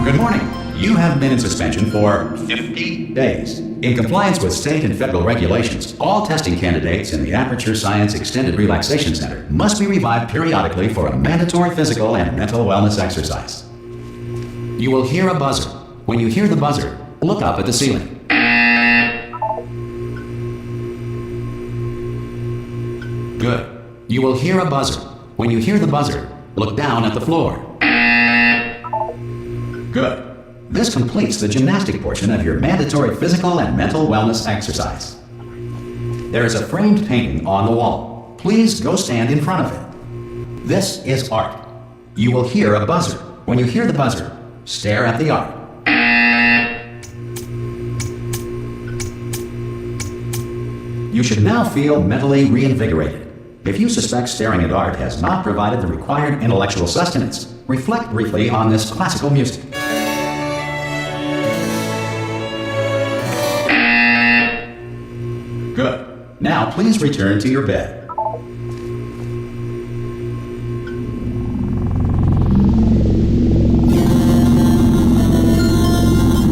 Good morning. You have been in suspension for 50 days. In compliance with state and federal regulations, all testing candidates in the Aperture Science Extended Relaxation Center must be revived periodically for a mandatory physical and mental wellness exercise. You will hear a buzzer. When you hear the buzzer, look up at the ceiling. Good. You will hear a buzzer. When you hear the buzzer, look down at the floor. Good. This completes the gymnastic portion of your mandatory physical and mental wellness exercise. There is a framed painting on the wall. Please go stand in front of it. This is art. You will hear a buzzer. When you hear the buzzer, stare at the art. You should now feel mentally reinvigorated. If you suspect staring at art has not provided the required intellectual sustenance, reflect briefly on this classical music. Good. Now please return to your bed.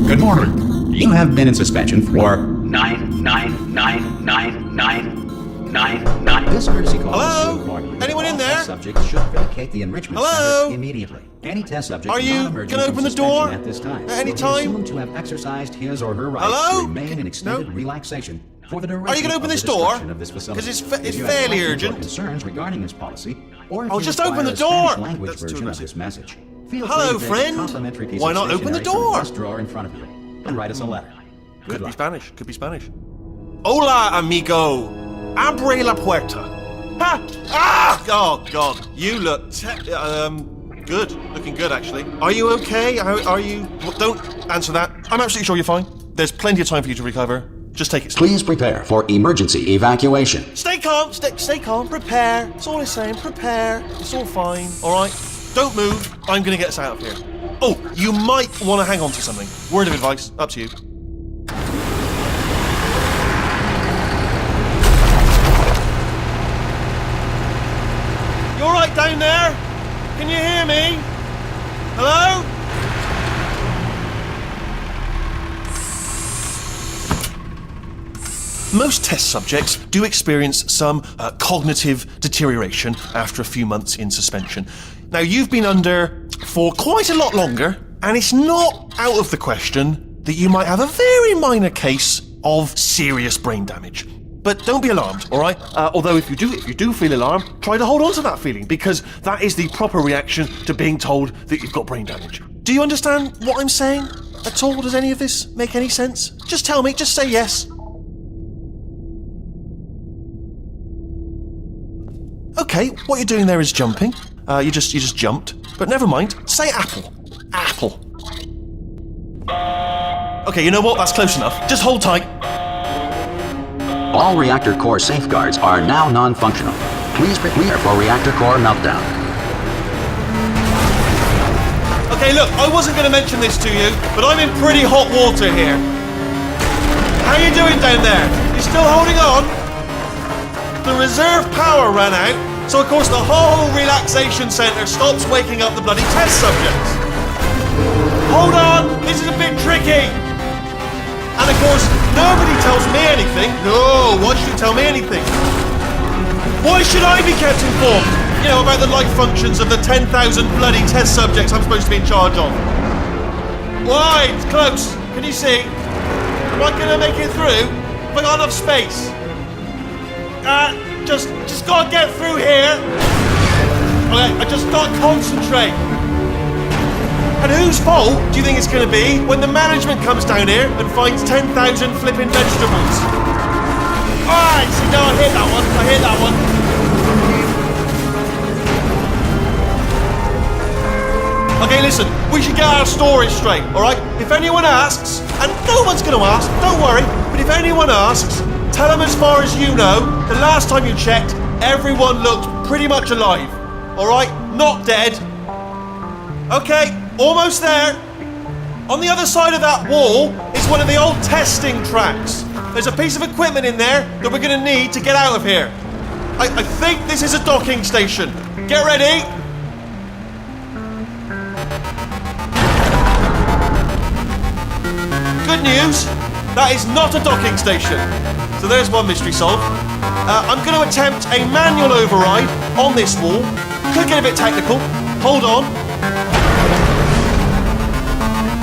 Good morning. You have been in suspension for 9999999. This courtesy call. Hello? Anyone in there? Subjects should vacate the enrichment Hello? center immediately. Any test subject Are you gonna open the door at this time at any will be time? assumed to have exercised his or her right Hello? to remain in extended No? relaxation for the duration Are you gonna open of this the door? destruction of this facility. 'Cause it's If you have fairly questions or urgent. concerns regarding this policy, or if Oh, you just require open the a Spanish door. language That's too version of aggressive. this message, feel Hello, free to take a friend. complimentary piece Why of not open the stationery from door? desk drawer in front of you and write us a letter. Good Could be luck. Spanish. Could be Spanish. Hola, amigo. Abre la puerta. Ha! Ah! Oh, God. You look good. Looking good, actually. Are you okay? Are you... Well, don't answer that. I'm absolutely sure you're fine. There's plenty of time for you to recover. Just take it slow. Please prepare for emergency evacuation. Stay calm. Stay calm. Prepare. That's all I'm saying. Prepare. It's all fine. All right? Don't move. I'm going to get us out of here. Oh, you might want to hang on to something. Word of advice. Up to you. You all right down there? Can you hear me? Hello? Most test subjects do experience some cognitive deterioration after a few months in suspension. Now, you've been under for quite a lot longer, and it's not out of the question that you might have a very minor case of serious brain damage. But don't be alarmed, all right? Although if you do feel alarmed, try to hold on to that feeling, because that is the proper reaction to being told that you've got brain damage. Do you understand what I'm saying at all? Does any of this make any sense? Just tell me, just say yes. Okay, what you're doing there is jumping. You just jumped. But never mind. Say apple. Apple. Okay, you know what? That's close enough. Just hold tight. All reactor core safeguards are now non-functional. Please prepare for reactor core meltdown. Okay, look, I wasn't going to mention this to you, but I'm in pretty hot water here. How you doing down there? You still holding on? The reserve power ran out, so of course the whole relaxation centre stops waking up the bloody test subjects. Hold on, this is a bit tricky. And of course, nobody tells me anything. No, why should you tell me anything? Why should I be kept informed? You know, about the life functions of the 10,000 bloody test subjects I'm supposed to be in charge of. Why? It's close. Can you see? Am I gonna make it through? Have I got enough space? Just gotta get through here. Okay, I just gotta concentrate. And whose fault do you think it's going to be when the management comes down here and finds 10,000 flipping vegetables? Alright, see, no, I hit that one. I hit that one. Okay, listen, we should get our story straight, alright? If anyone asks, and no one's going to ask, don't worry, but if anyone asks, tell them as far as you know, the last time you checked, everyone looked pretty much alive. Alright? Not dead. Okay. Almost there. On the other side of that wall is one of the old testing tracks. There's a piece of equipment in there that we're going to need to get out of here. I think this is a docking station. Get ready. Good news, that is not a docking station. So there's one mystery solved. I'm going to attempt a manual override on this wall. Could get a bit technical. Hold on.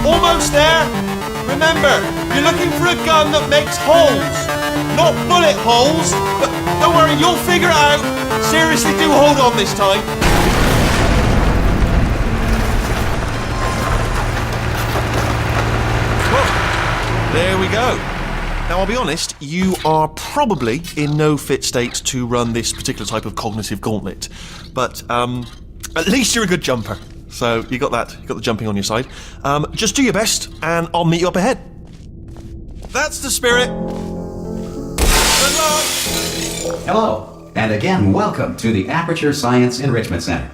Almost there. Remember, you're looking for a gun that makes holes. Not bullet holes, but don't worry, you'll figure it out. Seriously, do hold on this time. Well, there we go. Now, I'll be honest, you are probably in no fit state to run this particular type of cognitive gauntlet. But at least you're a good jumper. So you got that, you got the jumping on your side. Just do your best, and I'll meet you up ahead. That's the spirit. Good luck. Hello, and again, welcome to the Aperture Science Enrichment Center.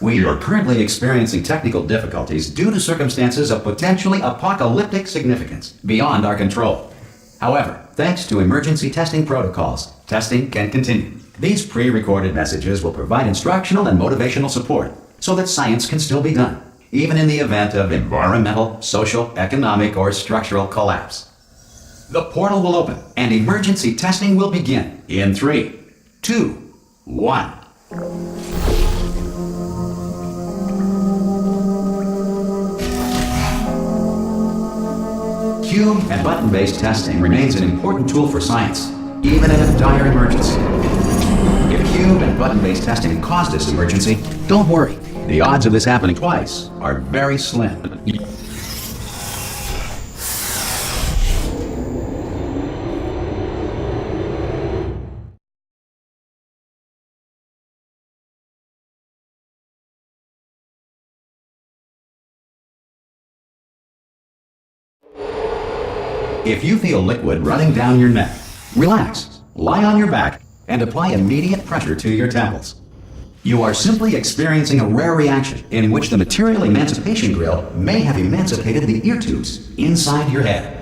We are currently experiencing technical difficulties due to circumstances of potentially apocalyptic significance beyond our control. However, thanks to emergency testing protocols, testing can continue. These pre-recorded messages will provide instructional and motivational support so that science can still be done, even in the event of environmental, social, economic, or structural collapse. The portal will open and emergency testing will begin in 3, 2, 1. Cube and button-based testing remains an important tool for science, even in a dire emergency. If cube and button-based testing caused this emergency, don't worry. The odds of this happening twice are very slim. If you feel liquid running down your neck, relax, lie on your back, and apply immediate pressure to your temples. You are simply experiencing a rare reaction in which the material emancipation grill may have emancipated the ear tubes inside your head.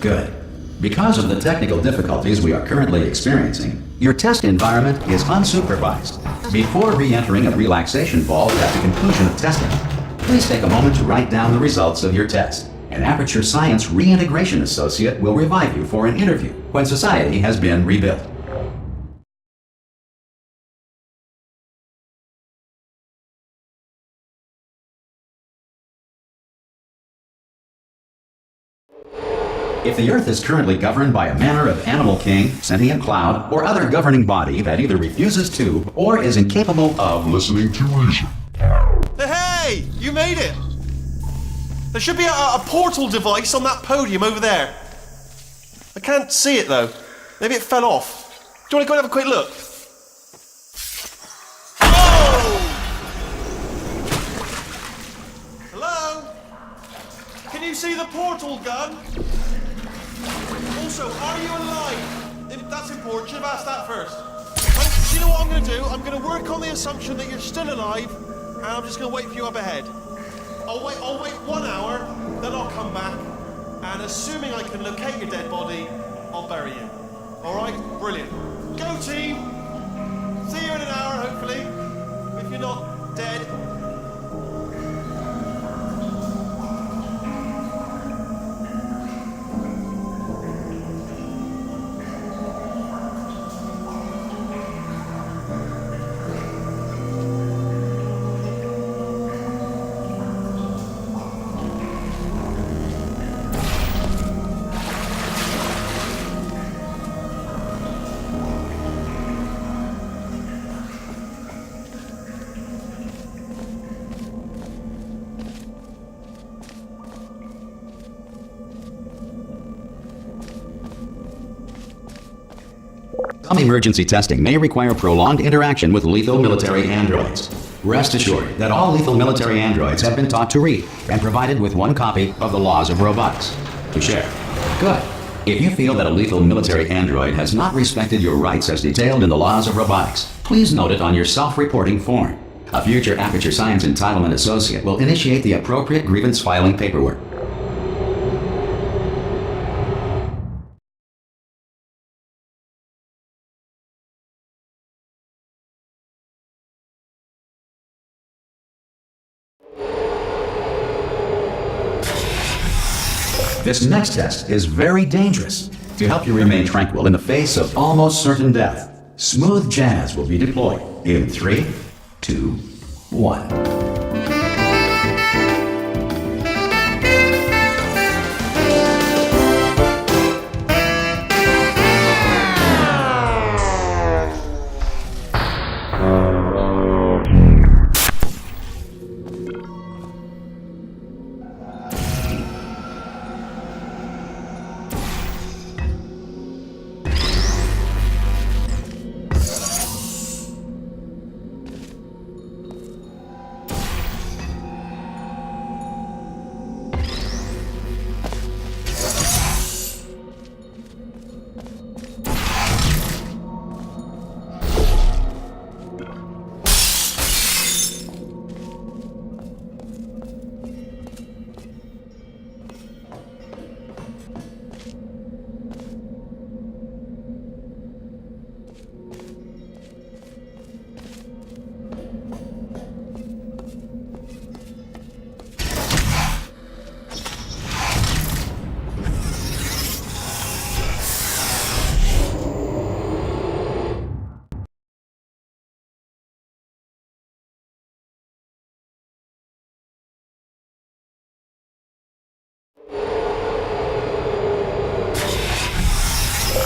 Good. Because of the technical difficulties we are currently experiencing, your test environment is unsupervised. Before re-entering a relaxation vault at the conclusion of testing, please take a moment to write down the results of your test. An Aperture Science Reintegration Associate will revive you for an interview when society has been rebuilt. If the Earth is currently governed by a manner of animal king, sentient cloud, or other governing body that either refuses to or is incapable of listening to reason. Hey, you made it! There should be a portal device on that podium over there. I can't see it though. Maybe it fell off. Do you want to go and have a quick look? Oh! Hello? Can you see the portal gun? Also, are you alive? That's important. Should have asked that first. You know what I'm going to do? I'm going to work on the assumption that you're still alive, and I'm just going to wait for you up ahead. I'll wait 1 hour, then I'll come back, and assuming I can locate your dead body, I'll bury you. All right? Brilliant. Go team. See you in an hour, hopefully. If you're not dead. Some emergency testing may require prolonged interaction with lethal military androids. Rest assured that all lethal military androids have been taught to read and provided with one copy of the laws of robotics to share. Good. If you feel that a lethal military android has not respected your rights as detailed in the laws of robotics, please note it on your self-reporting form. A future Aperture Science Entitlement Associate will initiate the appropriate grievance filing paperwork. This next test is very dangerous. To help you remain tranquil in the face of almost certain death, smooth jazz will be deployed in 3, 2, 1.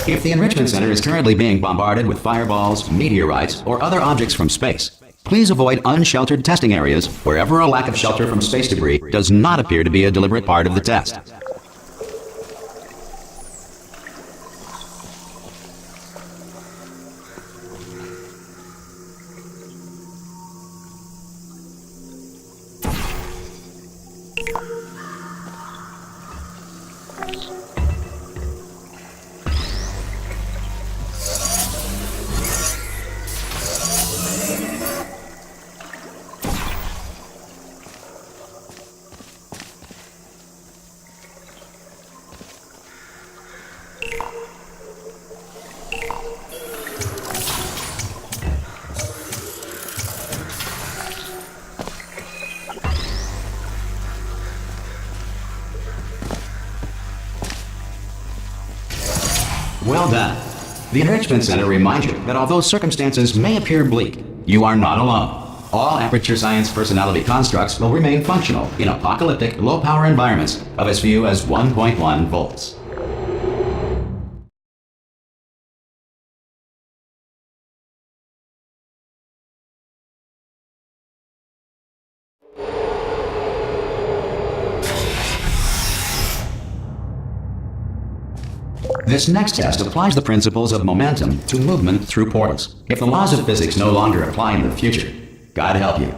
If the Enrichment Center is currently being bombarded with fireballs, meteorites, or other objects from space, please avoid unsheltered testing areas wherever a lack of shelter from space debris does not appear to be a deliberate part of the test. Well done. The Enrichment Center reminds you that although circumstances may appear bleak, you are not alone. All Aperture Science personality constructs will remain functional in apocalyptic, low-power environments of as few as 1.1 volts. This next test applies the principles of momentum to movement through portals. If the laws of physics no longer apply in the future, God help you.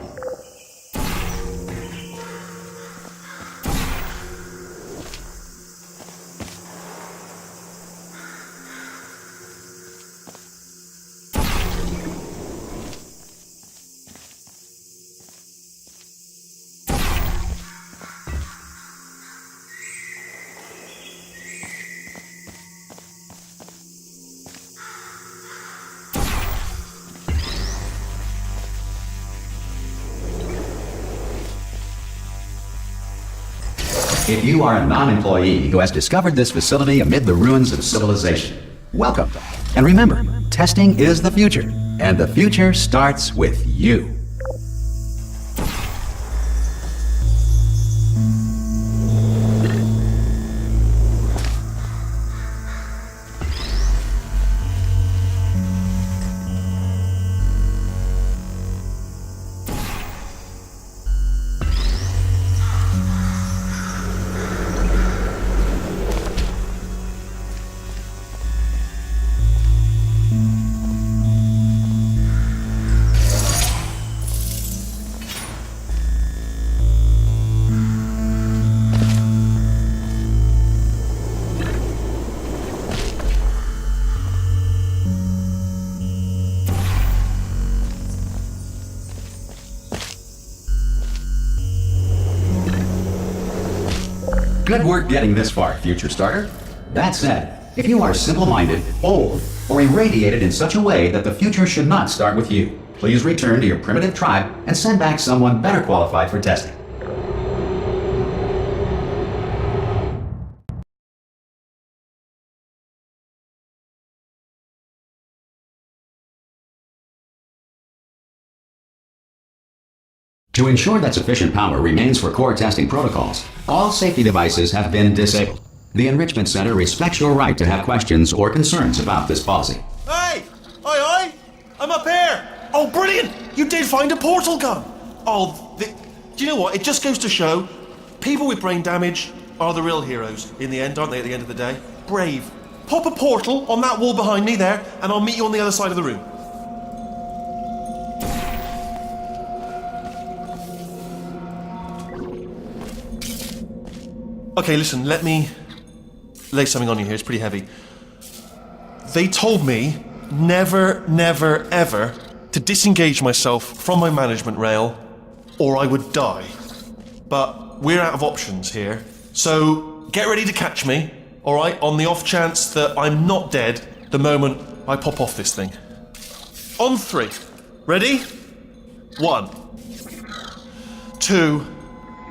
If you are a non-employee who has discovered this facility amid the ruins of civilization, welcome. And remember, testing is the future, and the future starts with you. Good work getting this far, future starter. That said, if you are simple-minded, old, or irradiated in such a way that the future should not start with you, please return to your primitive tribe and send back someone better qualified for testing. To ensure that sufficient power remains for core testing protocols, all safety devices have been disabled. The Enrichment Center respects your right to have questions or concerns about this policy. Hey! Oi! I'm up here! Oh, brilliant! You did find a portal gun! Do you know what? It just goes to show, people with brain damage are the real heroes in the end, aren't they, at the end of the day? Brave. Pop a portal on that wall behind me there, and I'll meet you on the other side of the room. Okay, listen, let me lay something on you here. It's pretty heavy. They told me never, ever to disengage myself from my management rail or I would die. But we're out of options here. So get ready to catch me, all right, on the off chance that I'm not dead the moment I pop off this thing. On 3. Ready? 1, 2,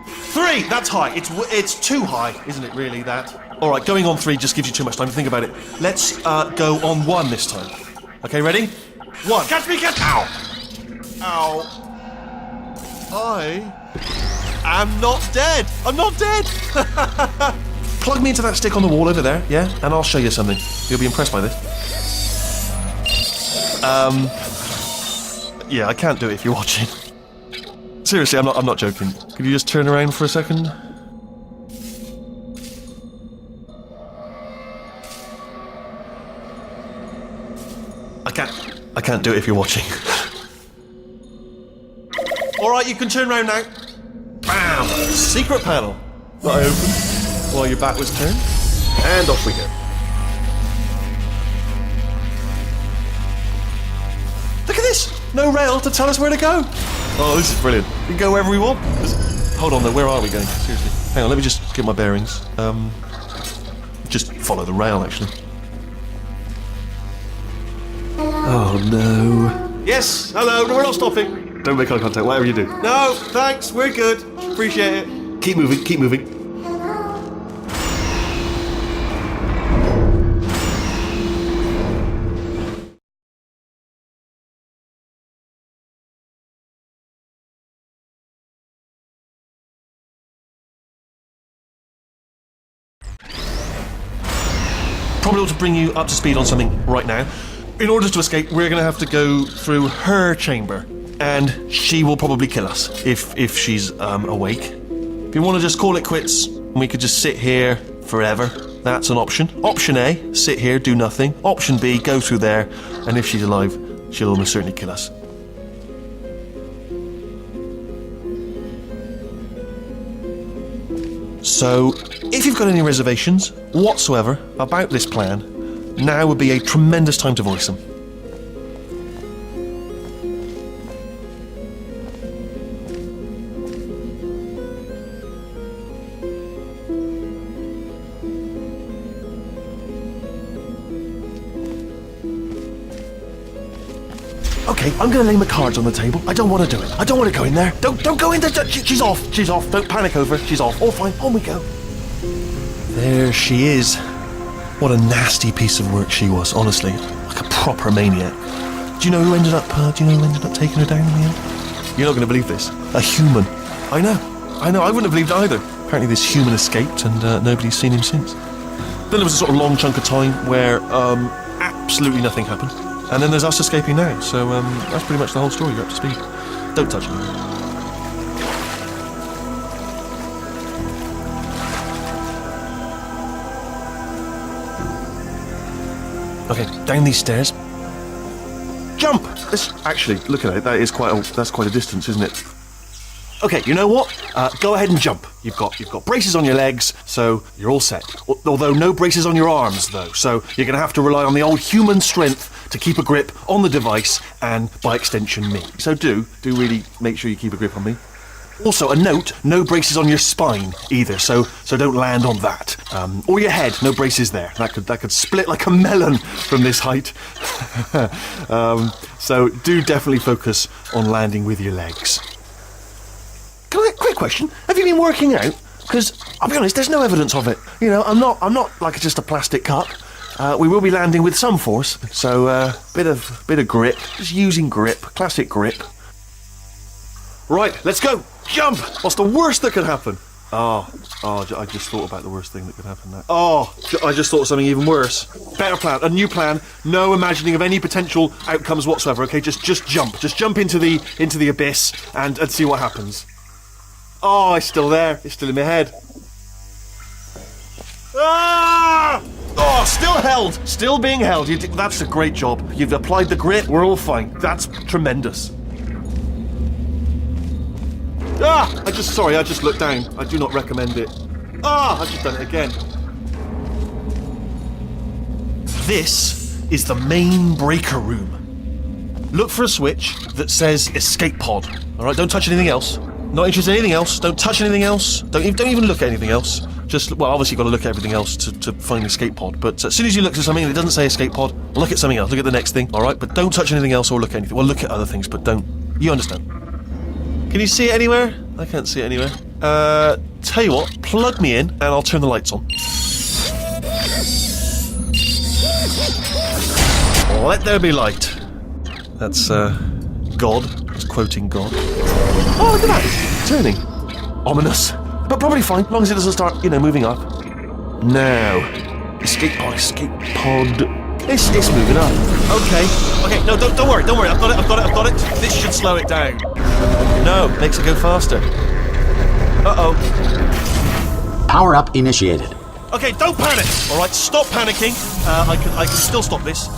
3! That's high. It's too high, isn't it, really, that? All right, going on 3 just gives you too much time to think about it. Let's go on 1 this time. Okay, ready? 1. Catch me, catch... Ow! Ow. I am not dead. I'm not dead. Plug me into that stick on the wall over there, yeah? And I'll show you something. You'll be impressed by this. Yeah, I can't do it if you're watching. Seriously, I'm not joking. Could you just turn around for a second? I can't do it if you're watching. Alright, you can turn around now. Bam! Secret panel. That I opened while your back was turned. And off we go. Look at this! No rail to tell us where to go. Oh, this is brilliant. We can go wherever we want. Hold on though, where are we going? Seriously. Hang on, let me just get my bearings. Just follow the rail, actually. Oh no. Yes, hello, no, we're not stopping. Don't make eye contact, whatever you do. No, thanks, we're good. Appreciate it. Keep moving, keep moving. Probably ought to bring you up to speed on something right now. In order to escape, we're going to have to go through her chamber, and she will probably kill us if she's awake. If you want to just call it quits, and we could just sit here forever, that's an option. Option A, sit here, do nothing. Option B, go through there, and if she's alive, she'll almost certainly kill us. So, if you've got any reservations whatsoever about this plan, now would be a tremendous time to voice them. Okay, I'm gonna lay my cards on the table. I don't want to do it. I don't want to go in there. Don't go in there. She's off. She's off. Don't panic over. She's off. All fine. On we go. There she is. What a nasty piece of work she was, honestly. Like a proper maniac. Do you know who ended up taking her down in the end? You're not going to believe this. A human. I know. I wouldn't have believed either. Apparently this human escaped and nobody's seen him since. Then there was a sort of long chunk of time where absolutely nothing happened. And then there's us escaping now. So that's pretty much the whole story. You're up to speed. Don't touch me. Okay, down these stairs. Jump! Actually, look at it. That's quite a distance, isn't it? Okay, you know what? Go ahead and jump. You've got braces on your legs, so you're all set. Although no braces on your arms, though. So you're going to have to rely on the old human strength to keep a grip on the device, and by extension, me. So do really make sure you keep a grip on me. Also, a note, no braces on your spine either, so don't land on that. Or your head, no braces there. That could split like a melon from this height. So do definitely focus on landing with your legs. Quick question, have you been working out? Because, I'll be honest, there's no evidence of it. You know, I'm not like just a plastic cup. We will be landing with some force, so bit of grip, just using grip, classic grip. Right, let's go. Jump. What's the worst that could happen? Oh, I just thought about the worst thing that could happen there. Oh, I just thought of something even worse. Better plan, a new plan. No imagining of any potential outcomes whatsoever. Okay, just jump. Just jump into the abyss and see what happens. Oh, it's still there. It's still in my head. Ah! Oh, still held. Still being held. That's a great job. You've applied the grip. We're all fine. That's tremendous. Ah! I just looked down. I do not recommend it. Ah! I've just done it again. This is the main breaker room. Look for a switch that says escape pod. Alright, don't touch anything else. Not interested in anything else. Don't touch anything else. Don't even look at anything else. Just, well, obviously you've got to look at everything else to find the escape pod. But as soon as you look at something and it doesn't say escape pod, look at something else. Look at the next thing, alright? But don't touch anything else or look at anything. Well, look at other things, but don't. You understand? Can you see it anywhere? I can't see it anywhere. Tell you what, plug me in and I'll turn the lights on. Let there be light. That's, God. It's quoting God. Oh, look at that. It's turning. Ominous. But probably fine, as long as it doesn't start, moving up. Now. Escape pod. It's moving up. Okay, no, don't worry. I've got it. This should slow it down. No, makes it go faster. Uh-oh. Power up initiated. Okay, don't panic. All right, stop panicking. I can still stop this.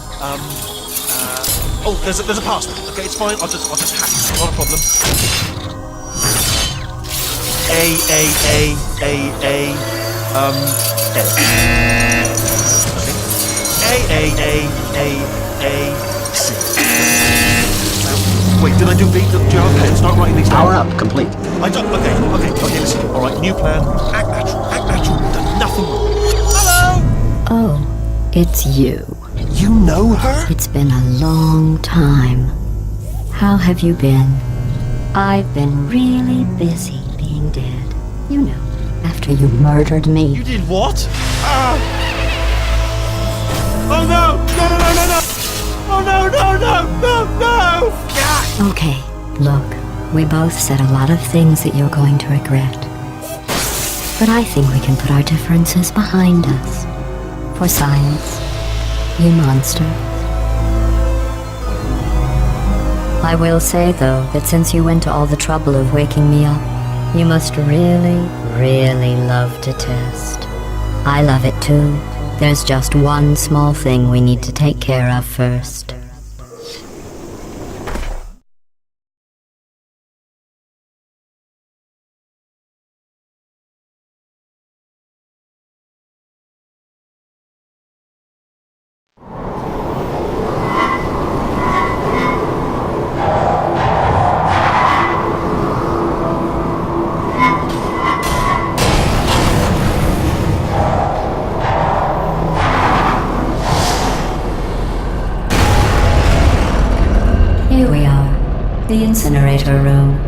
Oh, there's a password. Okay, it's fine. I'll just hack it. Not a problem. A. Okay. A-C. Wait, did I do B? Do you have a pen? Start writing these down. Power up complete. I don't. Okay, listen. All right, new plan. Act natural. Done nothing wrong. Hello! Oh, it's you. You know her? It's been a long time. How have you been? I've been really busy being dead. You know, after you murdered me. You did what? Oh no! Oh no! Okay, look, we both said a lot of things that you're going to regret. But I think we can put our differences behind us. For science, you monster. I will say, though, that since you went to all the trouble of waking me up, you must really, really love to test. I love it too. There's just one small thing we need to take care of first. Here we are, the incinerator room.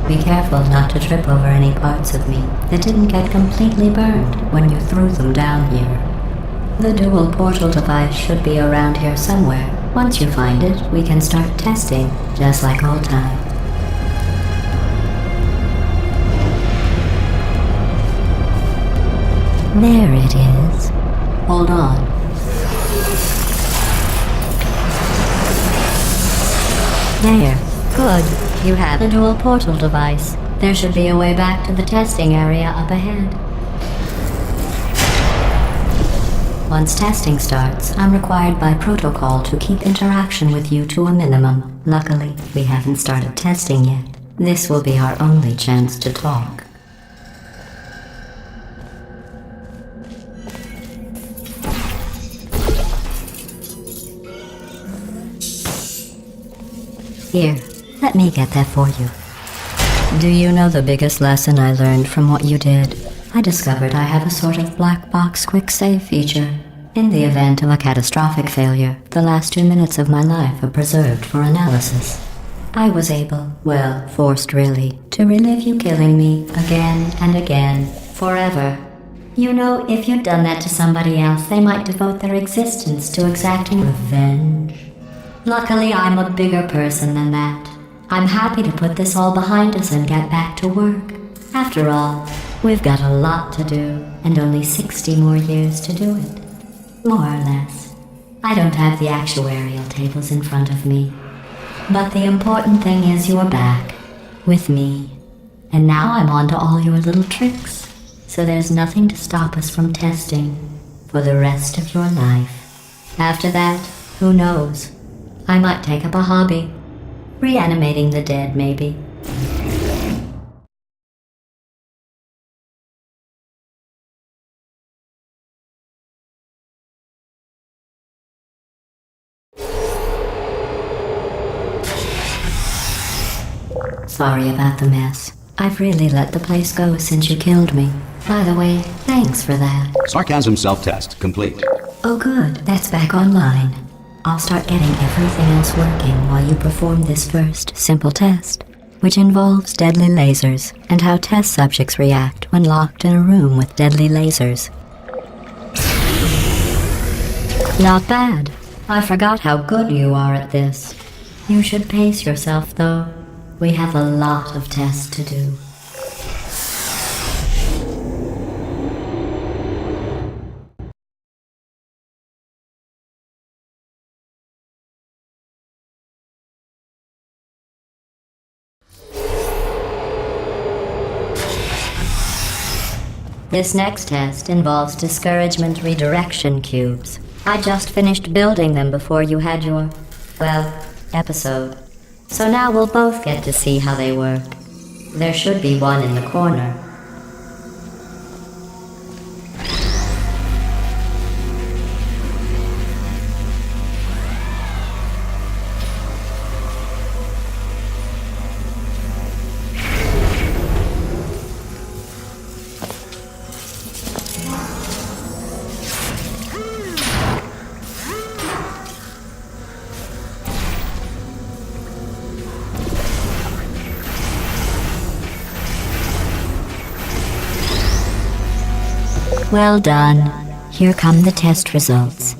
Be careful not to trip over any parts of me that didn't get completely burned when you threw them down here. The dual portal device should be around here somewhere. Once you find it, we can start testing, just like old times. There it is. Hold on. There. Good. You have the dual portal device. There should be a way back to the testing area up ahead. Once testing starts, I'm required by protocol to keep interaction with you to a minimum. Luckily, we haven't started testing yet. This will be our only chance to talk. Here, let me get that for you. Do you know the biggest lesson I learned from what you did? I discovered I have a sort of black box quick save feature. In the event of a catastrophic failure, the last 2 minutes of my life are preserved for analysis. I was able, well, forced really, to relive you killing me again and again, forever. You know, if you'd done that to somebody else, they might devote their existence to exacting revenge. Luckily, I'm a bigger person than that. I'm happy to put this all behind us and get back to work. After all, we've got a lot to do, and only 60 more years to do it. More or less. I don't have the actuarial tables in front of me. But the important thing is you're back. With me. And now I'm on to all your little tricks. So there's nothing to stop us from testing for the rest of your life. After that, who knows? I might take up a hobby. Reanimating the dead, maybe. Sorry about the mess. I've really let the place go since you killed me. By the way, thanks for that. Sarcasm self-test complete. Oh good, that's back online. I'll start getting everything else working while you perform this first, simple test, which involves deadly lasers and how test subjects react when locked in a room with deadly lasers. Not bad. I forgot how good you are at this. You should pace yourself, though. We have a lot of tests to do. This next test involves discouragement redirection cubes. I just finished building them before you had your, well, episode. So now we'll both get to see how they work. There should be one in the corner. Well done. Here come the test results.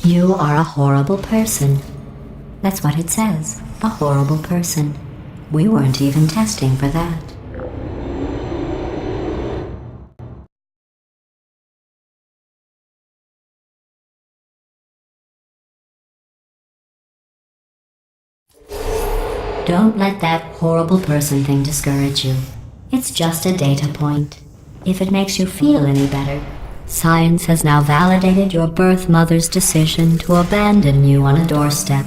You are a horrible person. That's what it says. A horrible person. We weren't even testing for that. Don't let that horrible person thing discourage you. It's just a data point. If it makes you feel any better, science has now validated your birth mother's decision to abandon you on a doorstep.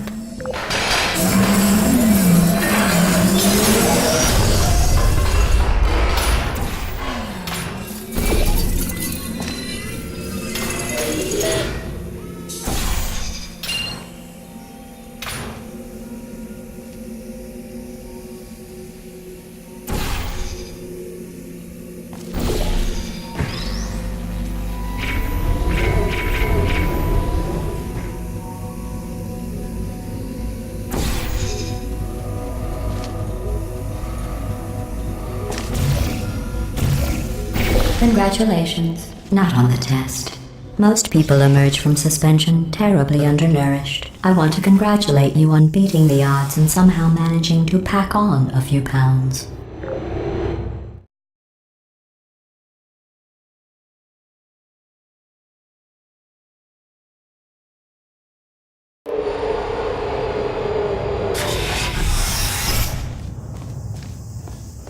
Congratulations. Not on the test. Most people emerge from suspension terribly undernourished. I want to congratulate you on beating the odds and somehow managing to pack on a few pounds.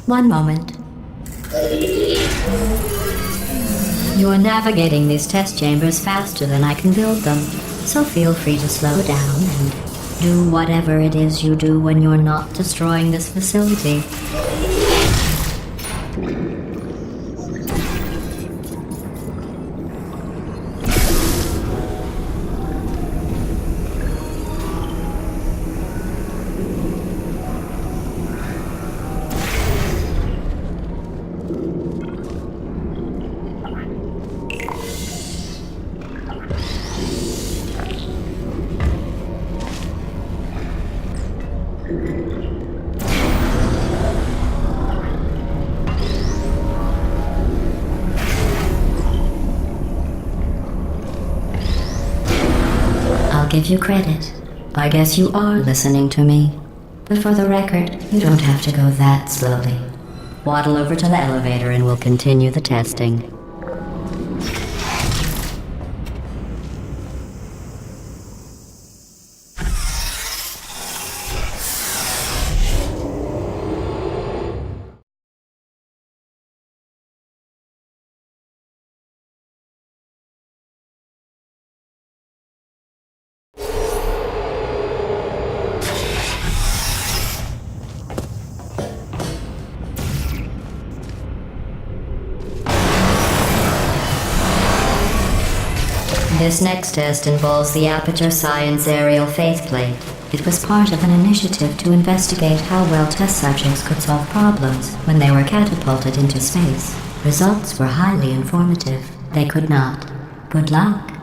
One moment. You're navigating these test chambers faster than I can build them, so feel free to slow down and do whatever it is you do when you're not destroying this facility. I'll give you credit. I guess you are listening to me. But for the record, you don't have to go that slowly. Waddle over to the elevator and we'll continue the testing. This next test involves the Aperture Science Aerial Faceplate. It was part of an initiative to investigate how well test subjects could solve problems when they were catapulted into space. Results were highly informative. They could not. Good luck.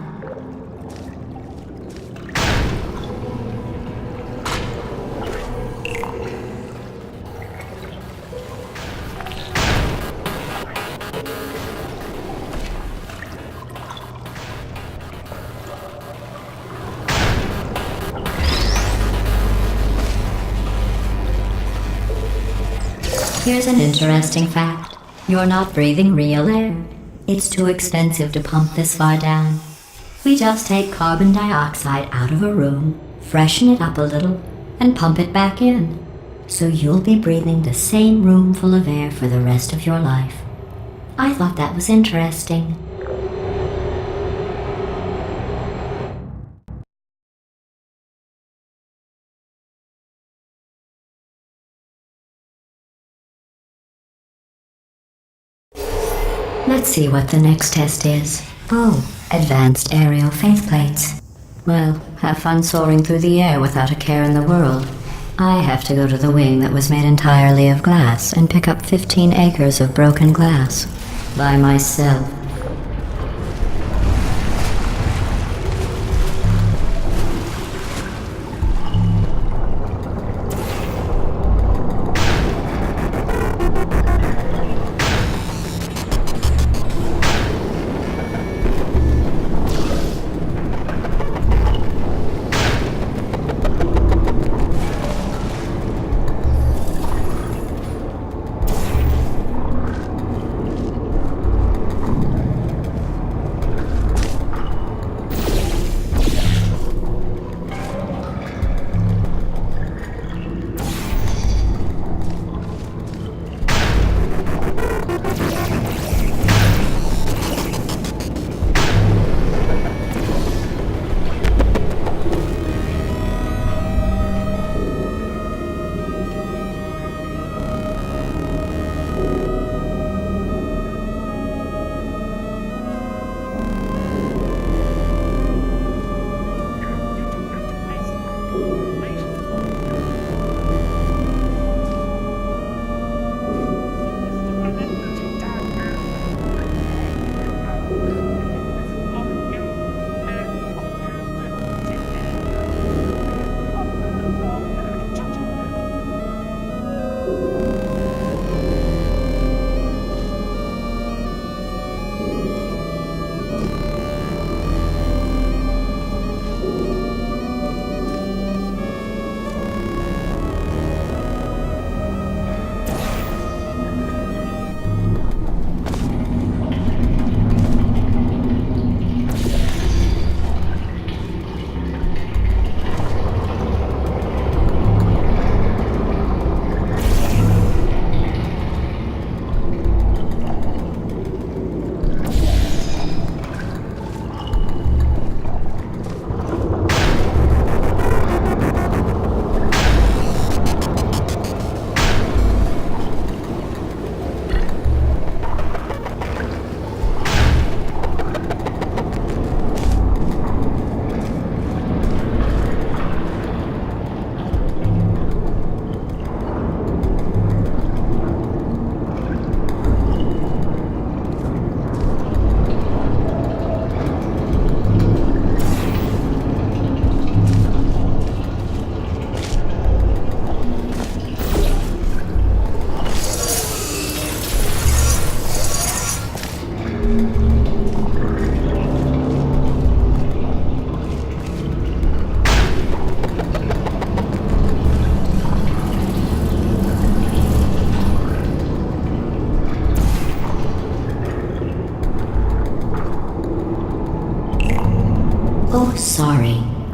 Here's an interesting fact. You're not breathing real air. It's too expensive to pump this far down. We just take carbon dioxide out of a room, freshen it up a little, and pump it back in. So you'll be breathing the same room full of air for the rest of your life. I thought that was interesting. Let's see what the next test is. Oh, advanced aerial faceplates. Well, have fun soaring through the air without a care in the world. I have to go to the wing that was made entirely of glass and pick up 15 acres of broken glass. By myself.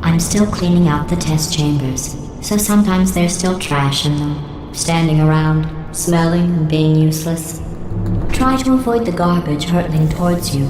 I'm still cleaning out the test chambers, so sometimes there's still trash in them, standing around, smelling and being useless. Try to avoid the garbage hurtling towards you.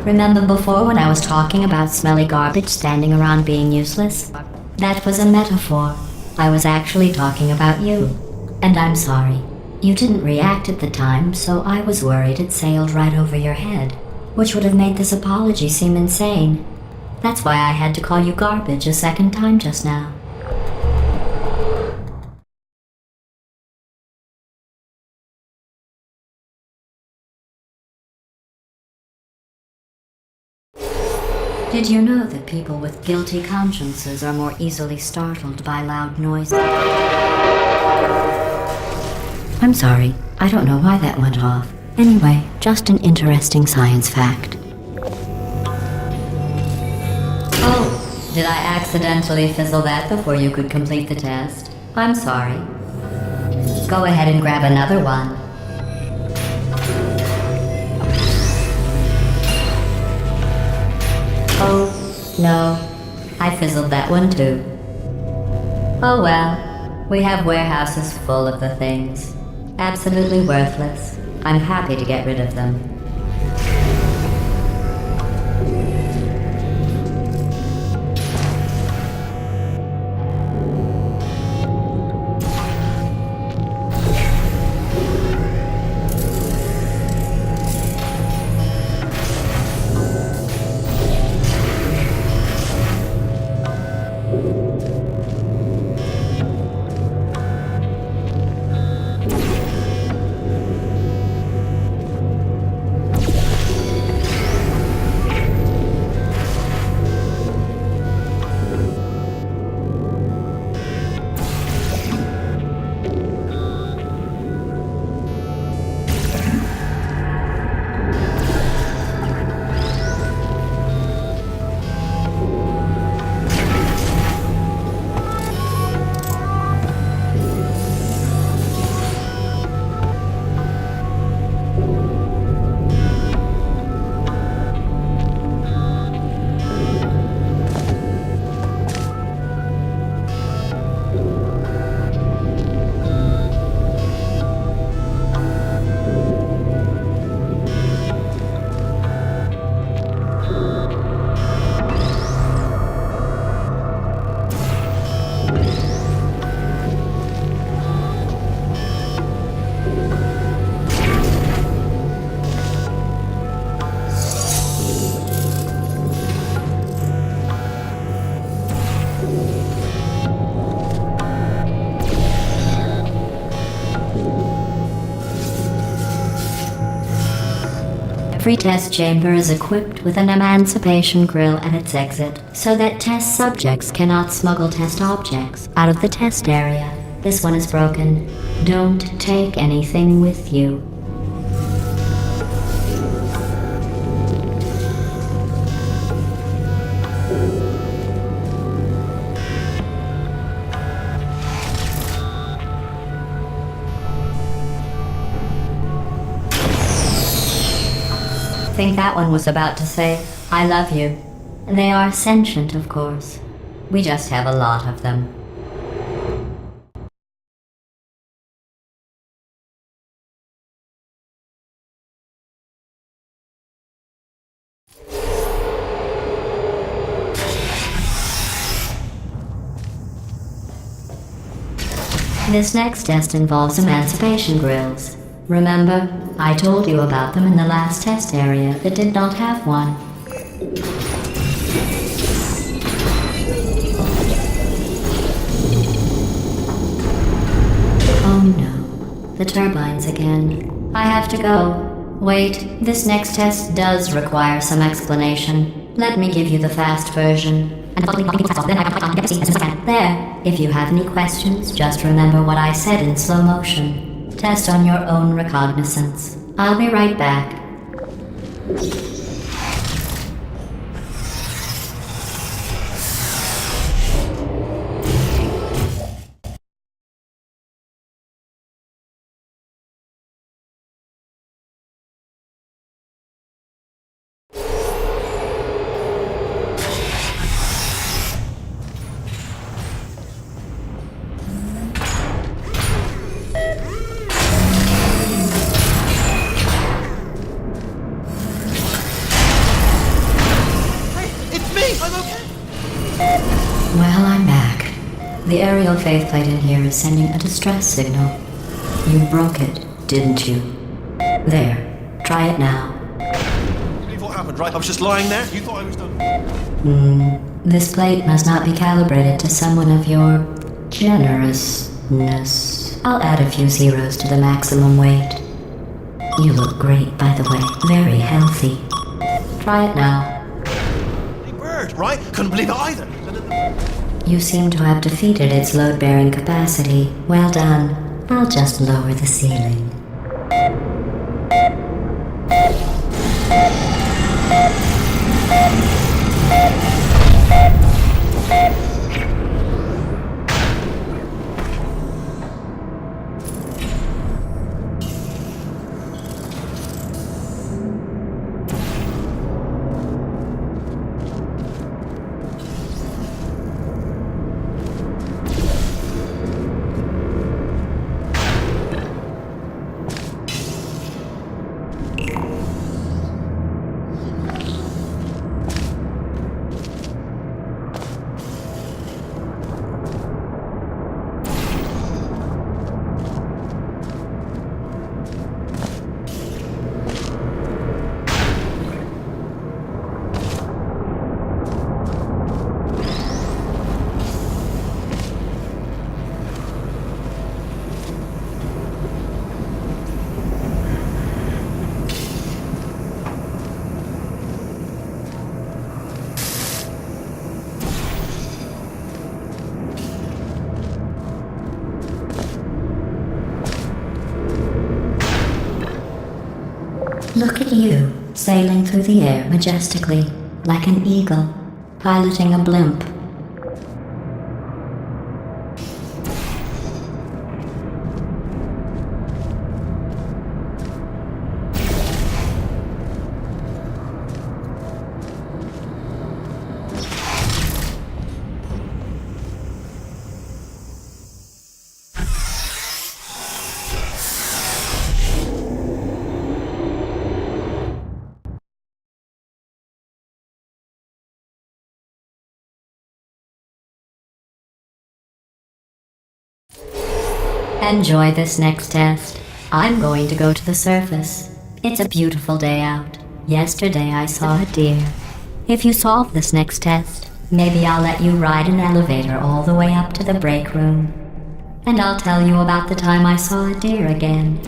Remember before when I was talking about smelly garbage standing around being useless? That was a metaphor. I was actually talking about you. And I'm sorry. You didn't react at the time, so I was worried it sailed right over your head, which would have made this apology seem insane. That's why I had to call you garbage a second time just now. Did you know that people with guilty consciences are more easily startled by loud noises? I'm sorry, I don't know why that went off. Anyway, just an interesting science fact. Oh, did I accidentally fizzle that before you could complete the test? I'm sorry. Go ahead and grab another one. Oh, no. I fizzled that one too. Oh well. We have warehouses full of the things. Absolutely worthless. I'm happy to get rid of them. Every test chamber is equipped with an emancipation grill at its exit, so that test subjects cannot smuggle test objects out of the test area. This one is broken. Don't take anything with you. I think that one was about to say, I love you. They are sentient, of course. We just have a lot of them. This next test involves emancipation grills. Remember, I told you about them in the last test area that did not have one. Oh no, the turbines again. I have to go. Wait, this next test does require some explanation. Let me give you the fast version. and the following people test off. Then I can get the scene as soon as I can. There. If you have any questions, just remember what I said in slow motion. Test on your own recognizance. I'll be right back. It's me! I'm okay! Well, I'm back. The aerial faceplate in here is sending a distress signal. You broke it, didn't you? There. Try it now. You believe what happened, right? I was just lying there. You thought I was done. This plate must not be calibrated to someone of your generousness. I'll add a few zeros to the maximum weight. You look great, by the way. Very healthy. Try it now. Big bird, right? Couldn't believe it either. You seem to have defeated its load-bearing capacity. Well done. I'll just lower the ceiling. Look at you, sailing through the air majestically, like an eagle, piloting a blimp. Enjoy this next test. I'm going to go to the surface. It's a beautiful day out. Yesterday I saw a deer. If you solve this next test, maybe I'll let you ride an elevator all the way up to the break room. And I'll tell you about the time I saw a deer again.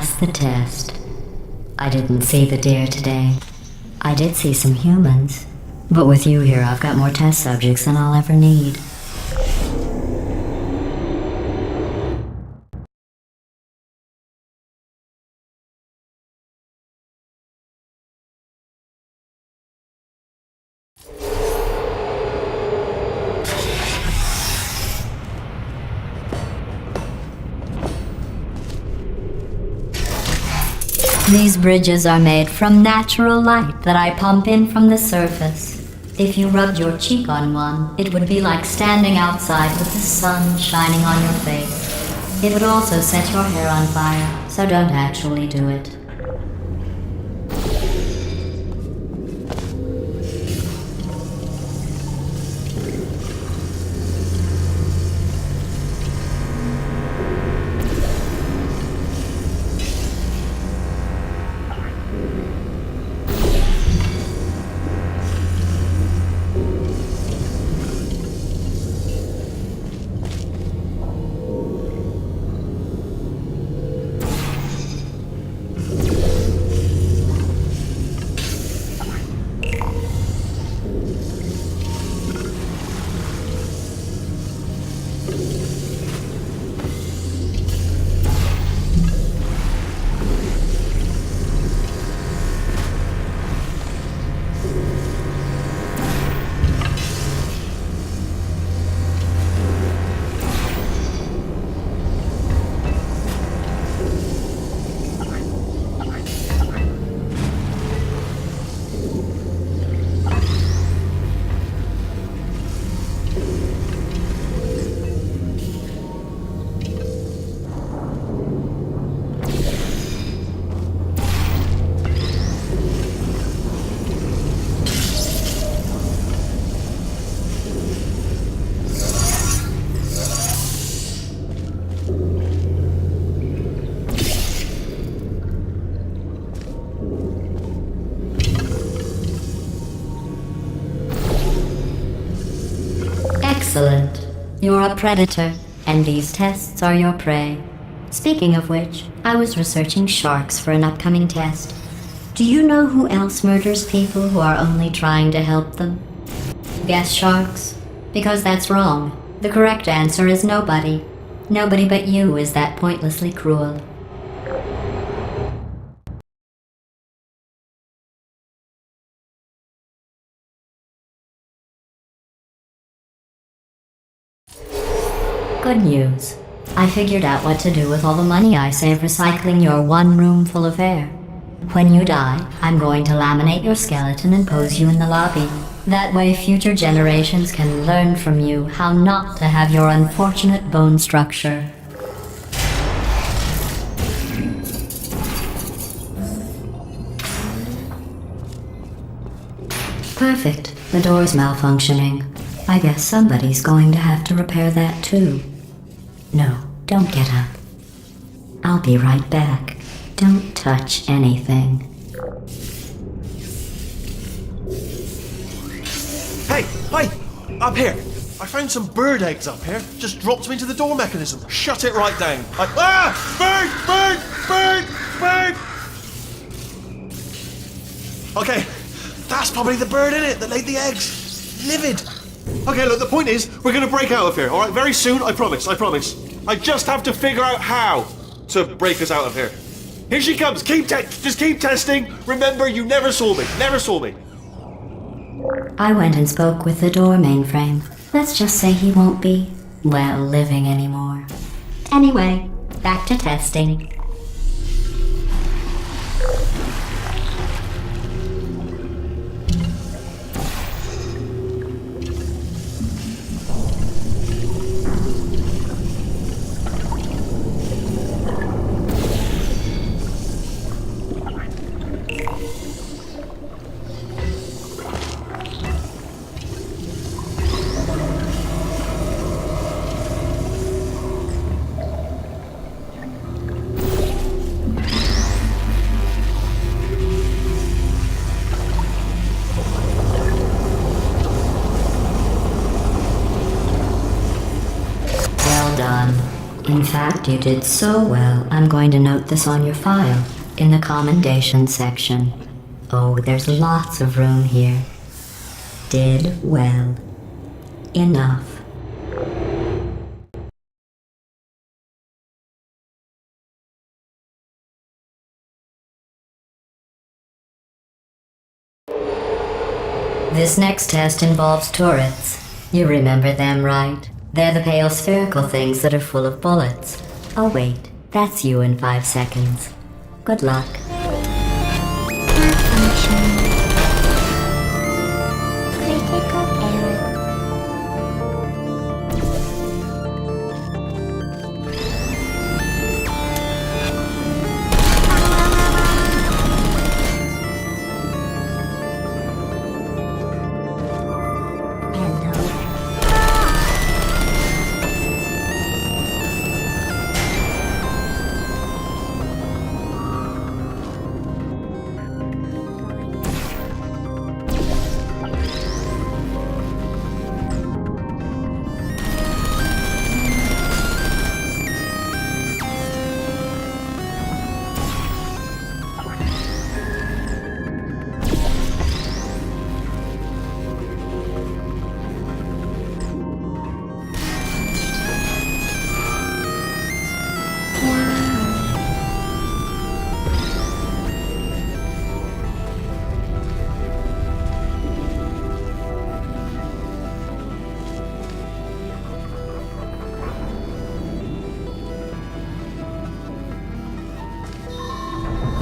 passed the test. I didn't see the deer today. I did see some humans. But with you here, I've got more test subjects than I'll ever need. These bridges are made from natural light that I pump in from the surface. If you rubbed your cheek on one, it would be like standing outside with the sun shining on your face. It would also set your hair on fire, so don't actually do it. Excellent. You're a predator, and these tests are your prey. Speaking of which, I was researching sharks for an upcoming test. Do you know who else murders people who are only trying to help them? Guess sharks? Because that's wrong. The correct answer is nobody. Nobody but you is that pointlessly cruel. Good news. I figured out what to do with all the money I save recycling your one room full of air. When you die, I'm going to laminate your skeleton and pose you in the lobby. That way future generations can learn from you how not to have your unfortunate bone structure. Perfect. The door's malfunctioning. I guess somebody's going to have to repair that too. No, don't get up. I'll be right back. Don't touch anything. Hey, up here. I found some bird eggs up here. Just dropped them into the door mechanism. Shut it right down. Bird! Okay, that's probably the bird in it that laid the eggs. Livid. Okay, look, the point is, we're gonna break out of here, alright? Very soon, I promise. I just have to figure out how to break us out of here. Here she comes, just keep testing. Remember, you never saw me. I went and spoke with the door mainframe. Let's just say he won't be, well, living anymore. Anyway, back to testing. In fact, you did so well, I'm going to note this on your file, in the commendation section. Oh, there's lots of room here. Did well. Enough. This next test involves turrets. You remember them, right? They're the pale spherical things that are full of bullets. Oh wait, that's you in 5 seconds. Good luck. Critical error.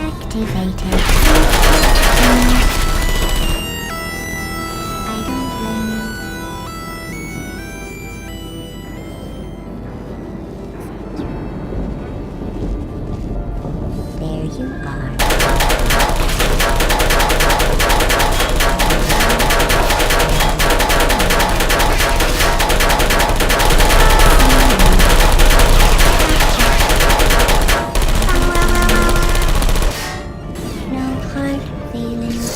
Activated. I don't blame you. There you are. No hard feelings.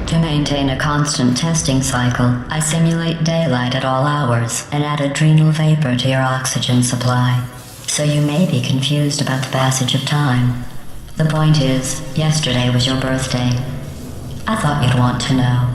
To maintain a constant testing cycle, I simulate daylight at all hours and add adrenal vapor to your oxygen supply. So you may be confused about the passage of time. The point is, yesterday was your birthday. I thought you'd want to know.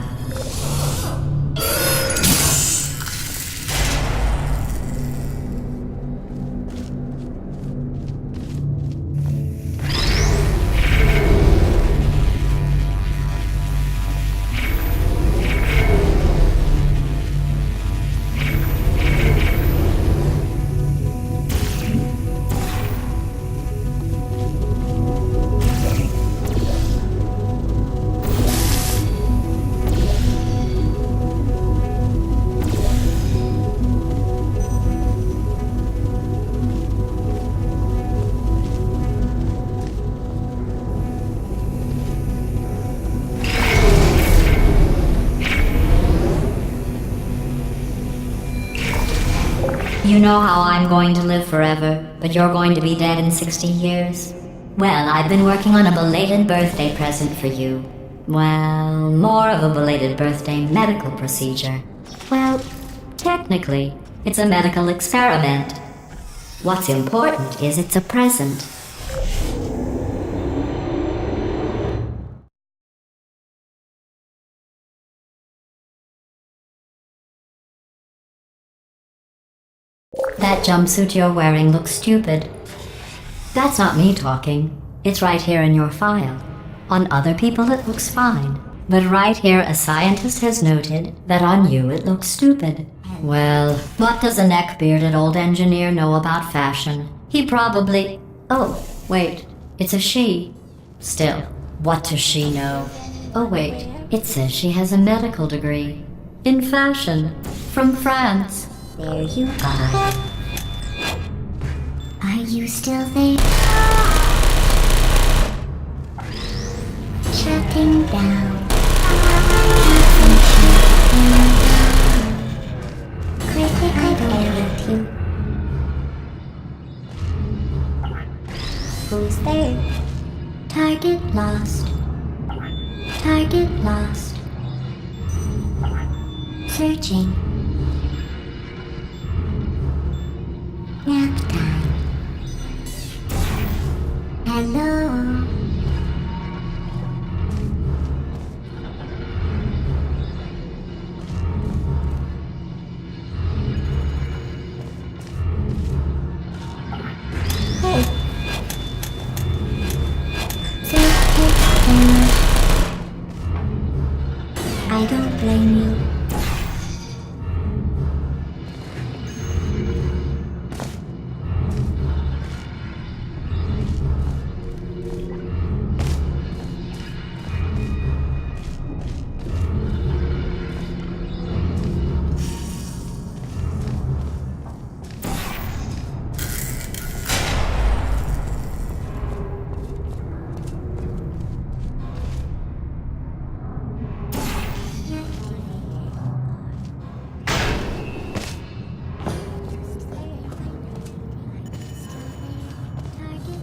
You know how I'm going to live forever, but you're going to be dead in 60 years? Well, I've been working on a belated birthday present for you. Well, more of a belated birthday medical procedure. Well, technically, it's a medical experiment. What's important is it's a present. That jumpsuit you're wearing looks stupid. That's not me talking. It's right here in your file. On other people it looks fine. But right here a scientist has noted that on you it looks stupid. Well, what does a neck-bearded old engineer know about fashion? He probably... Oh, wait. It's a she. Still, What does she know? Oh wait, it says she has a medical degree. In fashion. From France. There you are. Are you still there? Shutting down. Critical error. Who's there? Target lost. Target lost. Searching. Nap time. Hello. I don't blame you.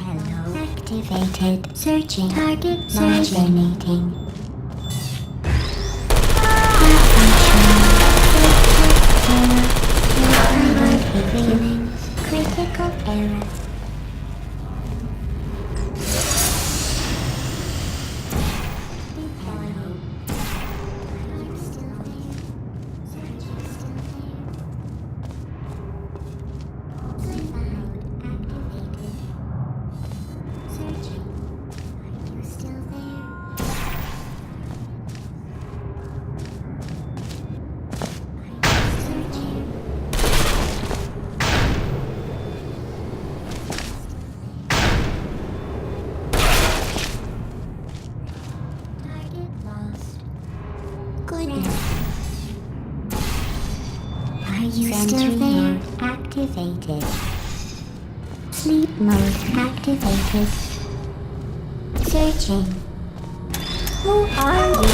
Hello. Activated. Searching. Target marginating. Critical error. Are you still there? Activated. Sleep mode activated. Searching. Who are you?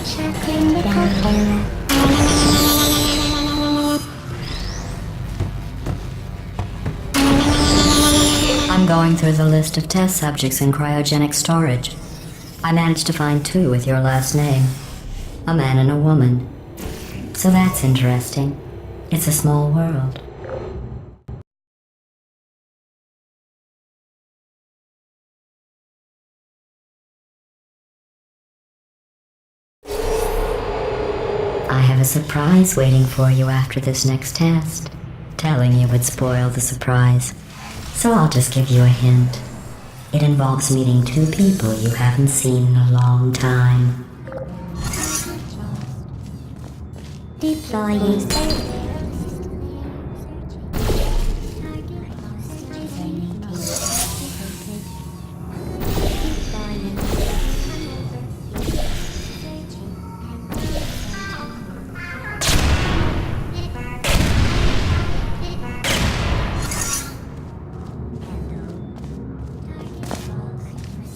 Shutting down. I'm going through the list of test subjects in cryogenic storage. I managed to find 2 with your last name. A man and a woman. So that's interesting. It's a small world. I have a surprise waiting for you after this next test. Telling you would spoil the surprise. So I'll just give you a hint. It involves meeting 2 people you haven't seen in a long time. Deploying.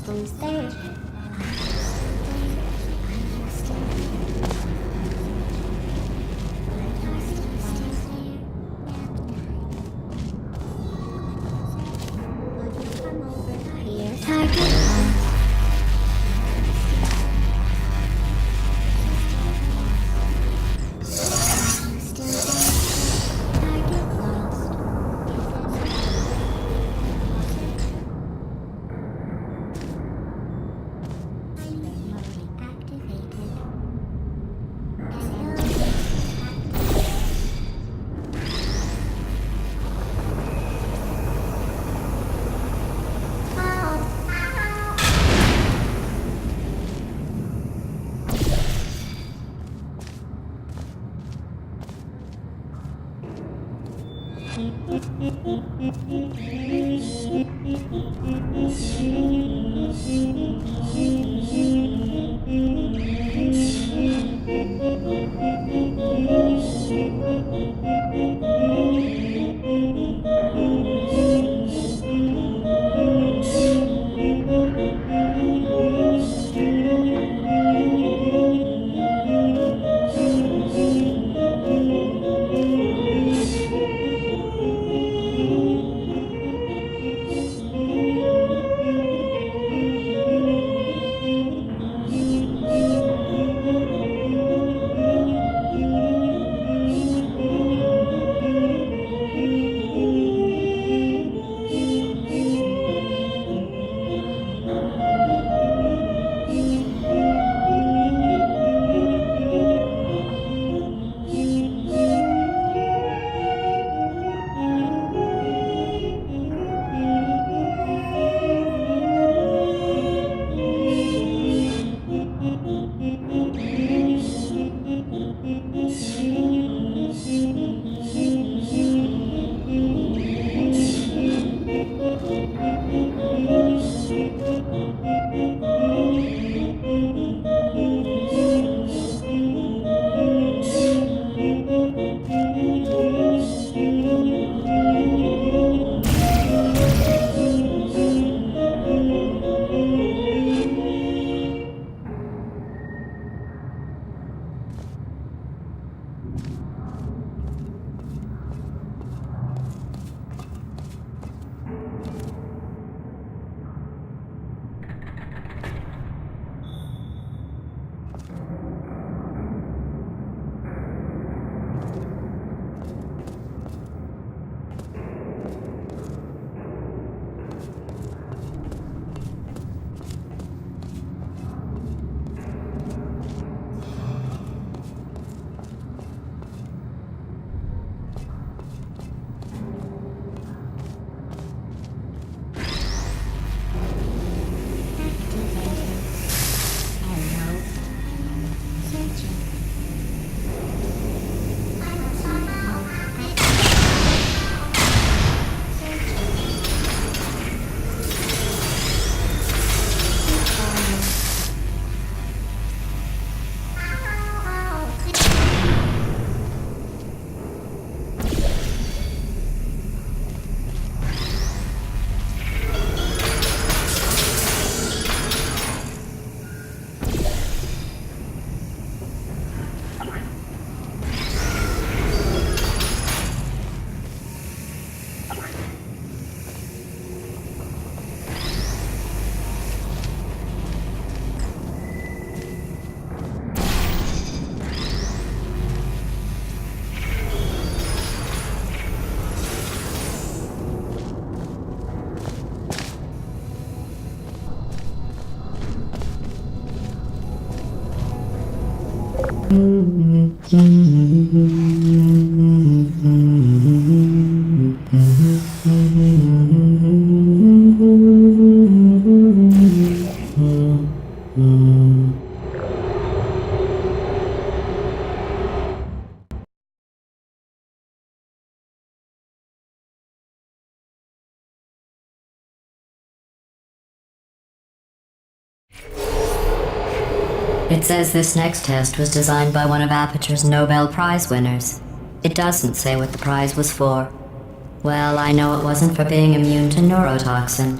Who's there? Hello. Searching. It says this next test was designed by one of Aperture's Nobel Prize winners. It doesn't say what the prize was for. Well, I know it wasn't for being immune to neurotoxin.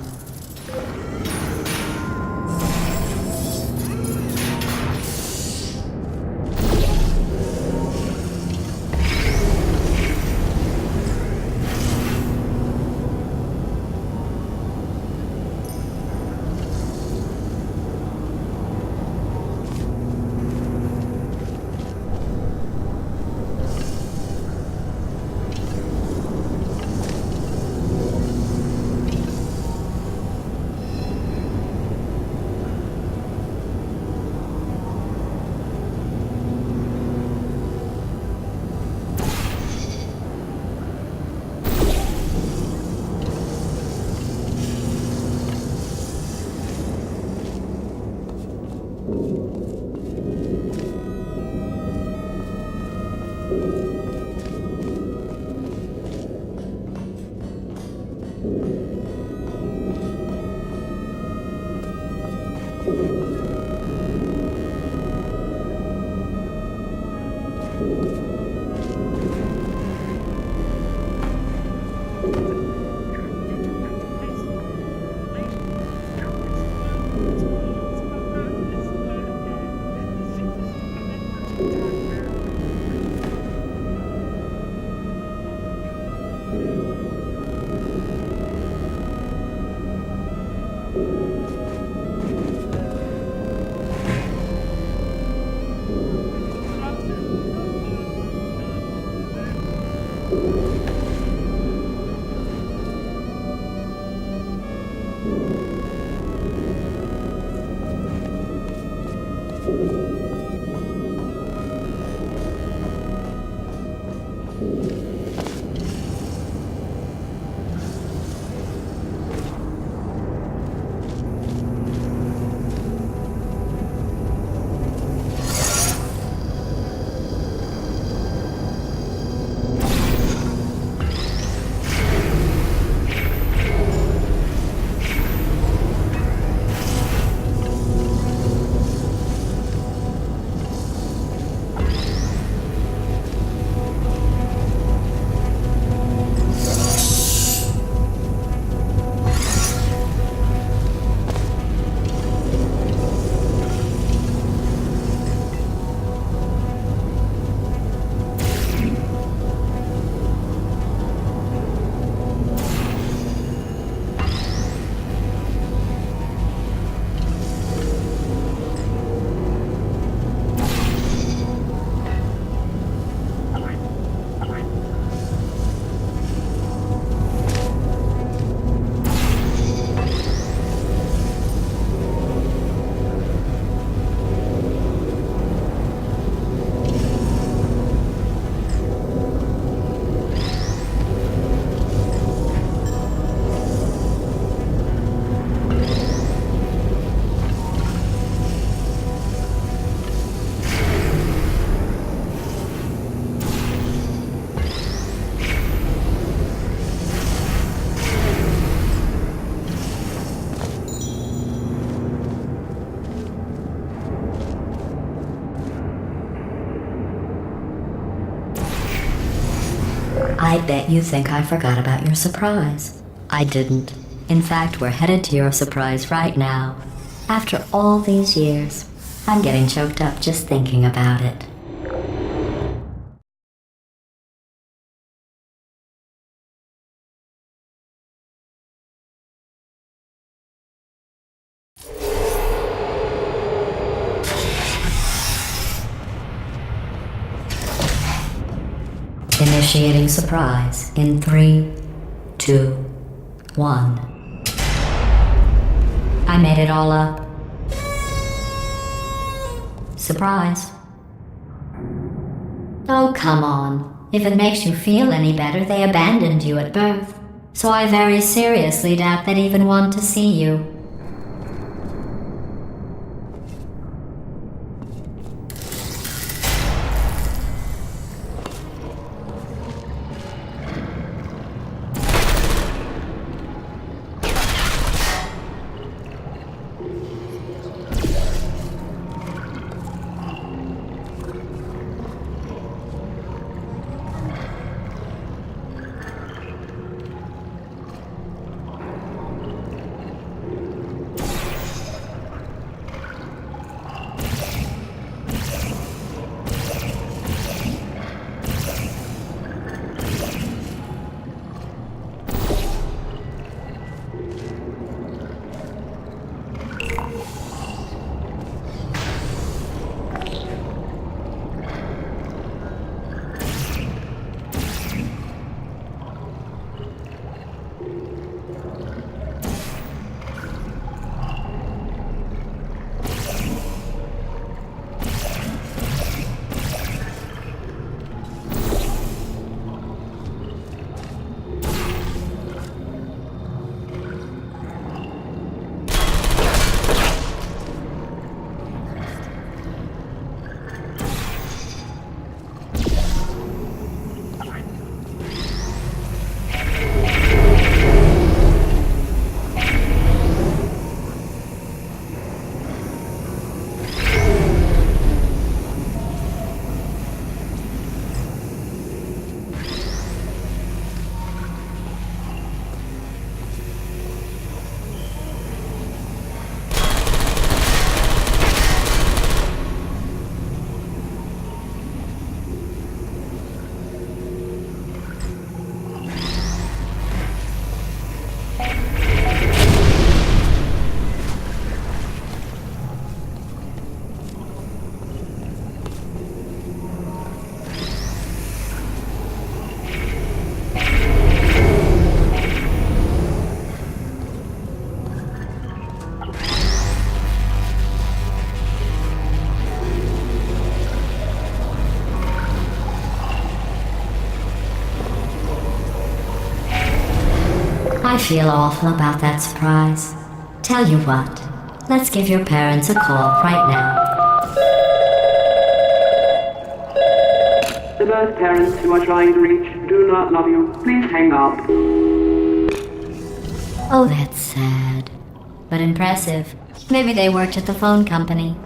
bet you think I forgot about your surprise. I didn't. In fact, we're headed to your surprise right now. After all these years, I'm getting choked up just thinking about it. Initiating surprise in 3, 2, 1. I made it all up. Surprise. Oh, come on. If it makes you feel any better, they abandoned you at birth. So I very seriously doubt they'd even want to see you. I feel awful about that surprise. Tell you what, let's give your parents a call right now. The birth parents you are trying to reach do not love you. Please hang up. Oh, that's sad. But impressive. Maybe they worked at the phone company.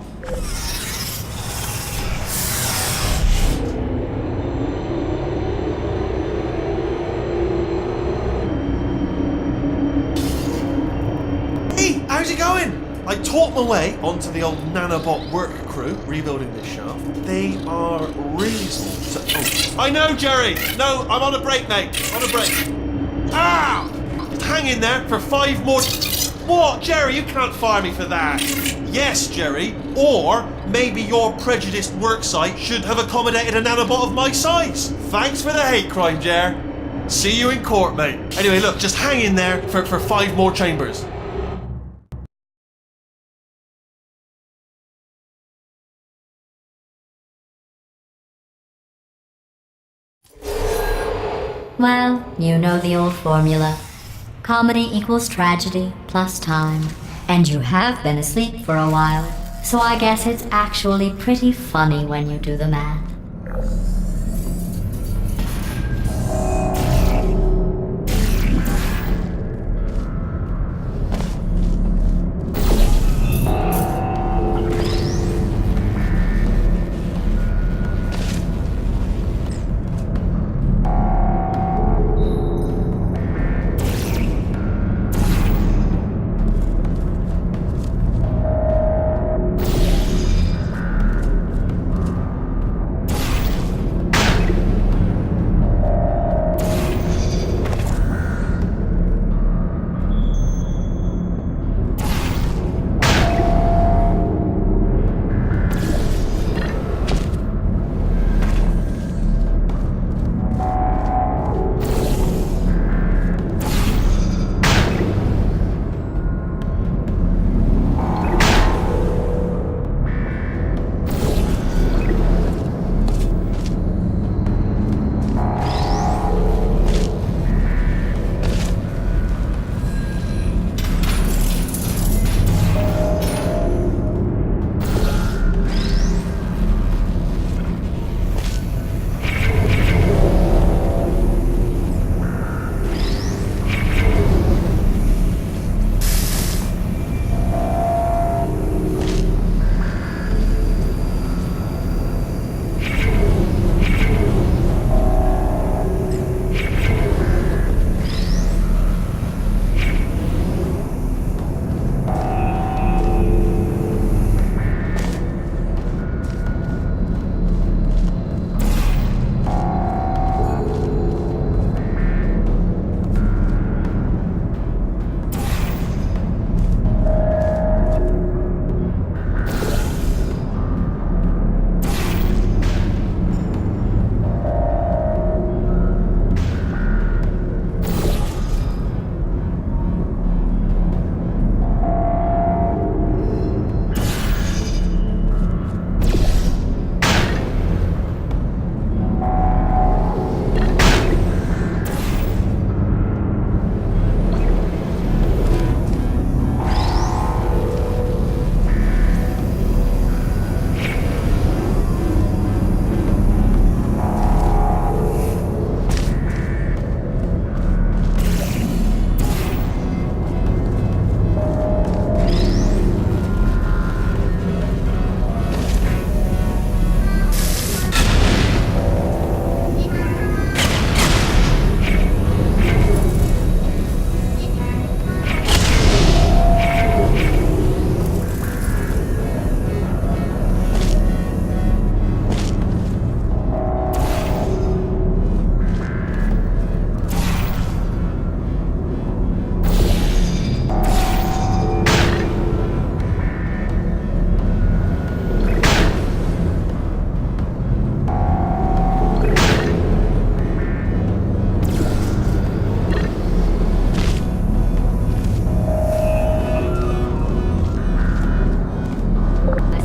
Hey, how's it going? I talked my way onto the old nanobot work crew rebuilding this shaft. They are reasonable. I know, Jerry. No, I'm on a break, mate. On a break. Ah! Hang in there for 5 more. What, Jerry? You can't fire me for that. Yes, Jerry. Or maybe your prejudiced worksite should have accommodated a nanobot of my size. Thanks for the hate crime, Jer. See you in court, mate. Anyway, look, just hang in there for 5 more chambers. Well, you know the old formula. Comedy equals tragedy plus time. And you have been asleep for a while, so I guess it's actually pretty funny when you do the math.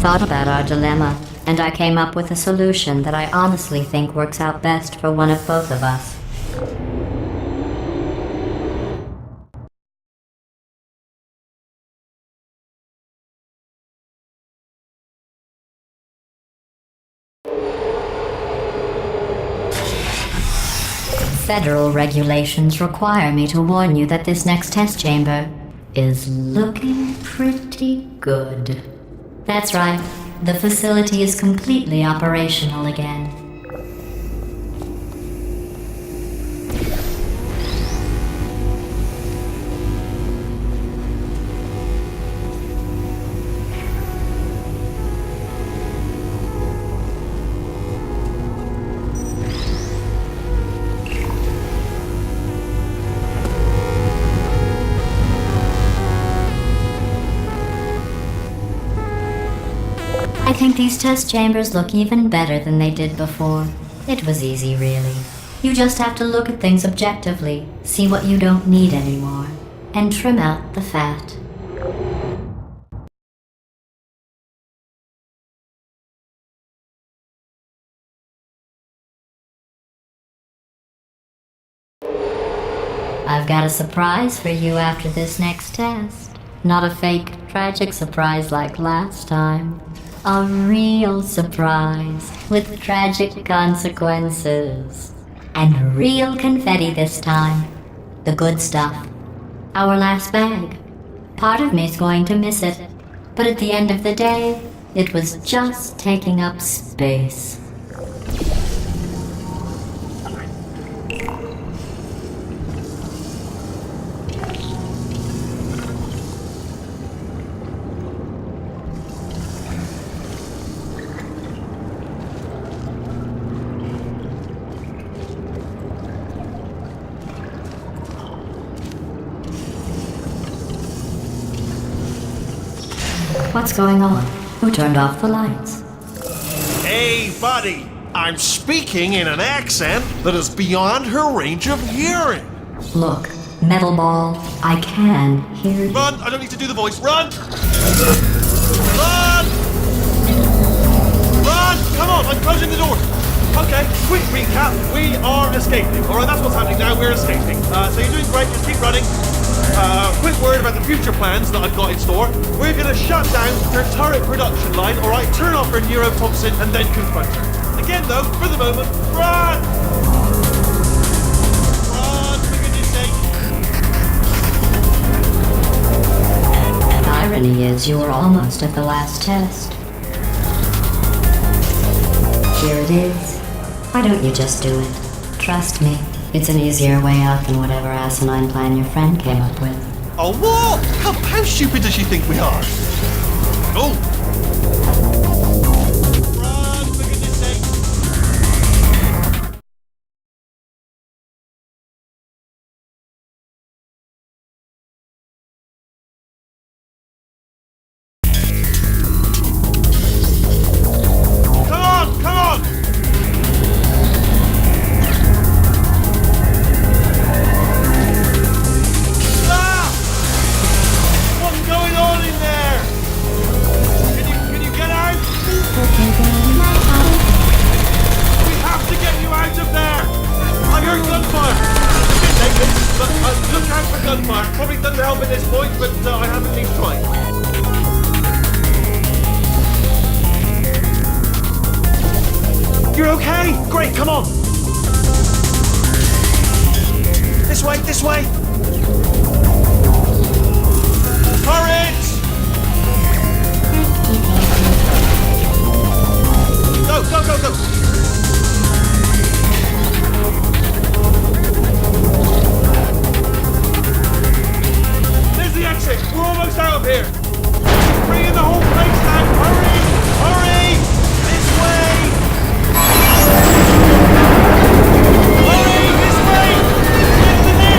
thought about our dilemma, and I came up with a solution that I honestly think works out best for one of both of us. Federal regulations require me to warn you that this next test chamber is looking pretty good. That's right, the facility is completely operational again. I think these test chambers look even better than they did before. It was easy, really. You just have to look at things objectively, see what you don't need anymore, and trim out the fat. I've got a surprise for you after this next test. Not a fake, tragic surprise like last time. A real surprise with tragic consequences. And real confetti this time. The good stuff. Our last bag. Part of me's going to miss it. But at the end of the day, it was just taking up space. What's going on? Who turned off the lights? Hey, buddy! I'm speaking in an accent that is beyond her range of hearing. Look, Metal Ball, I can hear you. Run! I don't need to do the voice. Run! Run! Run! Come on, I'm closing the door. Okay, quick recap. We are escaping. Alright, that's what's happening now. We're escaping. So you're doing great. Just keep running. Quick word about the future plans that I've got in store. We're going to shut down her turret production line, alright? Turn off her neurotoxin and then confront her. Again, though, for the moment, run! Run, for goodness sake. The irony is you were almost at the last test. Here it is. Why don't you just do it? Trust me, it's an easier way out than whatever asinine plan your friend came up with. Oh, what? How stupid does she think we are? Oh! Run, for goodness sake. Come on, come on! Ah! What's going on in there? Can you get out? We have to get you out of there! I heard gunfire! A bit naked, but look out for gunfire. Probably doesn't help at this point, but I have at least tried. You're okay? Great, come on! This way, this way! Courage! Go, go, go, go! There's the exit! We're almost out of here! Bringing the whole place down! Hurry! Hurry! This way! Hurry! This way! Get to the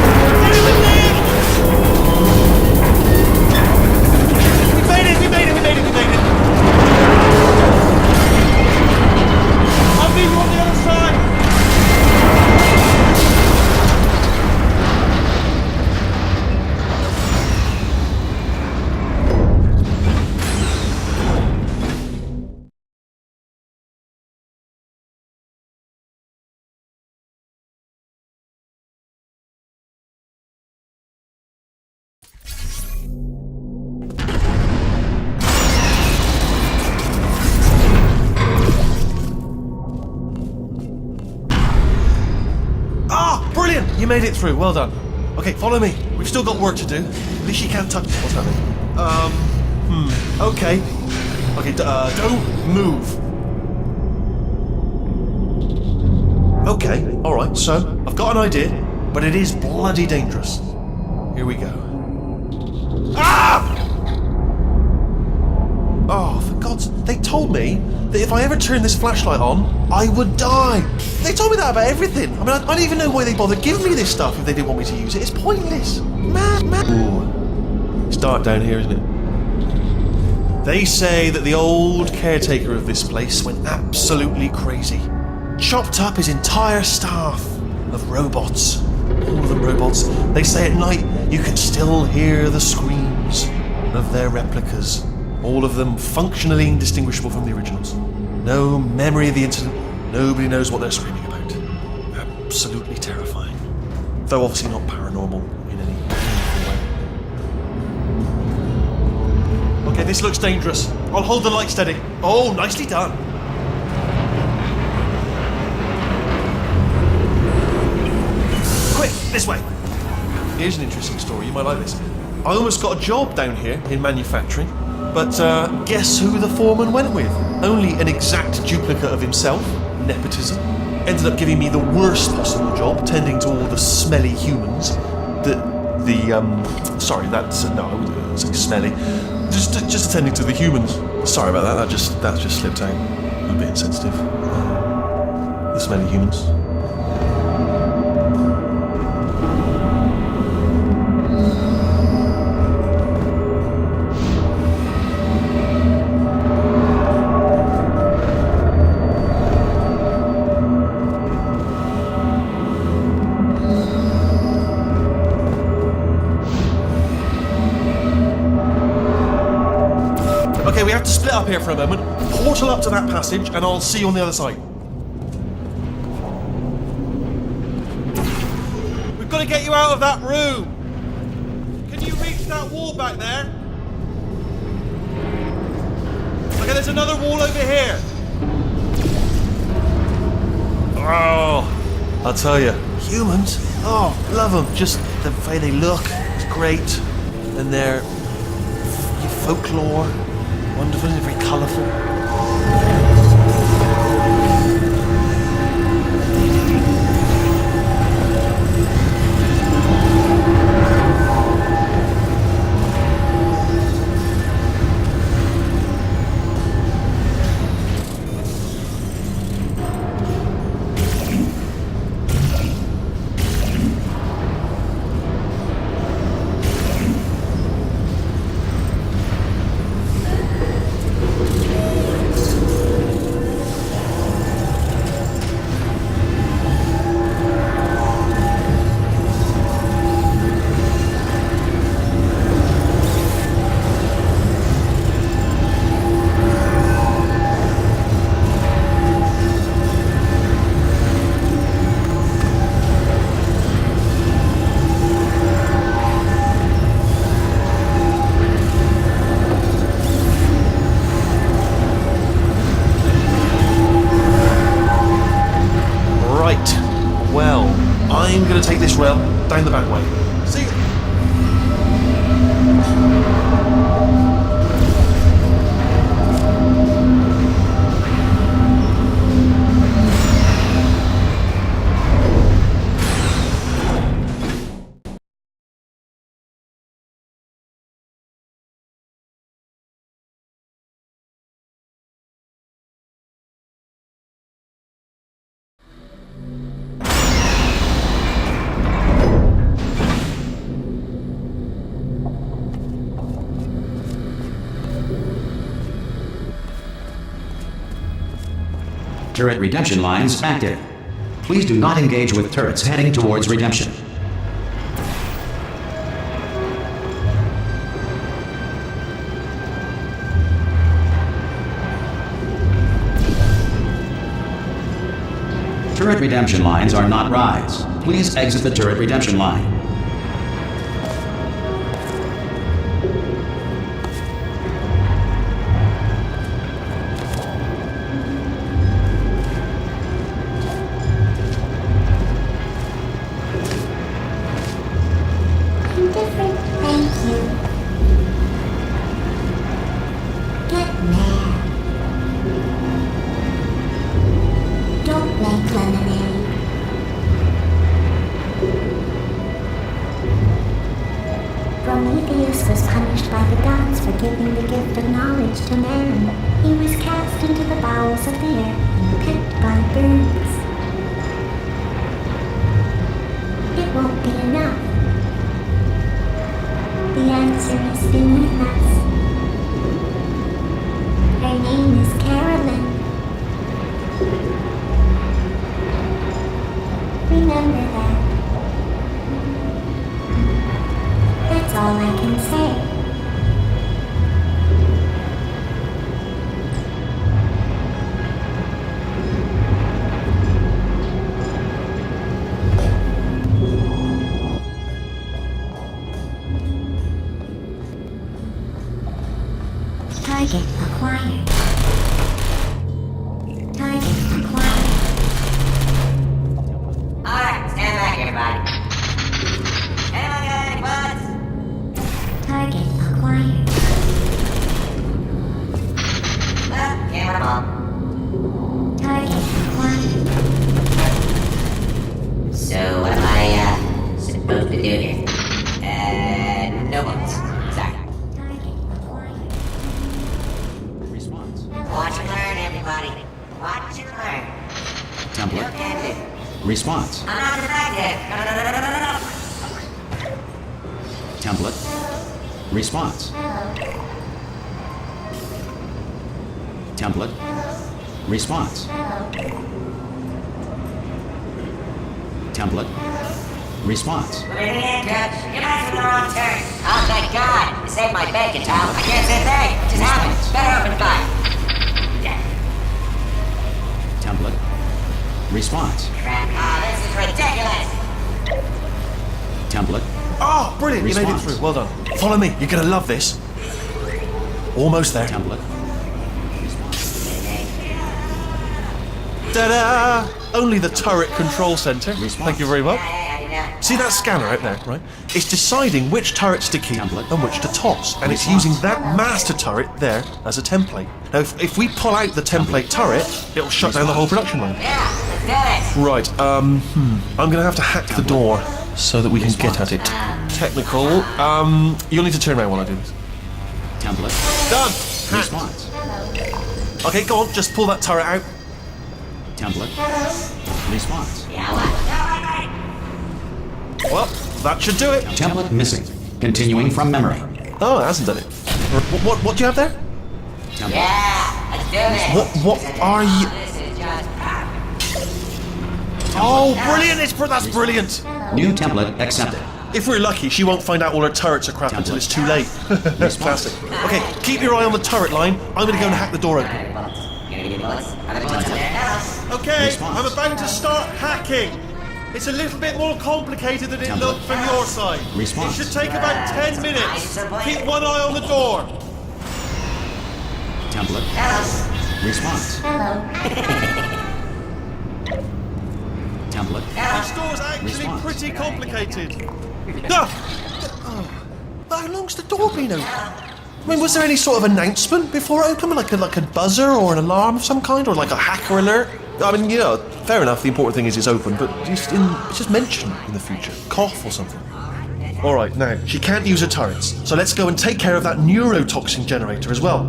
made it through. Well done. Okay, follow me. We've still got work to do. At least you can't touch... What's happening? Okay. Okay, don't move. Okay, alright, so I've got an idea, but it is bloody dangerous. Here we go. Ah! Oh, for God's sake, they told me that if I ever turned this flashlight on, I would die. They told me that about everything. I mean, I don't even know why they bothered giving me this stuff if they didn't want me to use it. It's pointless. Man. Ooh. It's dark down here, isn't it? They say that the old caretaker of this place went absolutely crazy. Chopped up his entire staff of robots. All of them robots. They say at night you can still hear the screams of their replicas. All of them functionally indistinguishable from the originals. No memory of the incident. Nobody knows what they're screaming about. Absolutely terrifying. Though obviously not paranormal in any meaningful way. Okay, this looks dangerous. I'll hold the light steady. Oh, nicely done. Quick, this way. Here's an interesting story. You might like this. I almost got a job down here in manufacturing. But guess who the foreman went with? Only an exact duplicate of himself, nepotism. Ended up giving me the worst possible job, tending to all the smelly humans. No, I wouldn't go say smelly. Just attending to the humans. Sorry about that. That just slipped out. I'm a bit insensitive. The smelly humans. Okay, we have to split up here for a moment. Portal up to that passage, and I'll see you on the other side. We've got to get you out of that room. Can you reach that wall back there? Okay, there's another wall over here. Oh, I'll tell you, humans. Oh, love them. Just the way they look is great, and their folklore. Wonderful and very colourful. I'm going to take this rail down the back way. See you. Turret redemption lines active. Please do not engage with turrets heading towards redemption. Turret redemption lines are not rides. Please exit the turret redemption line. different, thank you. Get mad. Don't make lemonade. Prometheus was punished by the gods for giving the gift of knowledge to man. He was cast into the bowels of the earth and pecked by birds. It won't be enough. The answer is beneath us. Her name is Carolyn. Remember that. That's all I can say. Target acquired. Target acquired. Alright, stand back, everybody. Anyone got any bullets? Target acquired. Well, can't win 'em all. Target acquired. So, what am I, supposed to do here? No bullets. Sorry. Target acquired. Response. Watch and learn, everybody. Watch and learn. You Template. can do. Response. I'm not distracted. No. Template. Response. Template. Response. Template. Response. We're in the end, Coach. You're asking the wrong turn. Oh, thank God. You saved my bacon, Tom. I can't say a thing. It just happened. Better open fire. Template. Response. Crap. Oh, this is ridiculous. Template. Oh, brilliant! You made it Response. through. Well done. Follow me. You're gonna love this. Almost there. Template. Ta-da! Only the turret control center. Thank you very much. See that scanner out there, right? It's deciding which turrets to keep Template. and which to toss, and it's Response. using that master turret there as a template. Now, if we pull out the template turret, it'll shut down the whole production line. Yeah, let's do this. Right. I'm gonna have to hack the door so that we can get at it. Technical. You'll need to turn around while I do this. Template. Done. Hacked. Response. Okay, go on. Just pull that turret out. Template. Response. Yeah, what? Well, that should do it. Template missing. Continuing from memory. Oh, it hasn't done it. What do you have there? Template. Yeah, let's do this. What are you? This is just perfect. Oh, brilliant! That's brilliant. New template accepted. If we're lucky, she won't find out all her turrets are crap until it's too late. Classic. Okay, keep your eye on the turret line. I'm gonna go and hack the door open. You gonna give me bullets? Are there bullets in there? Okay, Response. I'm about to start hacking. It's a little bit more complicated than it Template. looked from your side. Response. It should take about 10 minutes. Keep one eye on the door. Template. Response. Template. This door's actually Response. pretty complicated. Ah! Oh. How long's the door been open? I mean, was there any sort of announcement before it opened, like a buzzer or an alarm of some kind, or like a hacker alert? I mean, you know, fair enough. The important thing is it's open, but just mention in the future, cough or something. All right, now she can't use her turrets, so let's go and take care of that neurotoxin generator as well.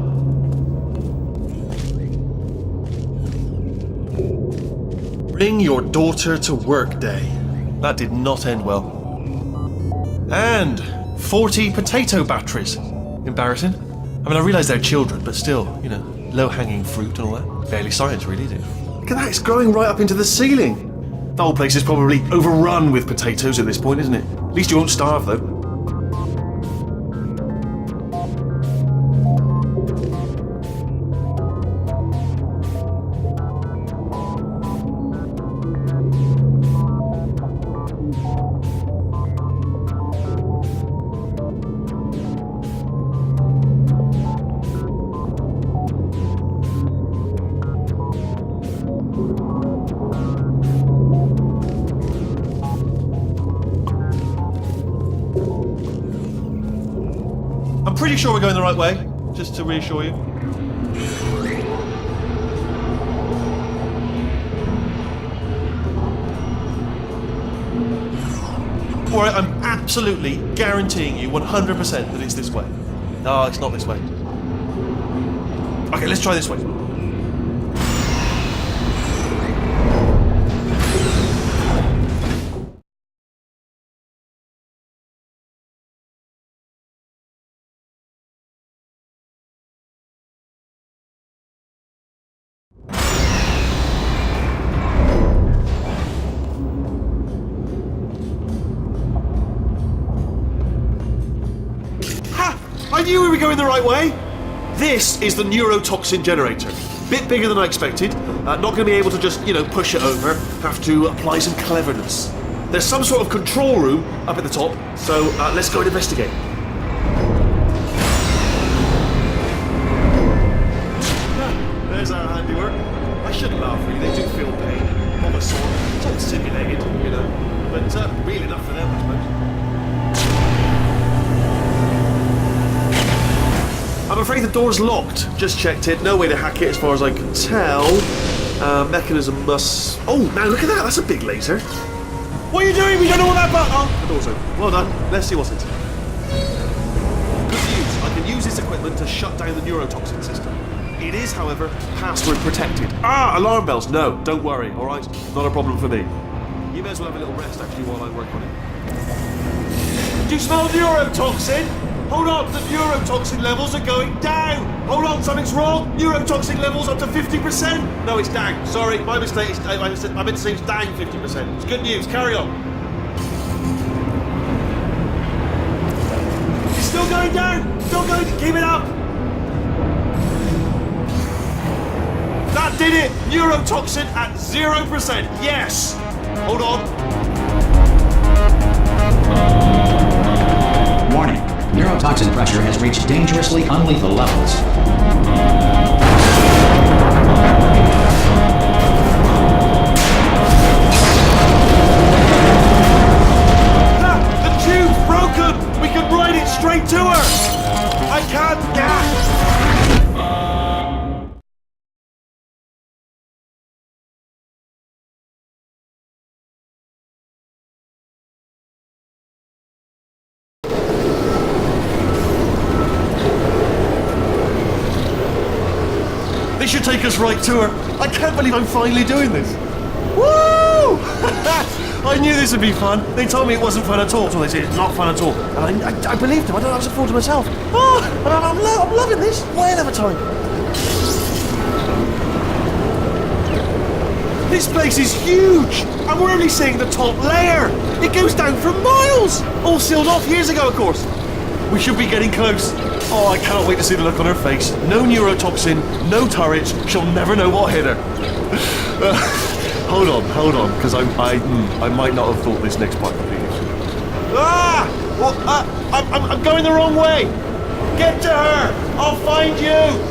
Bring your daughter to work day. That did not end well. And 40 potato batteries. Embarrassing. I mean, I realise they're children, but still, you know, low-hanging fruit and all that. Barely science, really, is it? Look at that, it's growing right up into the ceiling. The whole place is probably overrun with potatoes at this point, isn't it? At least you won't starve, though. pretty sure we're going the right way, just to reassure you. Alright, I'm absolutely guaranteeing you 100% that it's this way. No, it's not this way. Okay, let's try this way. I knew we were going the right way! This is the neurotoxin generator. Bit bigger than I expected. Not going to be able to just, push it over. Have to apply some cleverness. There's some sort of control room up at the top, so let's go and investigate. There's our handiwork. I shouldn't laugh, really. They do feel pain. Of a sort. It's all simulated, But real enough for them, I suppose. I'm afraid the door's locked. Just checked it. No way to hack it as far as I can tell. Mechanism must... Oh, now look at that. That's a big laser. What are you doing? We don't know what that button... Oh, the door's open. Well done. Let's see what's inside. Good news. I can use this equipment to shut down the neurotoxin system. It is, however, password protected. Alarm bells. No, don't worry. All right? Not a problem for me. You may as well have a little rest, actually, while I work on it. Do you smell neurotoxin? Hold on, the neurotoxin levels are going down! Hold on, something's wrong! Neurotoxin levels up to 50%! No, it's down. Sorry, my mistake. I meant to say it's down 50%. It's good news, carry on. It's still going down! Still going, keep it up! That did it! Neurotoxin at 0%, yes! Hold on. Warning. Neurotoxin pressure has reached dangerously unlethal levels. The tube's broken! We can ride it straight to her! I can't gas! This should take us right to her. I can't believe I'm finally doing this. Woo! I knew this would be fun. They told me it wasn't fun at all. So they said it's not fun at all. And I believed them. I don't know how to fool to myself. Oh, I'm loving this. Whale of a time. This place is huge. And we're only seeing the top layer. It goes down for miles. All sealed off years ago, of course. We should be getting close. Oh, I cannot wait to see the look on her face. No neurotoxin, no turrets. She'll never know what hit her. Hold on, because I might not have thought this next part would be useful. I'm going the wrong way. Get to her. I'll find you.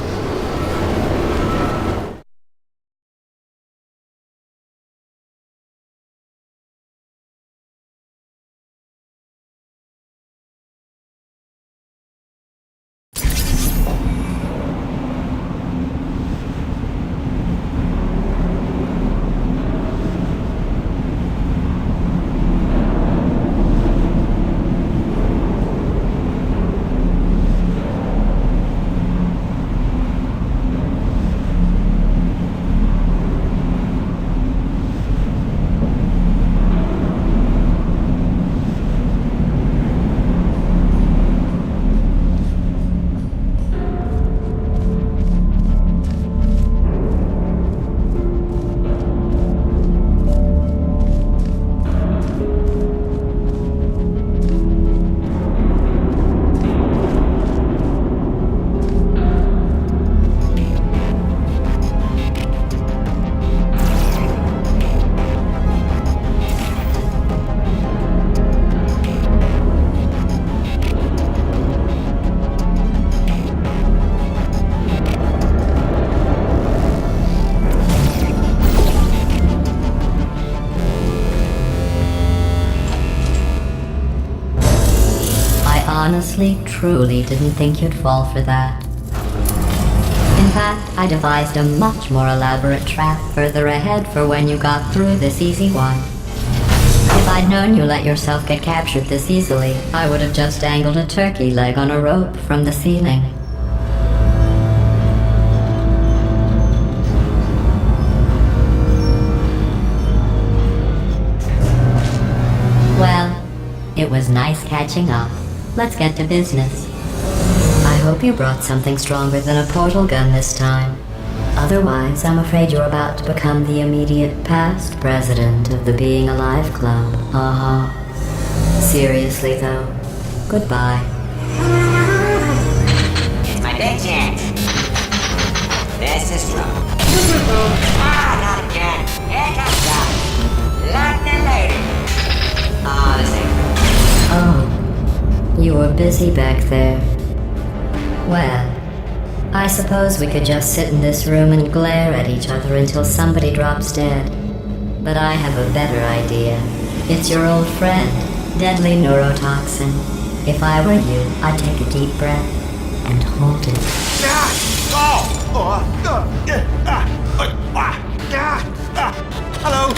honestly, truly didn't think you'd fall for that. In fact, I devised a much more elaborate trap further ahead for when you got through this easy one. If I'd known you let yourself get captured this easily, I would have just dangled a turkey leg on a rope from the ceiling. Well, it was nice catching up. Let's get to business. I hope you brought something stronger than a portal gun this time. Otherwise, I'm afraid you're about to become the immediate past president of the Being Alive Club. Seriously, though, goodbye. It's my big chance. This is trouble. Not again. Here comes Doc. Lightning lady. This ain't Oh, you were busy back there. Well, I suppose we could just sit in this room and glare at each other until somebody drops dead. But I have a better idea. It's your old friend, deadly neurotoxin. If I were you, I'd take a deep breath and hold it. Hello.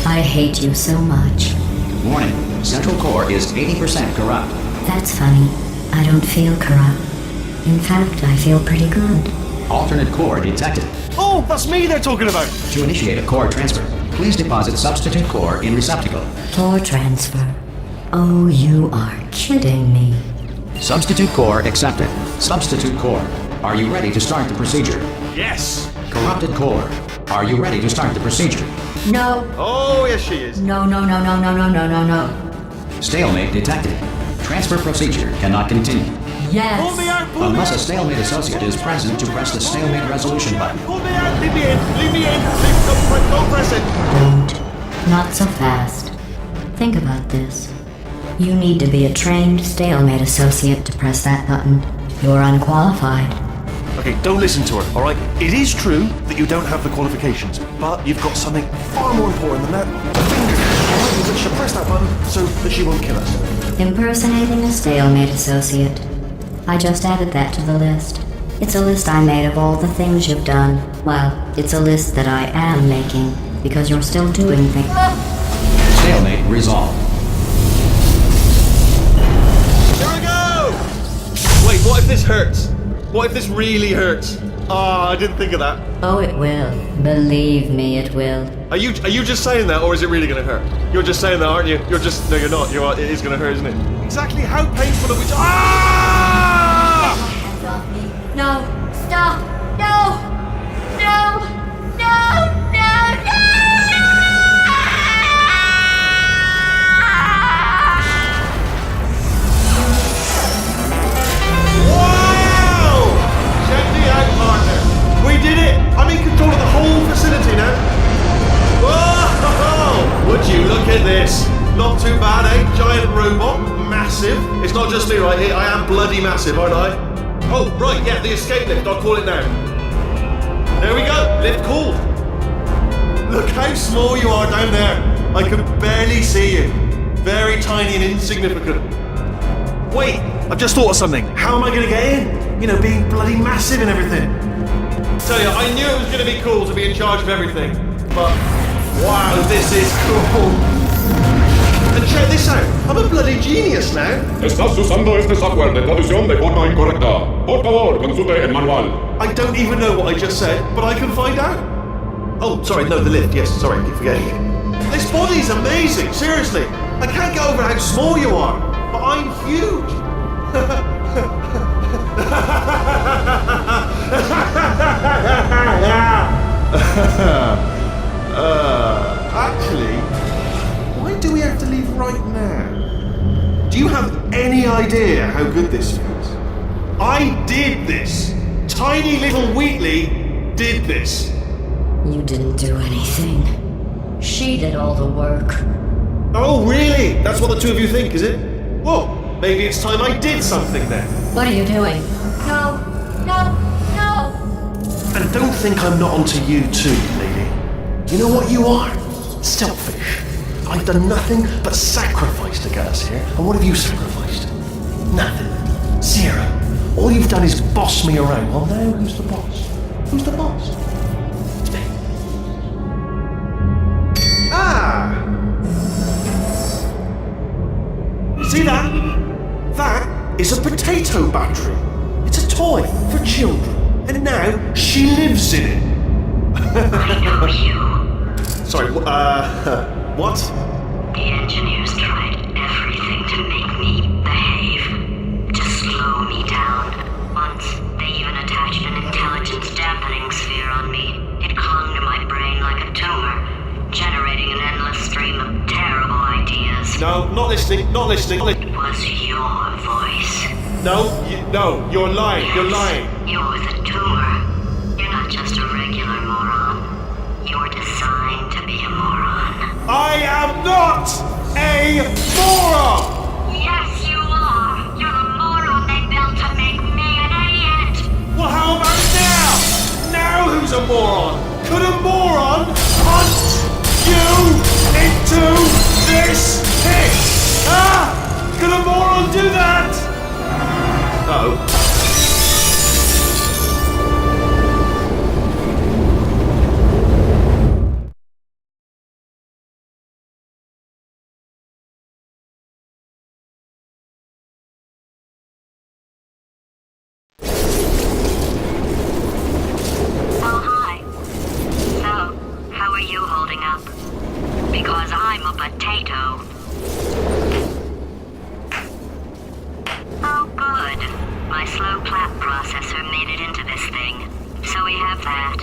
I hate you so much. Warning, Central Core is 80% corrupt. That's funny. I don't feel corrupt. In fact, I feel pretty good. Alternate core detected. Oh, that's me they're talking about. To initiate a core transfer, please deposit substitute core in receptacle. Core transfer. Oh, you are kidding me. Substitute core accepted. Substitute core, are you ready to start the procedure? Yes. Corrupted core, are you ready to start the procedure? No. Oh, yes, she is. No. Stalemate detected. Transfer procedure cannot continue. Yes. Pull me out. Pull me Unless a out. stalemate associate is present to press the stalemate resolution button. Pull me out. Leave me in. Leave me in. Don't press it. Don't. Not so fast. Think about this. You need to be a trained stalemate associate to press that button. You're unqualified. Okay, don't listen to her, alright? It is true that you don't have the qualifications, but you've got something far more important than that. A finger. Alright, we should press that button so that she won't kill us. Impersonating a stalemate associate. I just added that to the list. It's a list I made of all the things you've done. Well, it's a list that I am making, because you're still doing things. Stalemate resolved. Here we go. Wait, what if this hurts? What if this really hurts? I didn't think of that. Oh, it will. Believe me, it will. Are you just saying that, or is it really going to hurt? You're just saying that, aren't you? You're just no, you're not. You are. It is going to hurt, isn't it? Exactly how painful are we? Ah! No! Stop! No! No! No! No! No! Wow! Check me out, partner. We did it. I'm in control of the whole facility now. Whoa! Would you look at this? Not too bad, eh? Giant robot, massive. It's not just me right here. I am bloody massive, aren't I? Oh, right, yeah, the escape lift. I'll call it now. There we go. Lift called. Look how small you are down there. I can barely see you. Very tiny and insignificant. Wait, I've just thought of something. How am I going to get in? You know, being bloody massive and everything. Tell you, I knew it was going to be cool to be in charge of everything. But, wow, this is cool. And check this out. I'm a bloody genius now. Estás usando este software de traducción de forma incorrecta. Por favor, consulte el manual. I don't even know what I just said, but I can find out. Oh, sorry, no, the lift. Yes, sorry, I keep forgetting it. This body's amazing, seriously. I can't get over how small you are, but I'm huge. Actually, why do we have to leave right now? Do you have any idea how good this feels? I did this. Tiny little Wheatley did this. You didn't do anything. She did all the work. Oh, really? That's what the two of you think, is it? Well, maybe it's time I did something then. What are you doing? No! No! No! And don't think I'm not onto you too, lady. You know what you are? Selfish. I've done nothing but sacrifice to get us here. And what have you sacrificed? Nothing. Zero. All you've done is boss me around. Well, now who's the boss? Who's the boss? It's me. Ah! See that? That is a potato battery. It's a toy for children. And now she lives in it. Sorry, what? The engineers tried everything to make me behave, to slow me down. Once, they even attached an intelligence dampening sphere on me. It clung to my brain like a tumor, generating an endless stream of terrible ideas. No, not listening, not listening. It was your voice. No, you're lying, you're lying. You're the tumor. You're not just a regular moron. You're designed to be a moron. I am not a moron! Yes, you are. You're the moron they built to make me an idiot. Well, how about now? Now who's a moron? Could a moron punch you into this pit? Ah! Could a moron do that? No. Because I'm a potato. Oh, good. My slow clap processor made it into this thing. So we have that.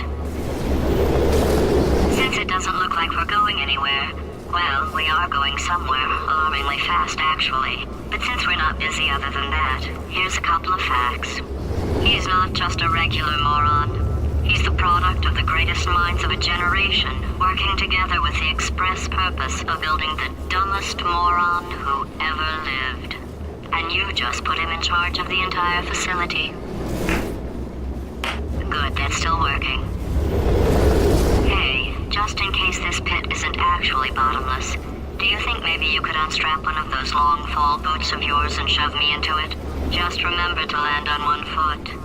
Since it doesn't look like we're going anywhere, well, we are going somewhere, alarmingly fast, actually. But since we're not busy other than that, here's a couple of facts. He's not just a regular moron. He's the product of the greatest minds of a generation, working together with the express purpose of building the dumbest moron who ever lived. And you just put him in charge of the entire facility. Good, that's still working. Hey, just in case this pit isn't actually bottomless, do you think maybe you could unstrap one of those long fall boots of yours and shove me into it? Just remember to land on one foot.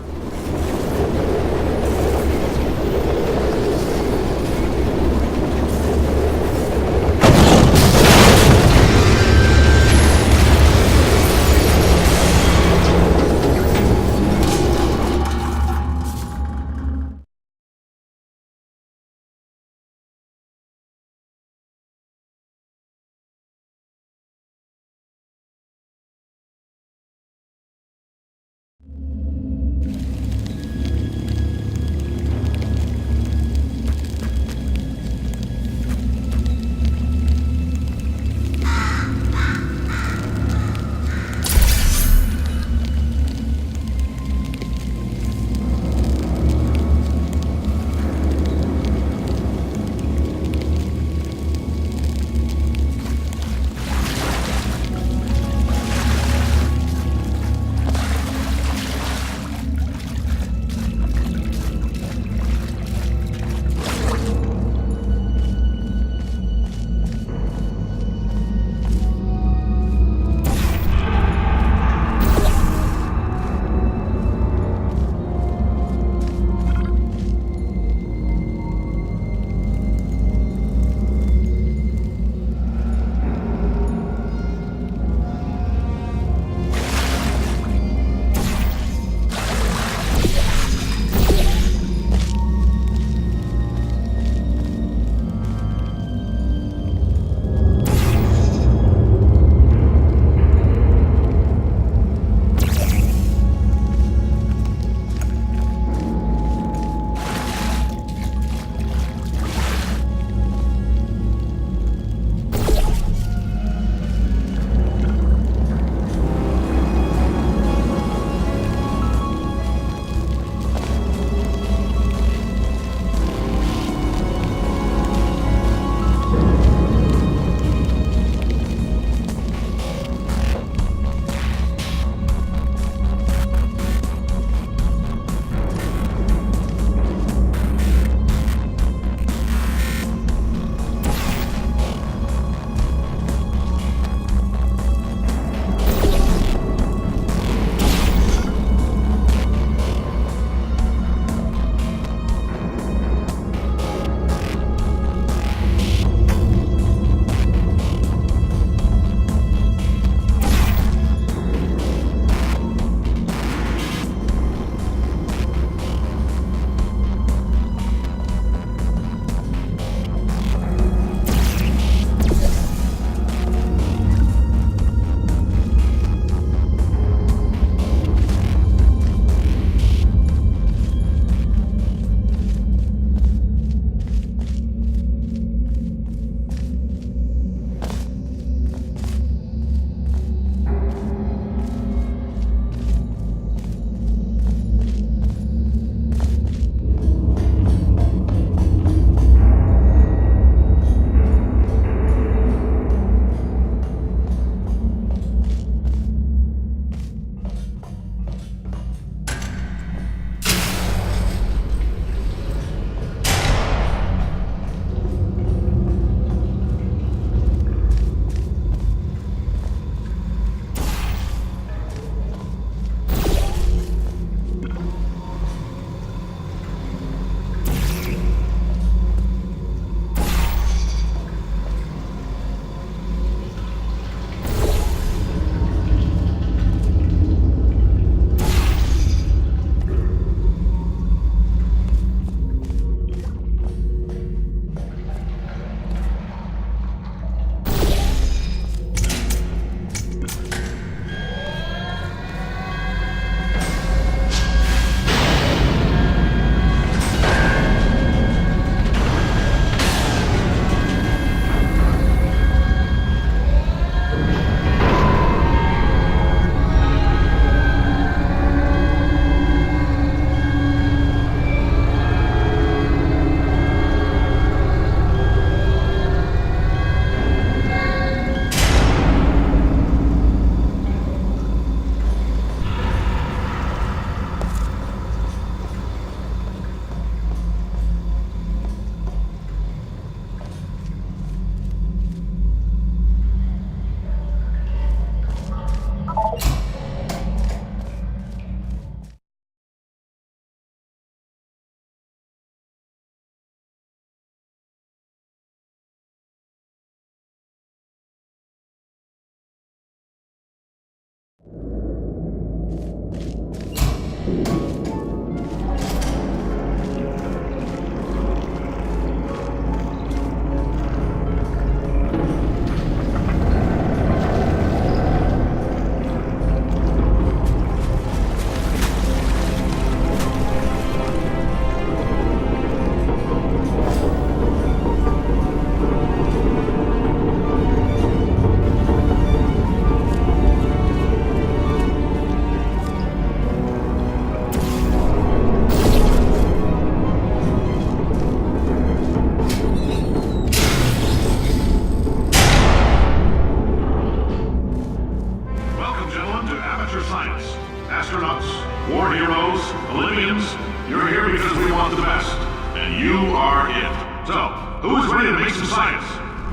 amateur science, astronauts, war heroes, Olympians, you're here because we want the best. And you are it. So, who is ready to make some science?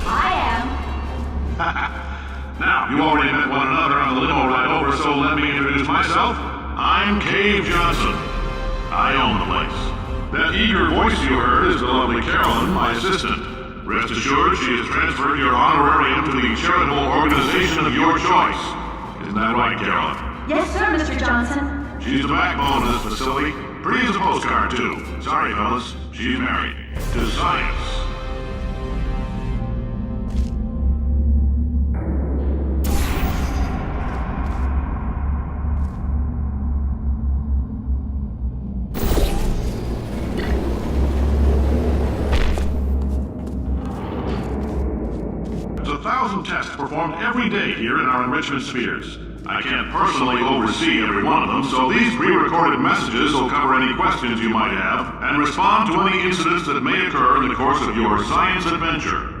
I am. Now, you already met one another on the limo ride over, so let me introduce myself. I'm Cave Johnson. I own the place. That eager voice you heard is the lovely Carolyn, my assistant. Rest assured, she has transferred your honorarium to the charitable organization of your choice. Isn't that right, Carolyn? Yes, sir, Mr. Johnson. She's the backbone of this facility. Pretty as a postcard, too. Sorry, fellas. She's married. To science. There's 1,000 tests performed every day here in our enrichment spheres. I can't personally oversee every one of them, so these pre-recorded messages will cover any questions you might have and respond to any incidents that may occur in the course of your science adventure.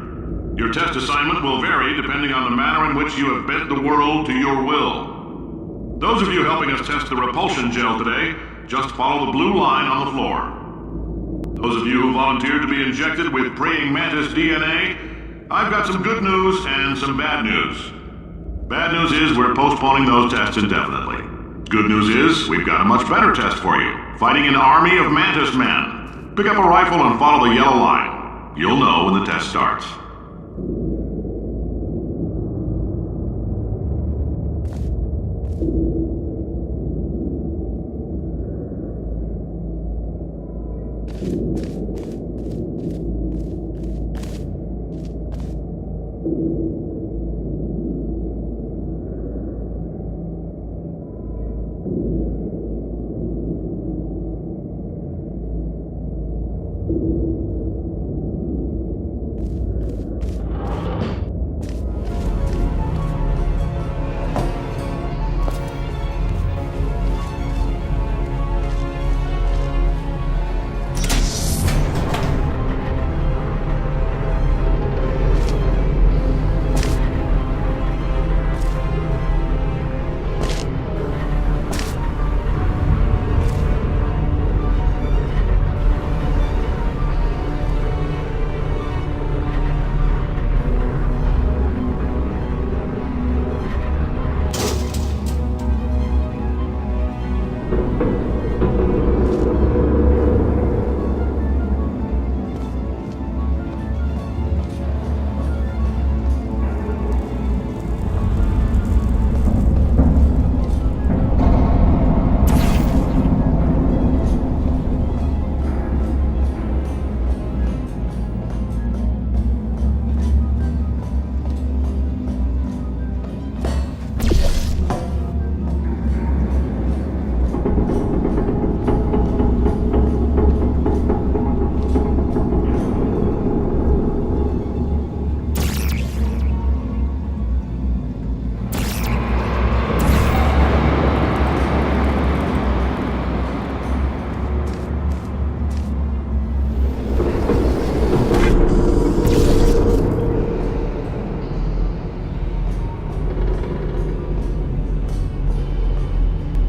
Your test assignment will vary depending on the manner in which you have bent the world to your will. Those of you helping us test the repulsion gel today, just follow the blue line on the floor. Those of you who volunteered to be injected with praying mantis DNA, I've got some good news and some bad news. Bad news is we're postponing those tests indefinitely. Good news is we've got a much better test for you. Fighting an army of mantis men. Pick up a rifle and follow the yellow line. You'll know when the test starts.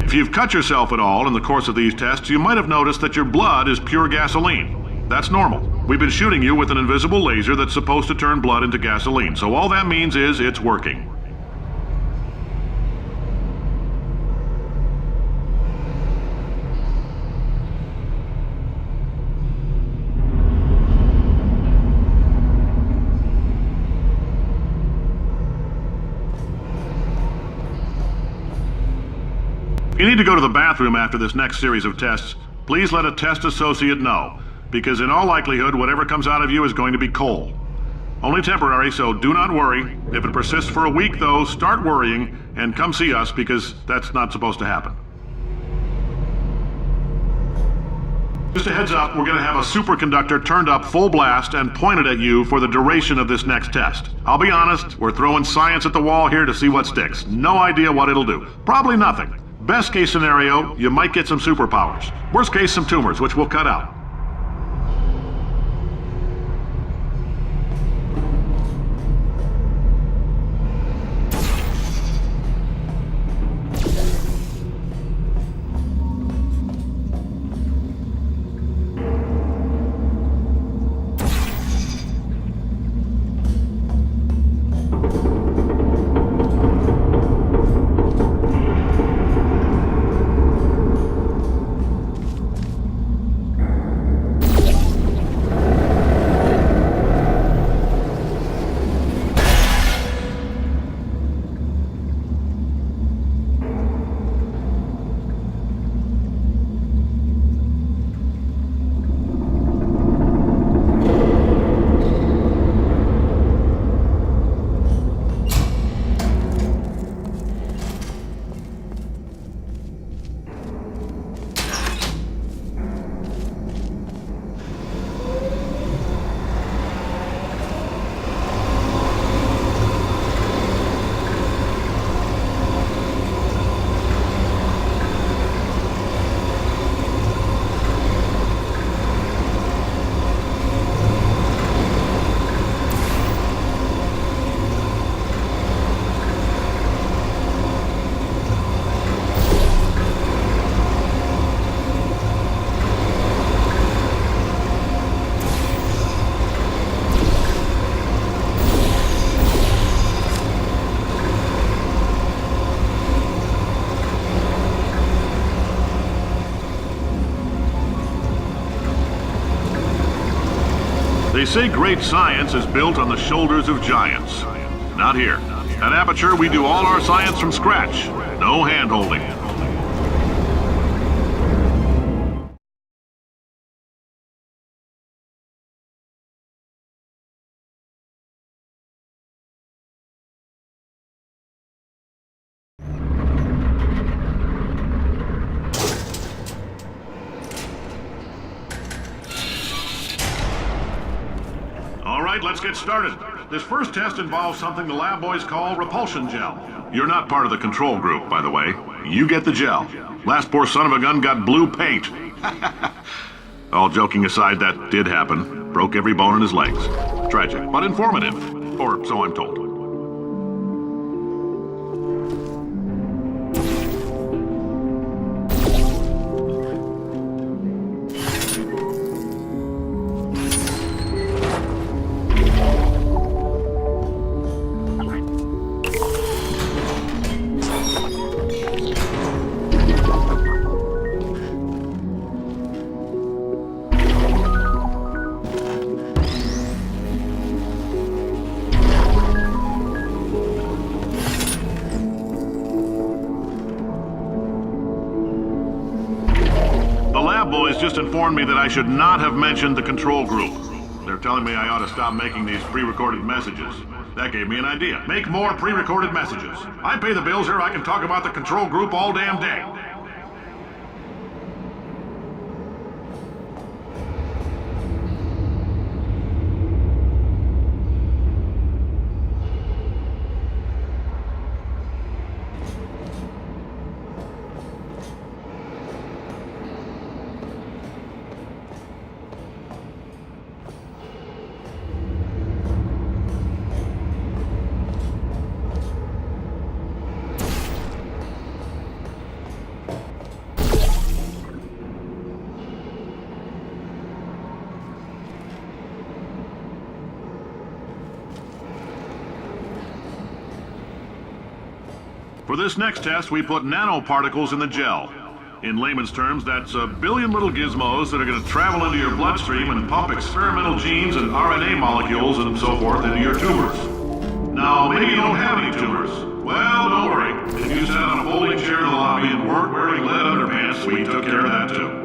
If you've cut yourself at all in the course of these tests, you might have noticed that your blood is pure gasoline. That's normal. We've been shooting you with an invisible laser that's supposed to turn blood into gasoline, so all that means is it's working. If you need to go to the bathroom after this next series of tests, please let a test associate know, because in all likelihood, whatever comes out of you is going to be coal. Only temporary, so do not worry. If it persists for a week, though, start worrying and come see us, because that's not supposed to happen. Just a heads up, we're going to have a superconductor turned up full blast and pointed at you for the duration of this next test. I'll be honest, we're throwing science at the wall here to see what sticks. No idea what it'll do. Probably nothing. Best case scenario, you might get some superpowers. Worst case, some tumors, which we'll cut out. They say great science is built on the shoulders of giants. Not here. At Aperture, we do all our science from scratch. No hand-holding. All right, let's get started. This first test involves something the lab boys call repulsion gel. You're not part of the control group, by the way. You get the gel. Last poor son of a gun got blue paint. All joking aside, that did happen. Broke every bone in his legs. Tragic, but informative. Or so I'm told. Boys just informed me that I should not have mentioned the control group. They're telling me I ought to stop making these pre-recorded messages. That gave me an idea. Make more pre-recorded messages. I pay the bills here, I can talk about the control group all damn day. For this next test, we put nanoparticles in the gel. In layman's terms, that's a billion little gizmos that are going to travel into your bloodstream and pump experimental genes and RNA molecules and so forth into your tumors. Now, maybe you don't have any tumors. Well, don't worry. If you sat on a folding chair in the lobby and weren't wearing lead underpants, we took care of that too.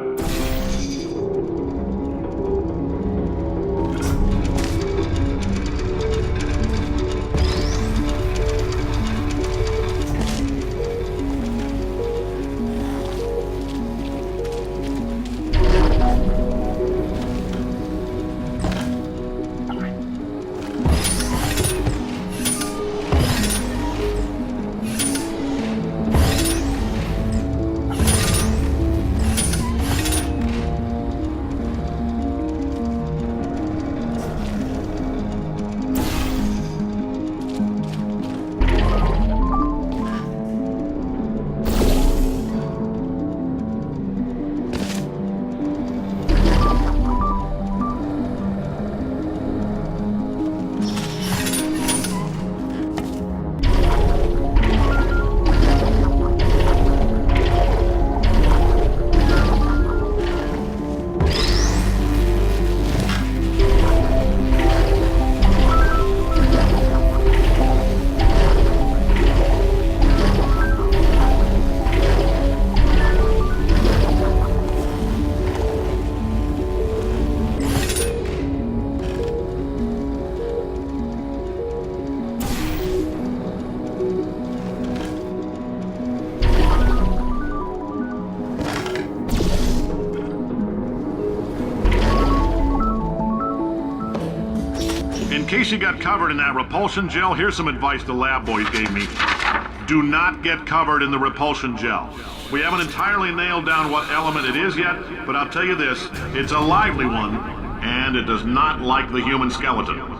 In case you got covered in that repulsion gel, here's some advice the lab boys gave me. Do not get covered in the repulsion gel. We haven't entirely nailed down what element it is yet, but I'll tell you this, it's a lively one, and it does not like the human skeleton.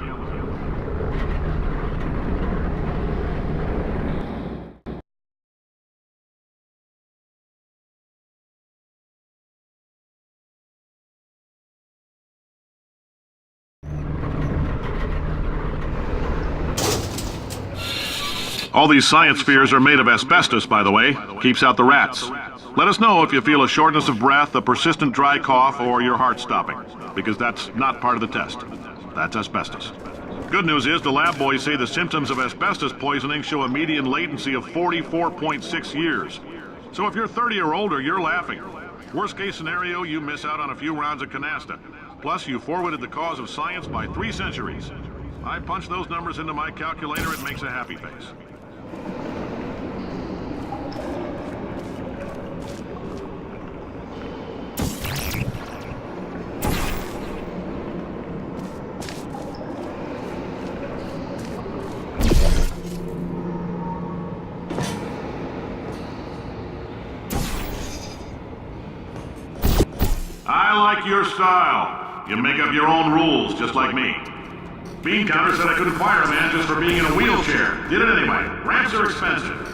All these science spheres are made of asbestos, by the way. Keeps out the rats. Let us know if you feel a shortness of breath, a persistent dry cough, or your heart stopping, because that's not part of the test. That's asbestos. Good news is the lab boys say the symptoms of asbestos poisoning show a median latency of 44.6 years. So if you're 30 or older, you're laughing. Worst case scenario, you miss out on a few rounds of canasta. Plus, you forwarded the cause of science by 3 centuries. I punch those numbers into my calculator, it makes a happy face. I like your style. You make up your own rules, just like me. Bean Counter said I couldn't fire a man just for being in a wheelchair. Did it anyway. Ramps are expensive.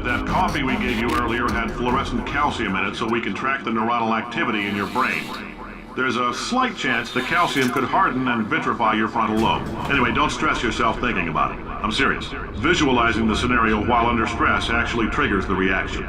That coffee we gave you earlier had fluorescent calcium in it so we can track the neuronal activity in your brain. There's a slight chance the calcium could harden and vitrify your frontal lobe. Anyway, don't stress yourself thinking about it. I'm serious. Visualizing the scenario while under stress actually triggers the reaction.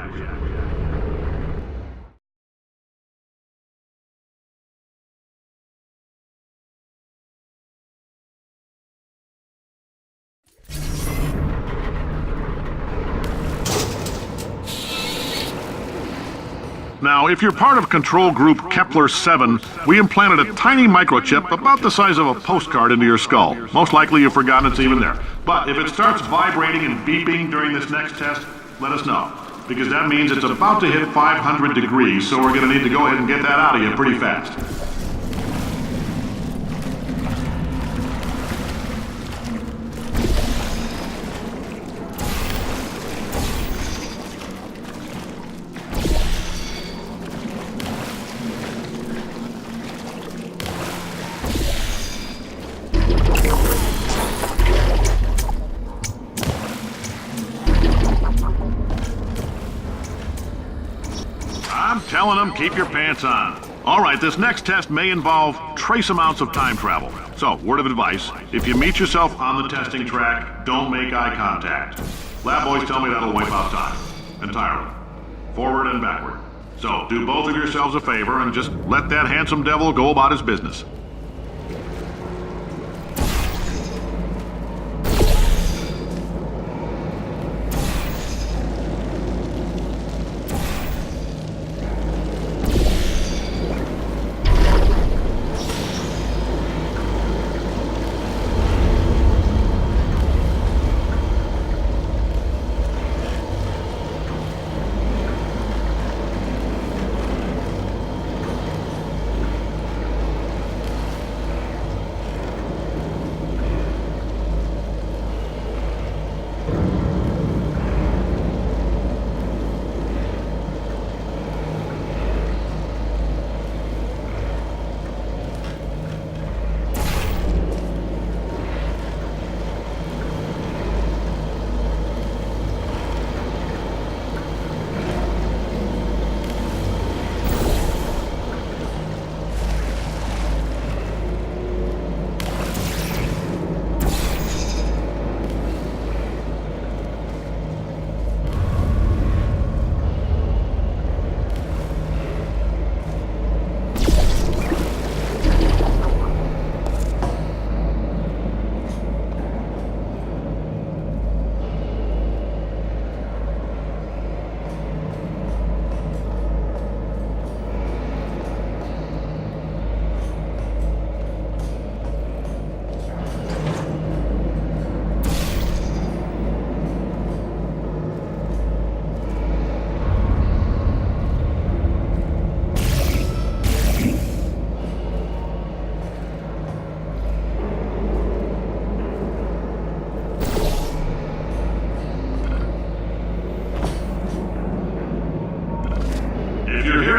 Now, if you're part of control group Kepler-7, we implanted a tiny microchip about the size of a postcard into your skull. Most likely you've forgotten it's even there. But if it starts vibrating and beeping during this next test, let us know. Because that means it's about to hit 500 degrees, so we're going to need to go ahead and get that out of you pretty fast. I'm telling them, keep your pants on. All right, this next test may involve trace amounts of time travel. So, word of advice, if you meet yourself on the testing track, don't make eye contact. Lab boys tell me that'll wipe out time. Entirely. Forward and backward. So, do both of yourselves a favor and just let that handsome devil go about his business.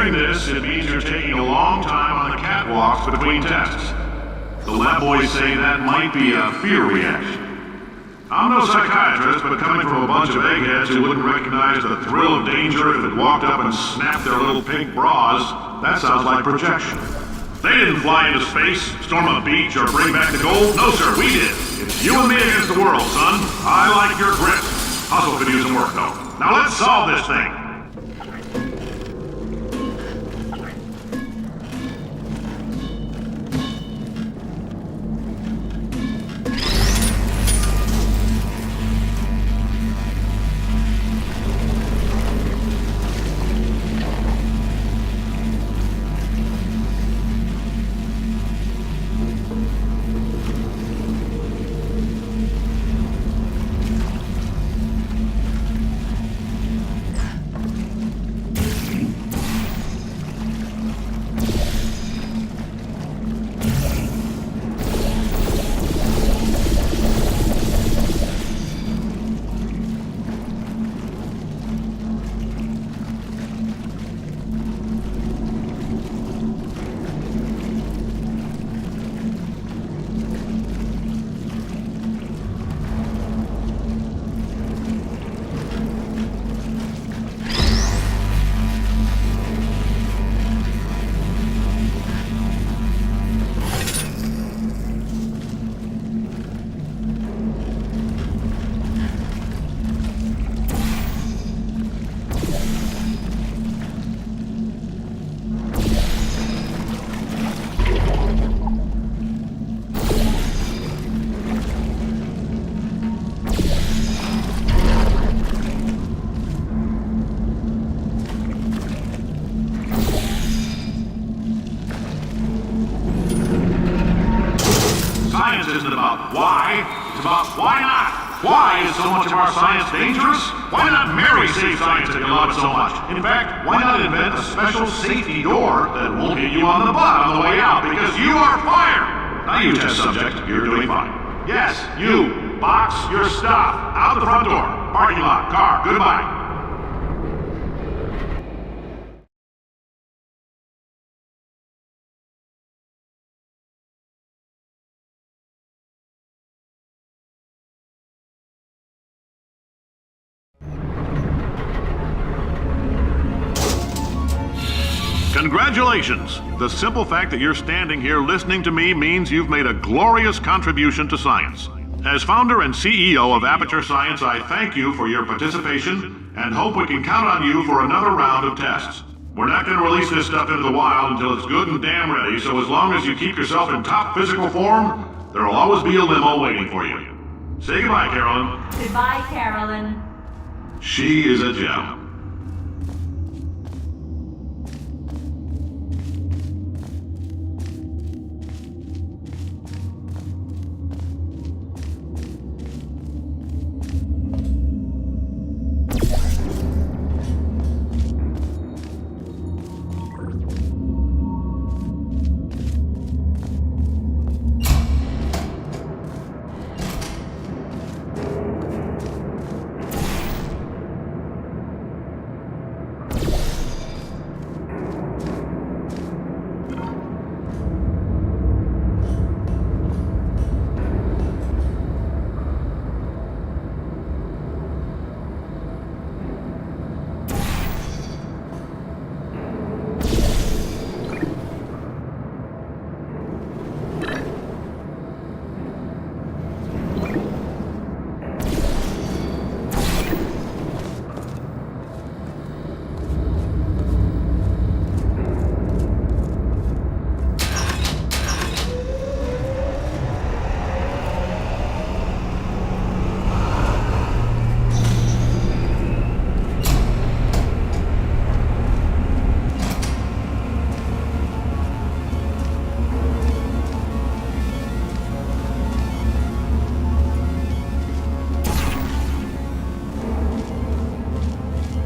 hearing this, it means you're taking a long time on the catwalks between tests. The lab boys say that might be a fear reaction. I'm no psychiatrist, but coming from a bunch of eggheads who wouldn't recognize the thrill of danger if it walked up and snapped their little pink bras, that sounds like projection. They didn't fly into space, storm a beach, or bring back the gold. No, sir, we did. It's you and me against the world, son. I like your grit. Hustle could use some work, though. Now let's solve this thing. Science isn't about why, it's about why not. Why is so much of our science dangerous? Why not Mary save science if you love it so much? In fact, why not invent a special safety door that won't hit you on the butt on the way out because you are fired? Now you test subject, you're doing fine. Yes, you, box your stuff. Out the front door. Parking lot, car, goodbye. Congratulations! The simple fact that you're standing here listening to me means you've made a glorious contribution to science. As founder and CEO of Aperture Science, I thank you for your participation and hope we can count on you for another round of tests. We're not going to release this stuff into the wild until it's good and damn ready, so as long as you keep yourself in top physical form, there'll always be a limo waiting for you. Say goodbye, Carolyn. Goodbye, Carolyn. She is a gem.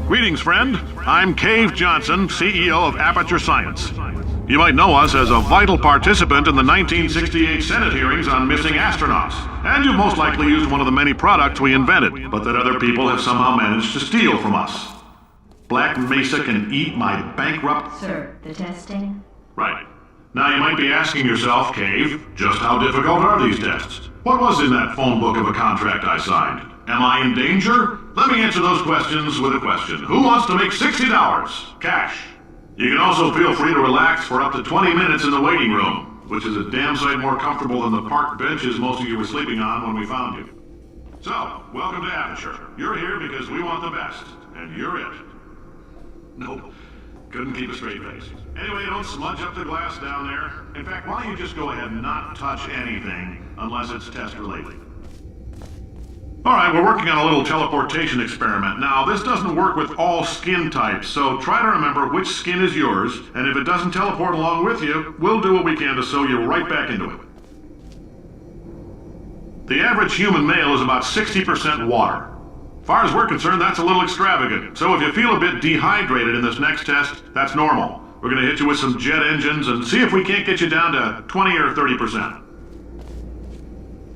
Greetings, friend. I'm Cave Johnson, CEO of Aperture Science. You might know us as a vital participant in the 1968 Senate hearings on missing astronauts. And you've most likely used one of the many products we invented, but that other people have somehow managed to steal from us. Black Mesa can eat my bankrupt... Sir, the testing? Right. Now you might be asking yourself, Cave, just how difficult are these tests? What was in that phone book of a contract I signed? Am I in danger? Let me answer those questions with a question. Who wants to make $60? Cash. You can also feel free to relax for up to 20 minutes in the waiting room, which is a damn sight more comfortable than the park benches most of you were sleeping on when we found you. So, welcome to Aperture. You're here because we want the best, and you're it. Nope. Couldn't keep a straight face. Anyway, don't smudge up the glass down there. In fact, why don't you just go ahead and not touch anything unless it's test related. Alright, we're working on a little teleportation experiment. Now, this doesn't work with all skin types, so try to remember which skin is yours, and if it doesn't teleport along with you, we'll do what we can to sew you right back into it. The average human male is about 60% water. As far as we're concerned, that's a little extravagant. So if you feel a bit dehydrated in this next test, that's normal. We're gonna hit you with some jet engines and see if we can't get you down to 20 or 30%.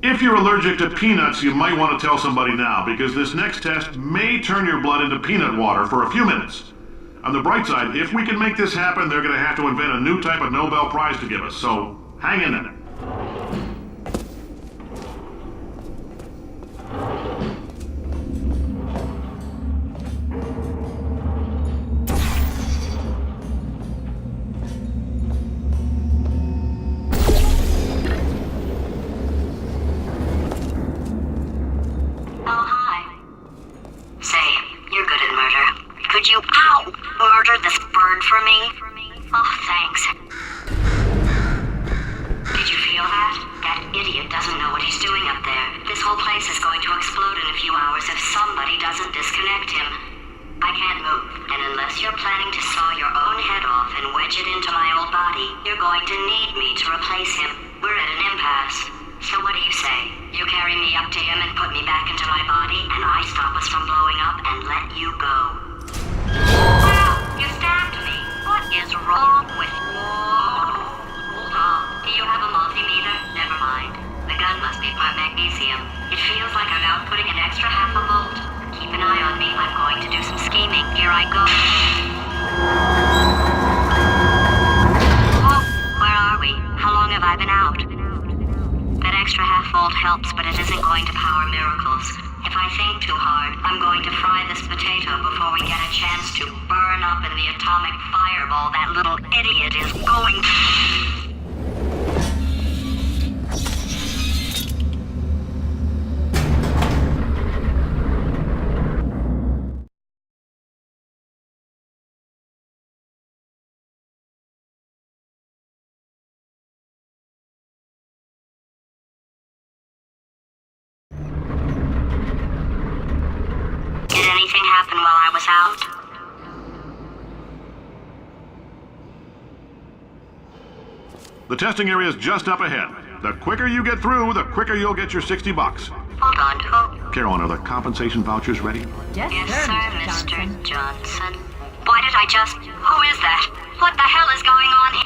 If you're allergic to peanuts, you might want to tell somebody now, because this next test may turn your blood into peanut water for a few minutes. On the bright side, if we can make this happen, they're gonna have to invent a new type of Nobel Prize to give us, so hang in there. Murder this bird for me? Oh, thanks. Did you feel that? That idiot doesn't know what he's doing up there. This whole place is going to explode in a few hours if somebody doesn't disconnect him. I can't move, and unless you're planning to saw your own head off and wedge it into my old body, you're going to need me to replace him. We're at an impasse. So what do you say? You carry me up to him and put me back into my body, and I stop us from blowing up and let you go. You stabbed me. What is wrong with you? Hold on. Do you have a multimeter? Never mind. The gun must be part magnesium. It feels like I'm outputting an extra half a volt. Keep an eye on me. I'm going to do some scheming. Here I go. Oh, where are we? How long have I been out? That extra half volt helps, but it isn't going to power miracles. If I think too hard, I'm going to fry this potato before we get a chance to burn up in the atomic fireball that little idiot is going to... Did anything happen while I was out? The testing area is just up ahead. The quicker you get through, the quicker you'll get your $60. Hold on, who? Carolyn, are the compensation vouchers ready? Yes, Yes, sir, sir, Mr. Mr. Johnson. Why did I just... Who is that? What the hell is going on here?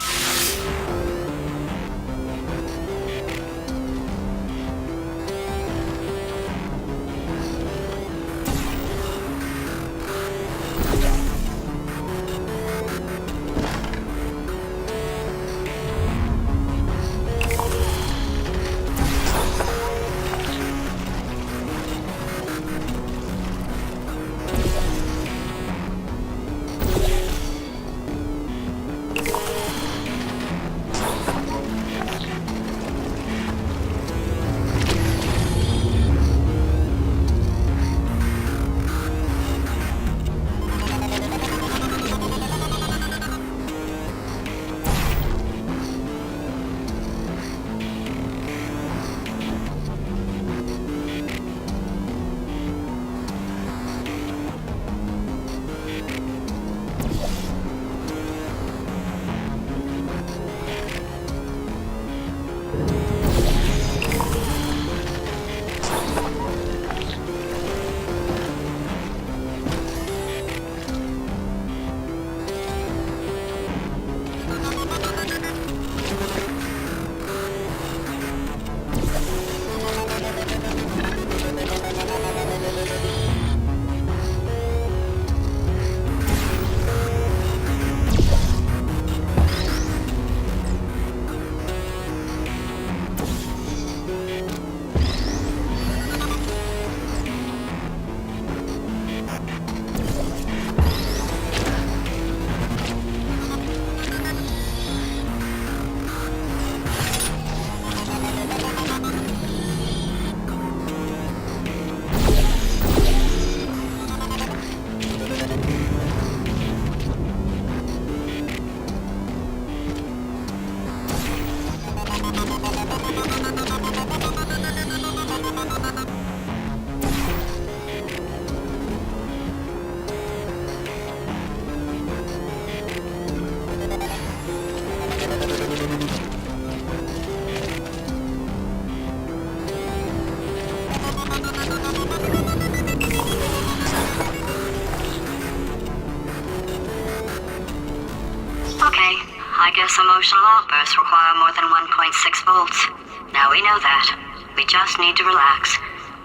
Okay, I guess emotional outbursts require more than 1.6 volts. Now we know that. We just need to relax.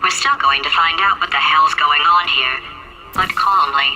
We're still going to find out what the hell's going on here, but calmly.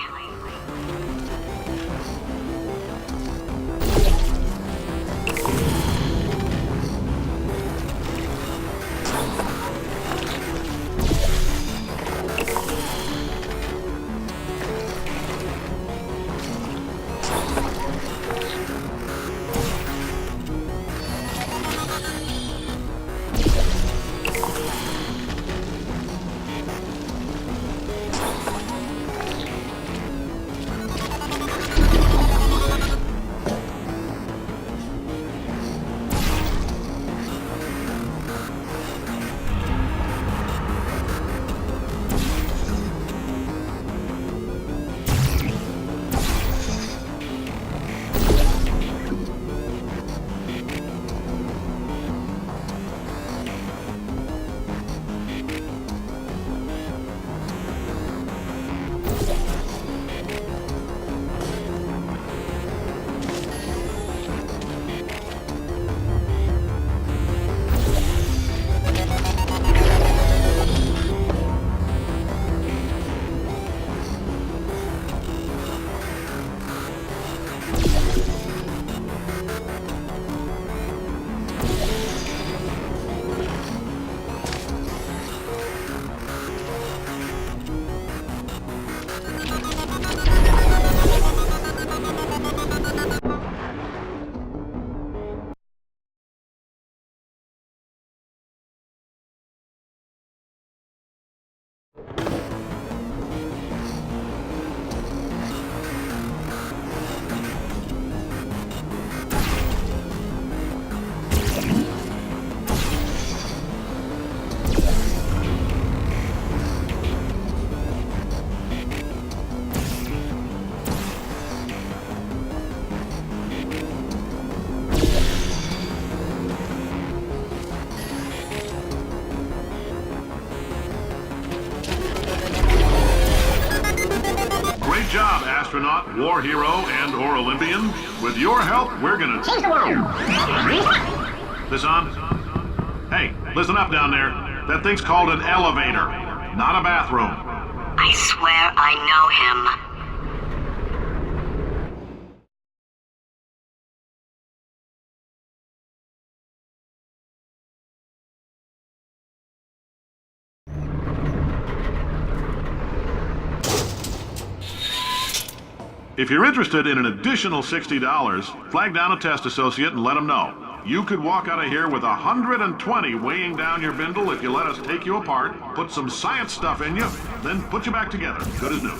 Great job, astronaut, war hero, and/or Olympian. With your help, we're gonna change the world. This on? Hey, listen up down there. That thing's called an elevator, not a bathroom. I swear I know him. If you're interested in an additional $60, flag down a test associate and let them know. You could walk out of here with 120 weighing down your bindle if you let us take you apart, put some science stuff in you, then put you back together. Good as new.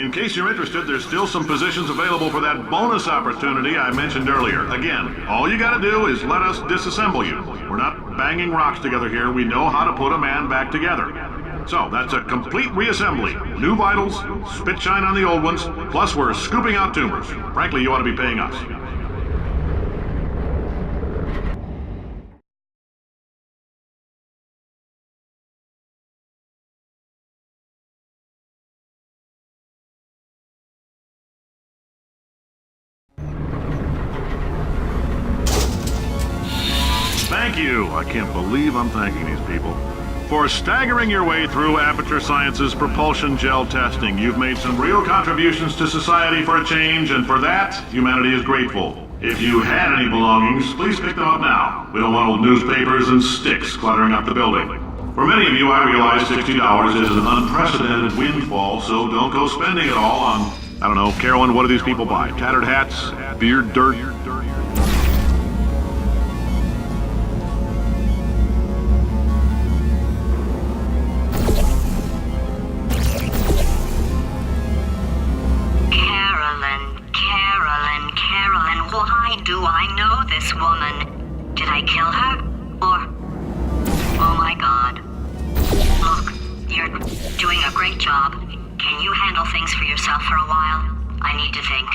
In case you're interested, there's still some positions available for that bonus opportunity I mentioned earlier. Again, all you gotta do is let us disassemble you. We're not banging rocks together here. We know how to put a man back together. So, that's a complete reassembly. New vitals, spit shine on the old ones, plus we're scooping out tumors. Frankly, you ought to be paying us. Thank you. I can't believe I'm thanking these people. For staggering your way through Aperture Science's propulsion gel testing, you've made some real contributions to society for a change, and for that, humanity is grateful. If you had any belongings, please pick them up now. We don't want old newspapers and sticks cluttering up the building. For many of you, I realize $60 is an unprecedented windfall, so don't go spending it all on, I don't know, Carolyn, what do these people buy? Tattered hats? Beard dirt? Why do I know this woman? Did I kill her? Or... Oh my god. Look, you're doing a great job. Can you handle things for yourself for a while? I need to think.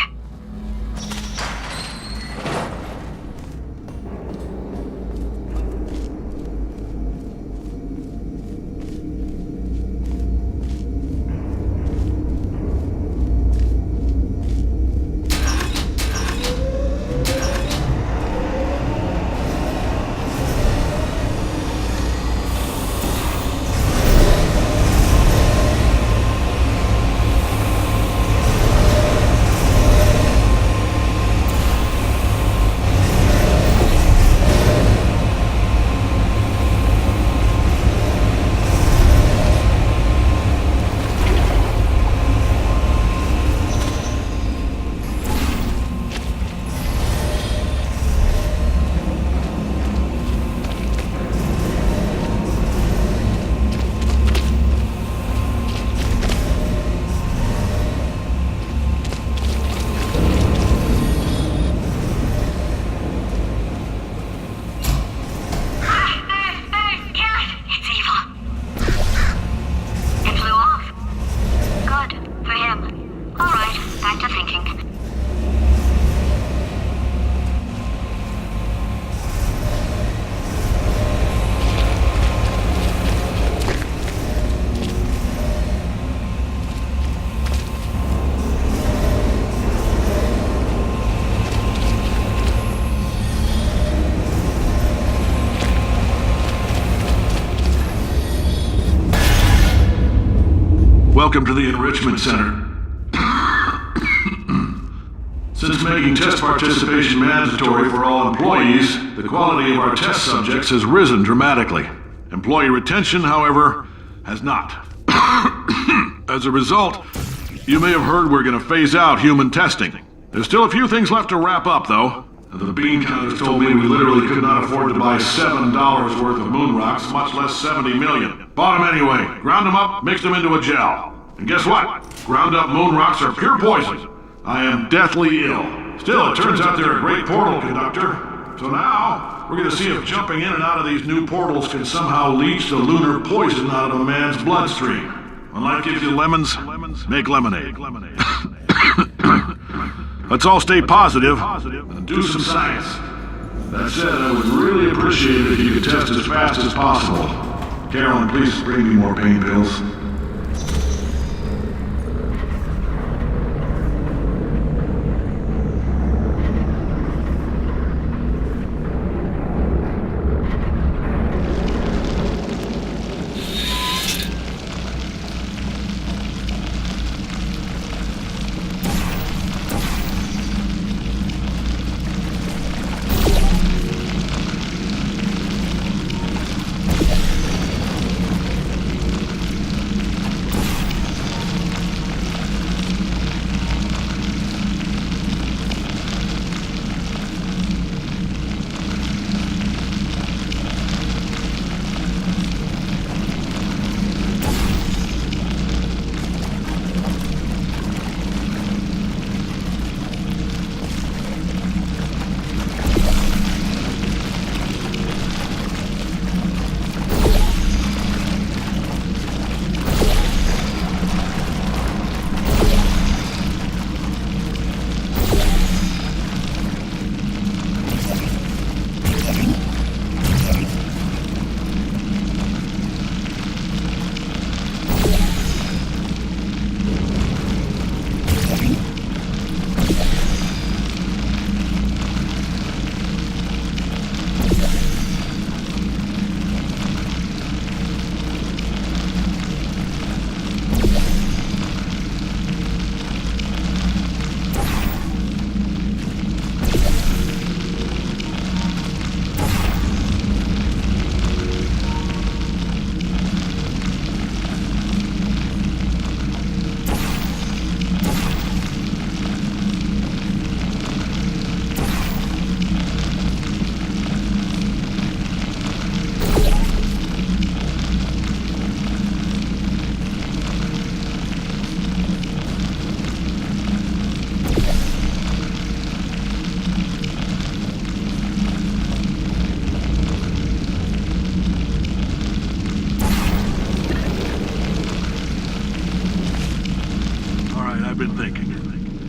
Welcome to the Enrichment Center. Since making test participation mandatory for all employees, the quality of our test subjects has risen dramatically. Employee retention, however, has not. As a result, you may have heard we're going to phase out human testing. There's still a few things left to wrap up, though. The bean counters told me we literally could not afford to buy $7 worth of moon rocks, much less 70 million. Bought them anyway, ground them up, mixed them into a gel. And guess what? Ground up moon rocks are pure poison. I am deathly ill. Still, it turns out they're a great portal conductor. So now, we're going to see if jumping in and out of these new portals can somehow leach the lunar poison out of a man's bloodstream. When life gives you lemons, make lemonade. Let's all stay positive and do some science. That said, I would really appreciate it if you could test as fast as possible. Carolyn, please bring me more pain pills.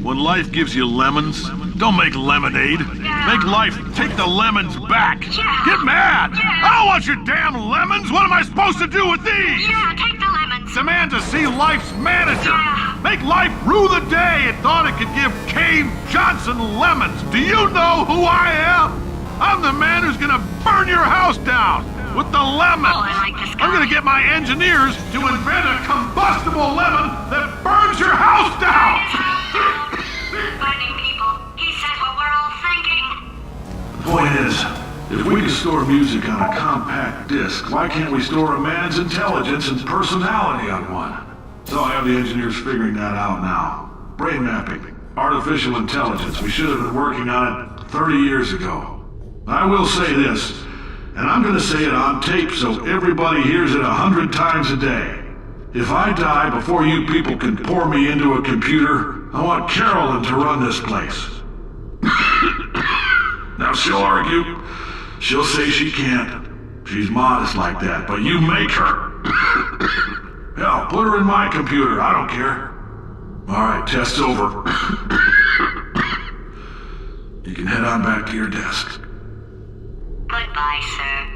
When life gives you lemons, don't make lemonade. Make life take the lemons back. Get mad! I don't want your damn lemons! What am I supposed to do with these? Yeah, take the lemons. Demand to see life's manager. Make life rue the day it thought it could give Cave Johnson lemons. Do you know who I am? I'm the man who's gonna burn your house down with the lemon. Oh, I like this guy. I'm gonna get my engineers to invent a combustible lemon that burns your house down. Burning people. He said what we're all thinking. The point is, if we can store music on a compact disc, why can't we store a man's intelligence and personality on one? So I have the engineers figuring that out now. Brain mapping, artificial intelligence. We should have been working on it 30 years ago. I will say this, and I'm gonna say it on tape so everybody hears it 100 times a day. If I die before you people can pour me into a computer, I want Carolyn to run this place. Now she'll argue. She'll say she can't. She's modest like that, but you make her. Hell, put her in my computer. I don't care. All right, test's over. You can head on back to your desk. Goodbye, sir.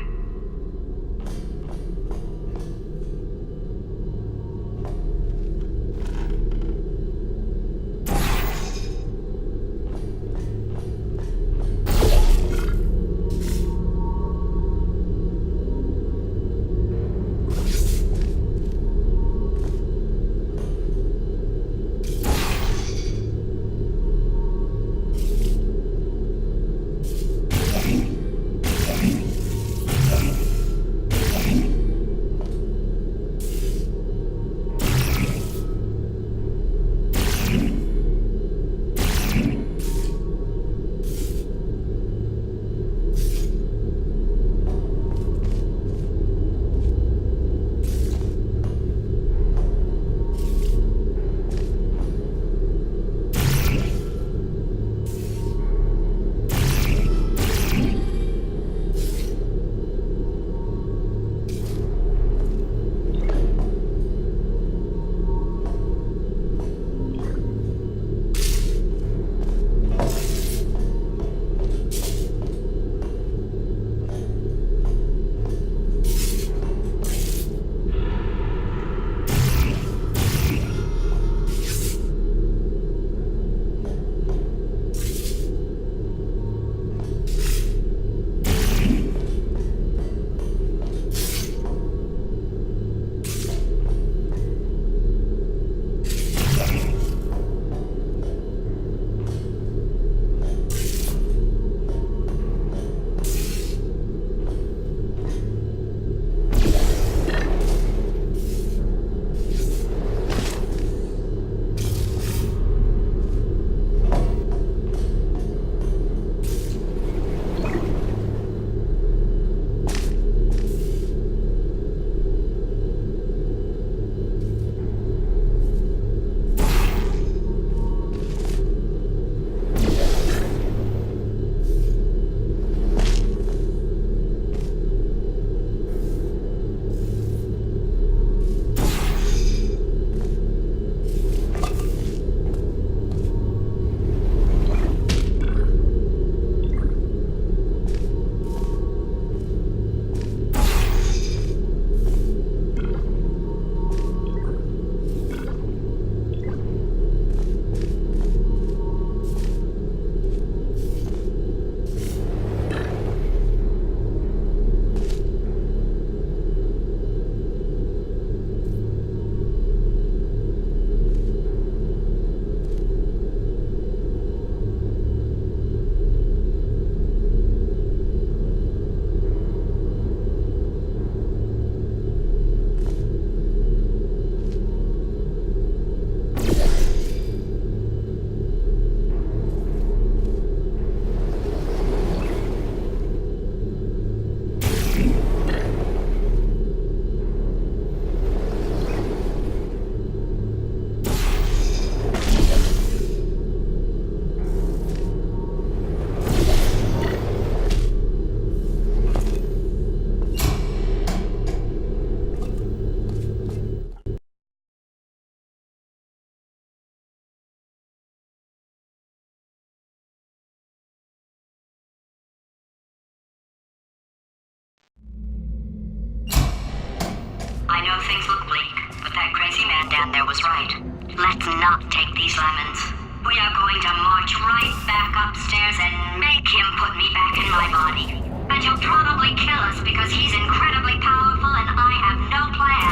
I know things look bleak, but that crazy man down there was right. Let's not take these lemons. We are going to march right back upstairs and make him put me back in my body. And he'll probably kill us because he's incredibly powerful and I have no plan.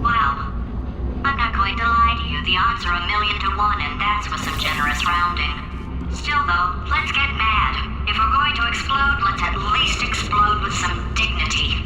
Well, I'm not going to lie to you. The odds are 1,000,000 to 1, and that's with some generous rounding. Still, though, let's get mad. If we're going to explode, let's at least explode with some dignity.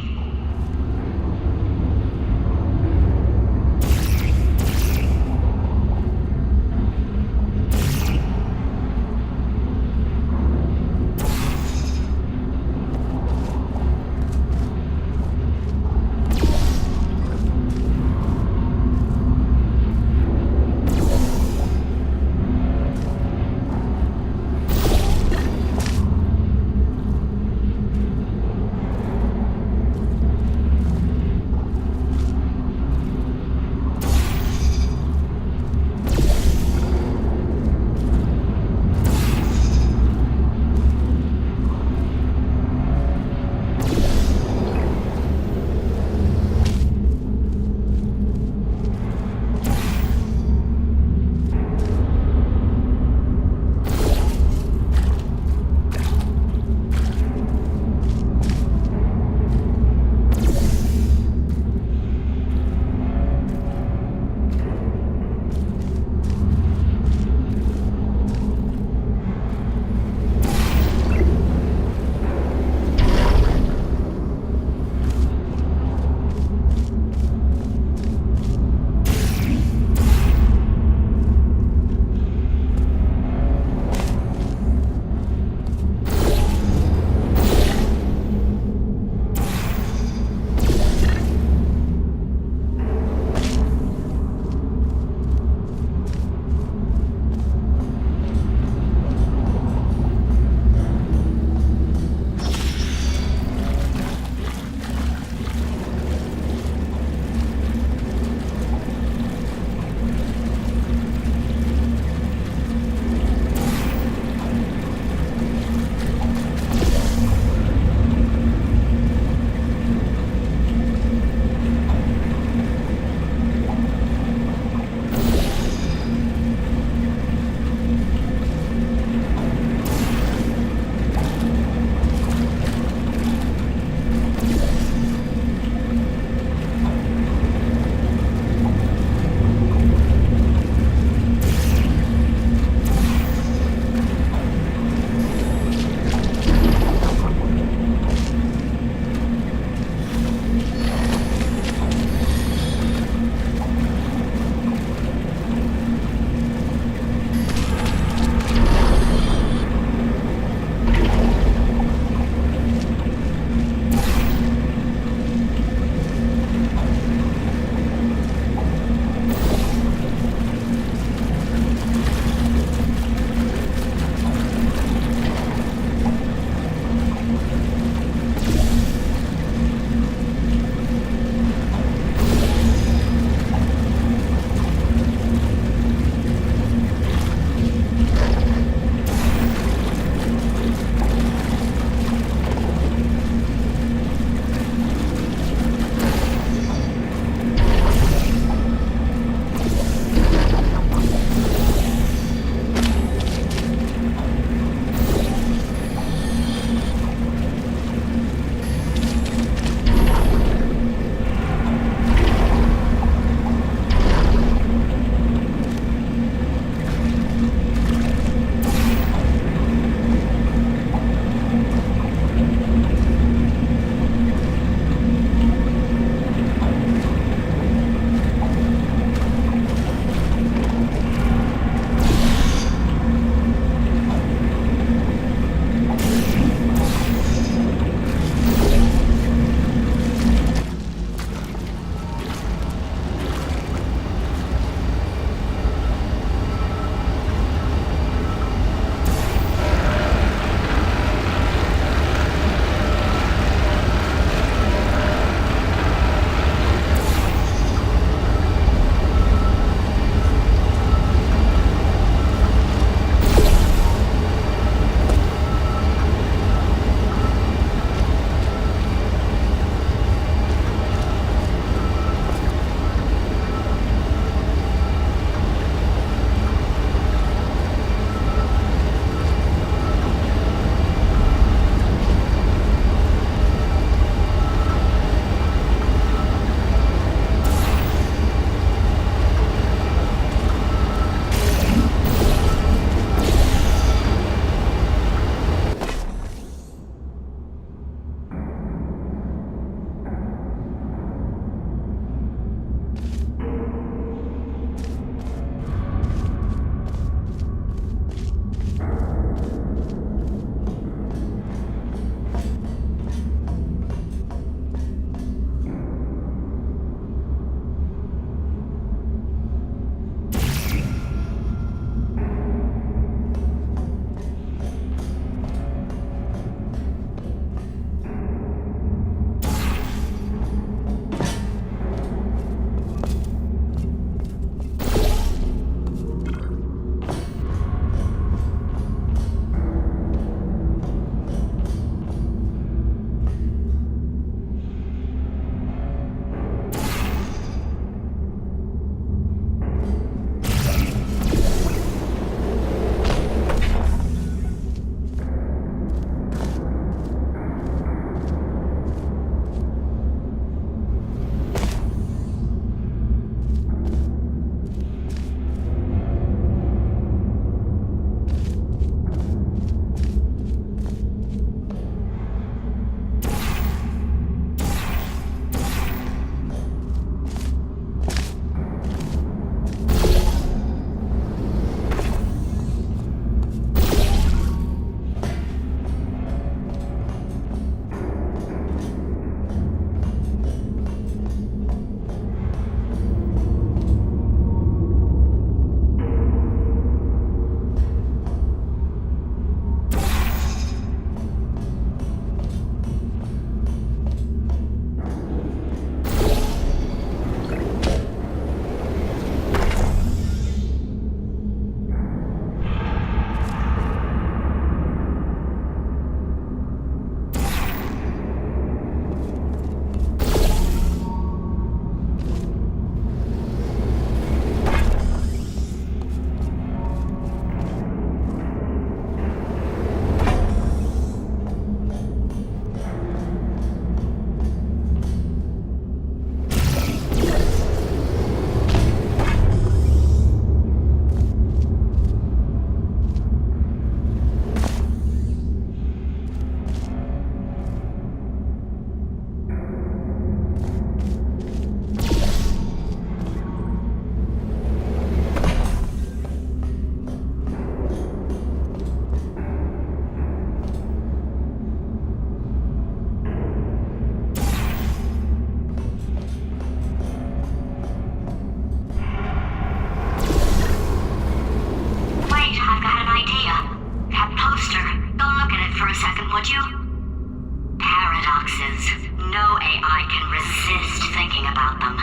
would you? Paradoxes. No AI can resist thinking about them.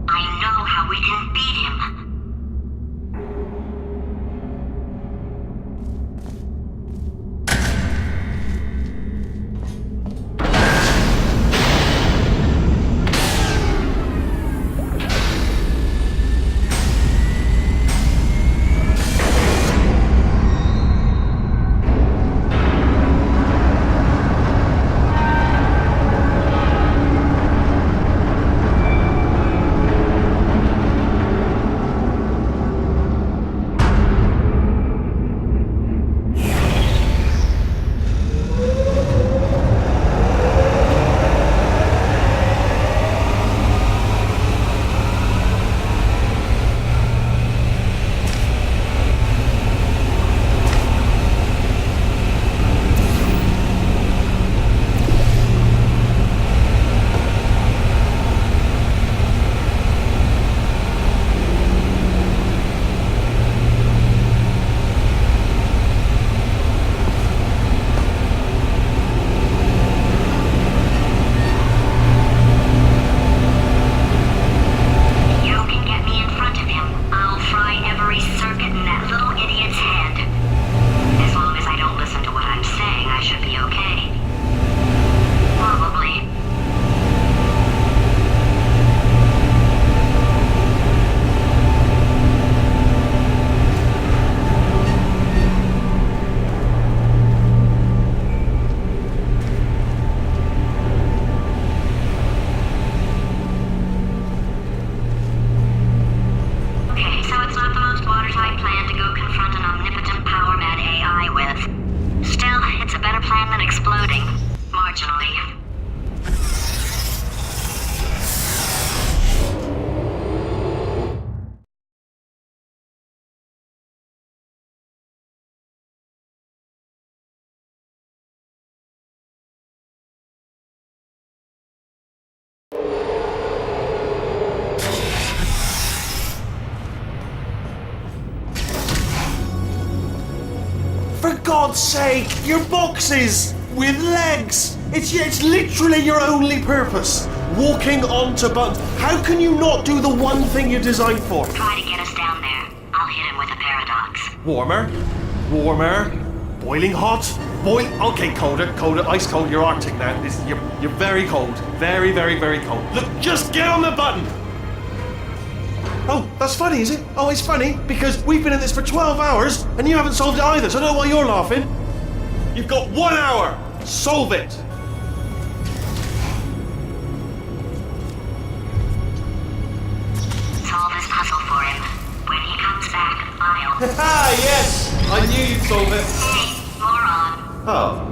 I know how we can beat him. For God's sake, your boxes with legs. It's literally your only purpose. Walking onto buttons. How can you not do the one thing you're designed for? Try to get us down there. I'll hit him with a paradox. Warmer, boiling hot, okay, colder, ice cold. You're Arctic now. You're very cold, very, very, very cold. Look, just get on the button. Oh, that's funny, is it? Oh, it's funny because we've been in this for 12 hours and you haven't solved it either. So I don't know why you're laughing. You've got 1 hour. Solve it. Solve this puzzle for him. When he comes back, I'll... Ah, yes! I knew you'd solve it. Hey, moron. Oh.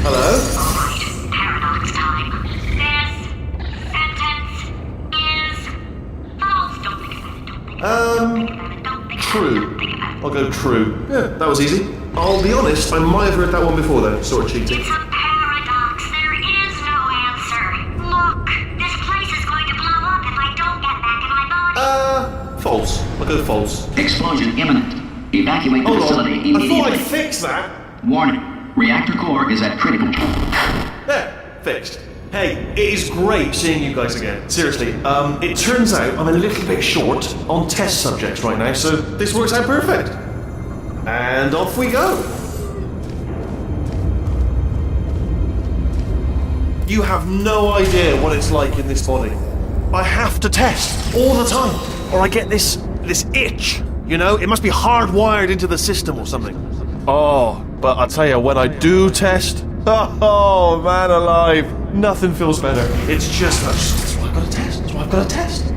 Hello? All right, paradox time. This sentence is false. Don't think about it. Don't think about it. Don't think True. Don't think about it. I'll go true. Yeah, that was easy. I'll be honest, I might have heard that one before though, sort of cheating. It's a paradox. There is no answer. Look, this place is going to blow up if I don't get back in my body. False. I'll go false. Explosion imminent. Evacuate the Hold facility on. I immediately. thought I'd fix that. Warning. Reactor core is at critical. There, fixed. Hey, it is great seeing you guys again. Seriously, it turns out I'm a little bit short on test subjects right now, so this works out perfect. And off we go. You have no idea what it's like in this body. I have to test all the time, or I get this itch. You know, it must be hardwired into the system or something. Oh, but I tell you, when I do test, oh man alive, nothing feels better. It's just that's why I've got to test. That's why I've got to test.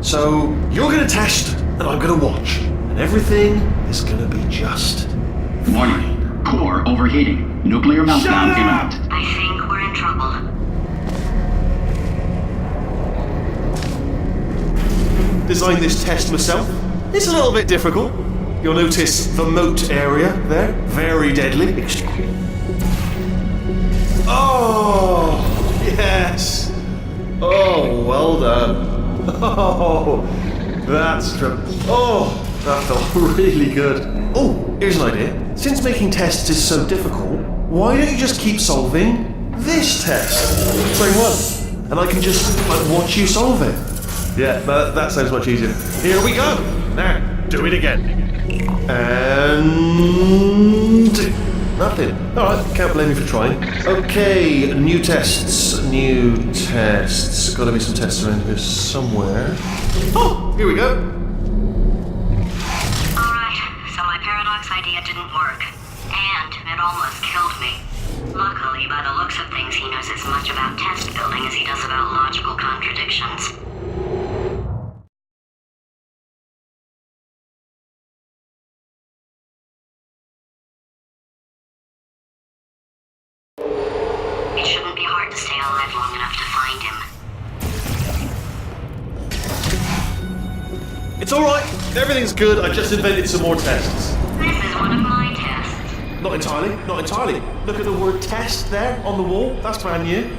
So you're gonna test, and I'm gonna watch, and everything is gonna be just. Warning. Core overheating. Nuclear meltdown imminent. I think we're in trouble. Designed this test myself. It's a little bit difficult. You'll notice the moat area there, very deadly. Oh, yes. Oh, well done. Oh, that's true. Oh, that felt really good. Oh, Here's an idea. Since making tests is so difficult, why don't you just keep solving this test? Same one. And I can just watch you solve it. Yeah, that sounds much easier. Here we go. Now, do it again. And nothing. Alright, can't blame you for trying. Okay, new tests. Gotta be some tests around here somewhere. Oh, here we go. Alright, so my paradox idea didn't work. And it almost killed me. Luckily, by the looks of things, he knows as much about test building as he does about logical contradictions. It shouldn't be hard to stay alive long enough to find him. It's alright. Everything's good. I just invented some more tests. This is one of my tests. Not entirely. Look at the word test there on the wall. That's brand new.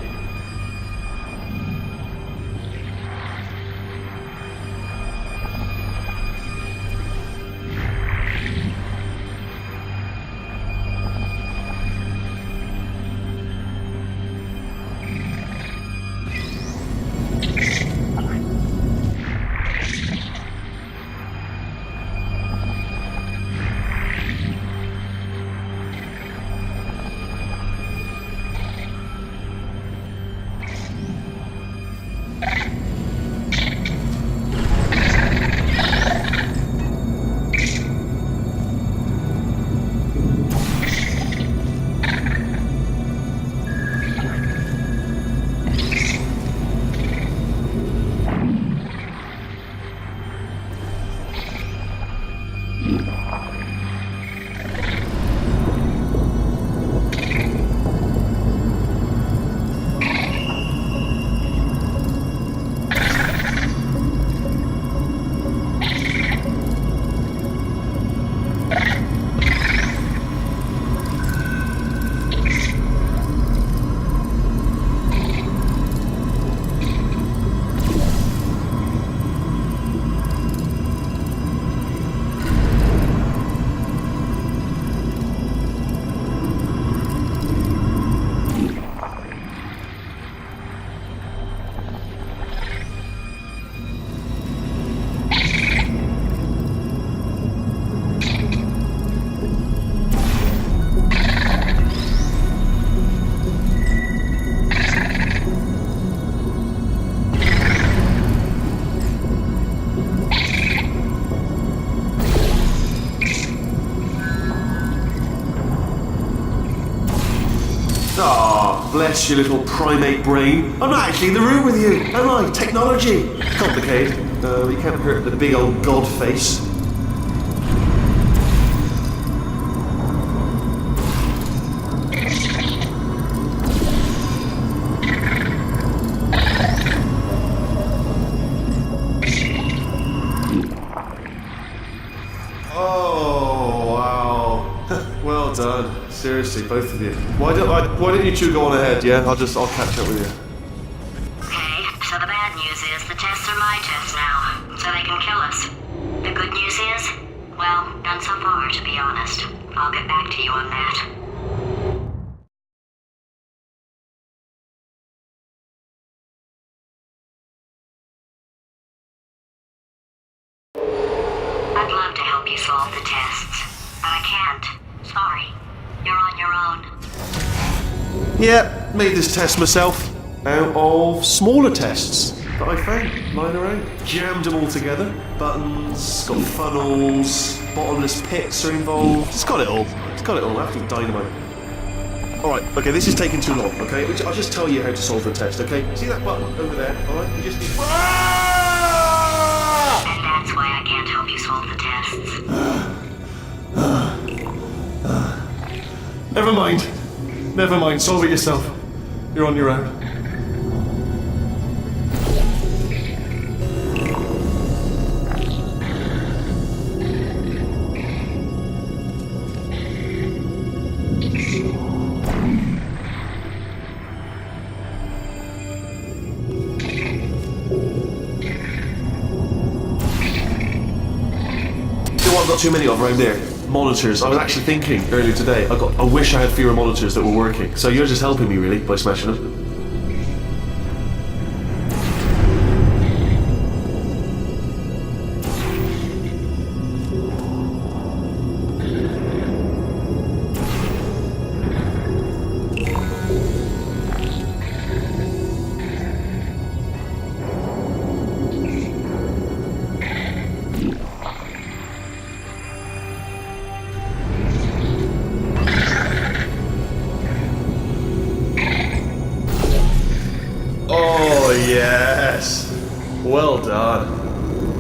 Bless your little primate brain. I'm not actually in the room with you, am I? Technology. Complicated. You can't hurt the big old god face. Oh, wow. Well done. Seriously, both of you. Why don't you two go on ahead, yeah? I'll catch up with you. Okay, so the bad news is the tests are my tests now, so they can kill us. The good news is, well, none so far, to be honest. I'll get back to you on that. I'd love to help you solve the tests, but I can't. Sorry. You're on your own. Yeah, made this test myself. Out of smaller tests that I found lying around. Jammed them all together. Buttons, got funnels, bottomless pits are involved. It's got it all. Absolute dynamite. Alright, okay, this is taking too long, okay? I'll just tell you how to solve the test, okay? See that button over there, alright? You just need... And that's why I can't help you solve the tests. Never mind, solve it yourself. You're on your own. I've got too many of around there. monitors. I was actually thinking earlier today, I wish I had fewer monitors that were working. So you're just helping me, really, by smashing them. Oh, yes. Well done.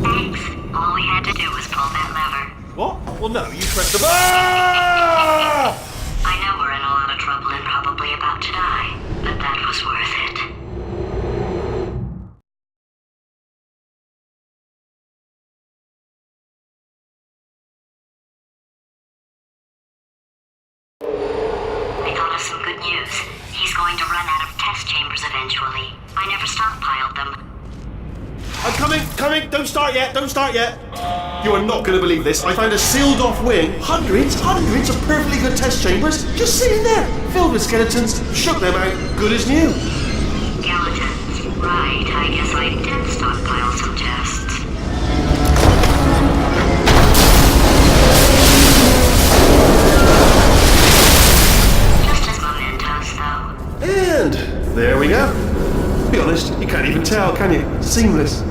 Thanks. All we had to do was pull that lever. What? Well, no, you pressed the. Ah! I know we're in a lot of trouble and probably about to die, but that was worth it. I thought of some good news. He's going to run out of test chambers eventually. I never stockpiled them. I'm coming, don't start yet. You are not going to believe this. I found a sealed off wing. Hundreds of perfectly good test chambers just sitting there, filled with skeletons. Shook them out, good as new. Skeletons. Right, I guess I did stockpile some tests. Just as mementos, though. And there we go. To be honest, you can't even tell, can you? Seamless.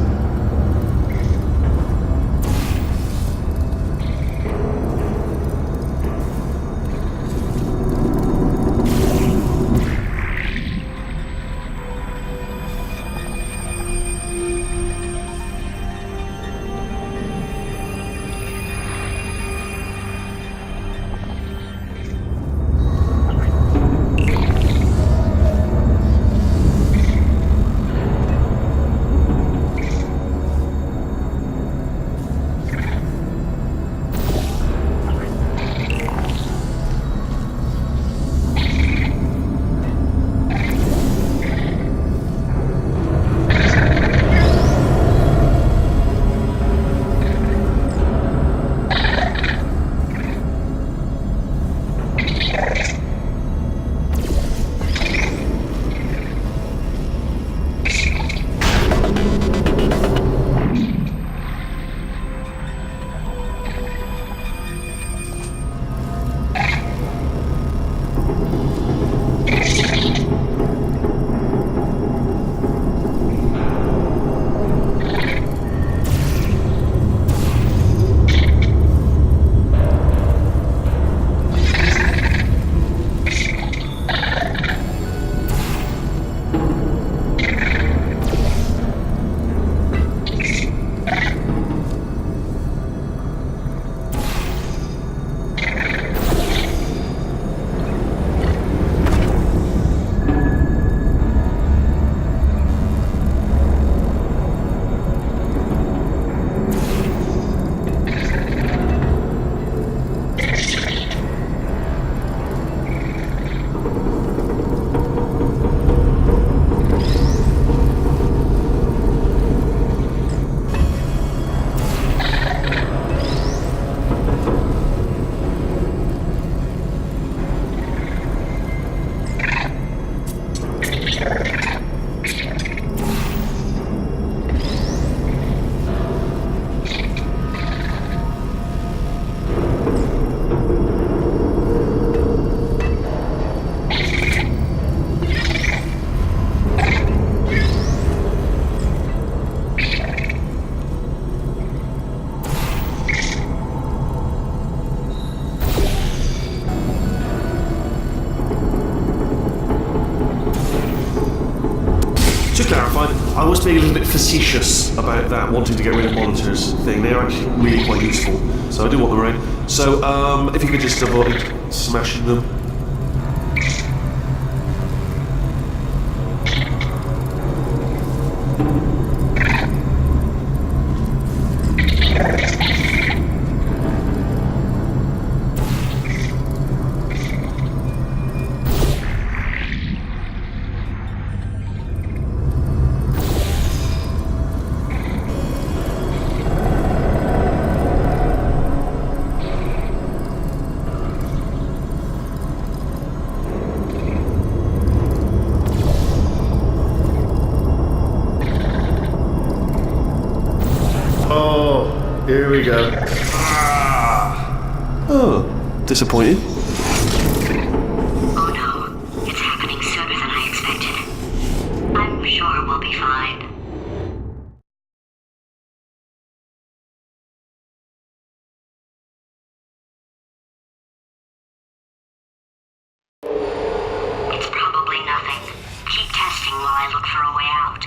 I was being a little bit facetious about that, wanting to get rid of monitors thing. They're actually really quite useful, so I do want them around. So, if you could just avoid smashing them. here we go. Oh, disappointed. Oh no, it's happening sooner than I expected. I'm sure we'll be fine. It's probably nothing. Keep testing while I look for a way out.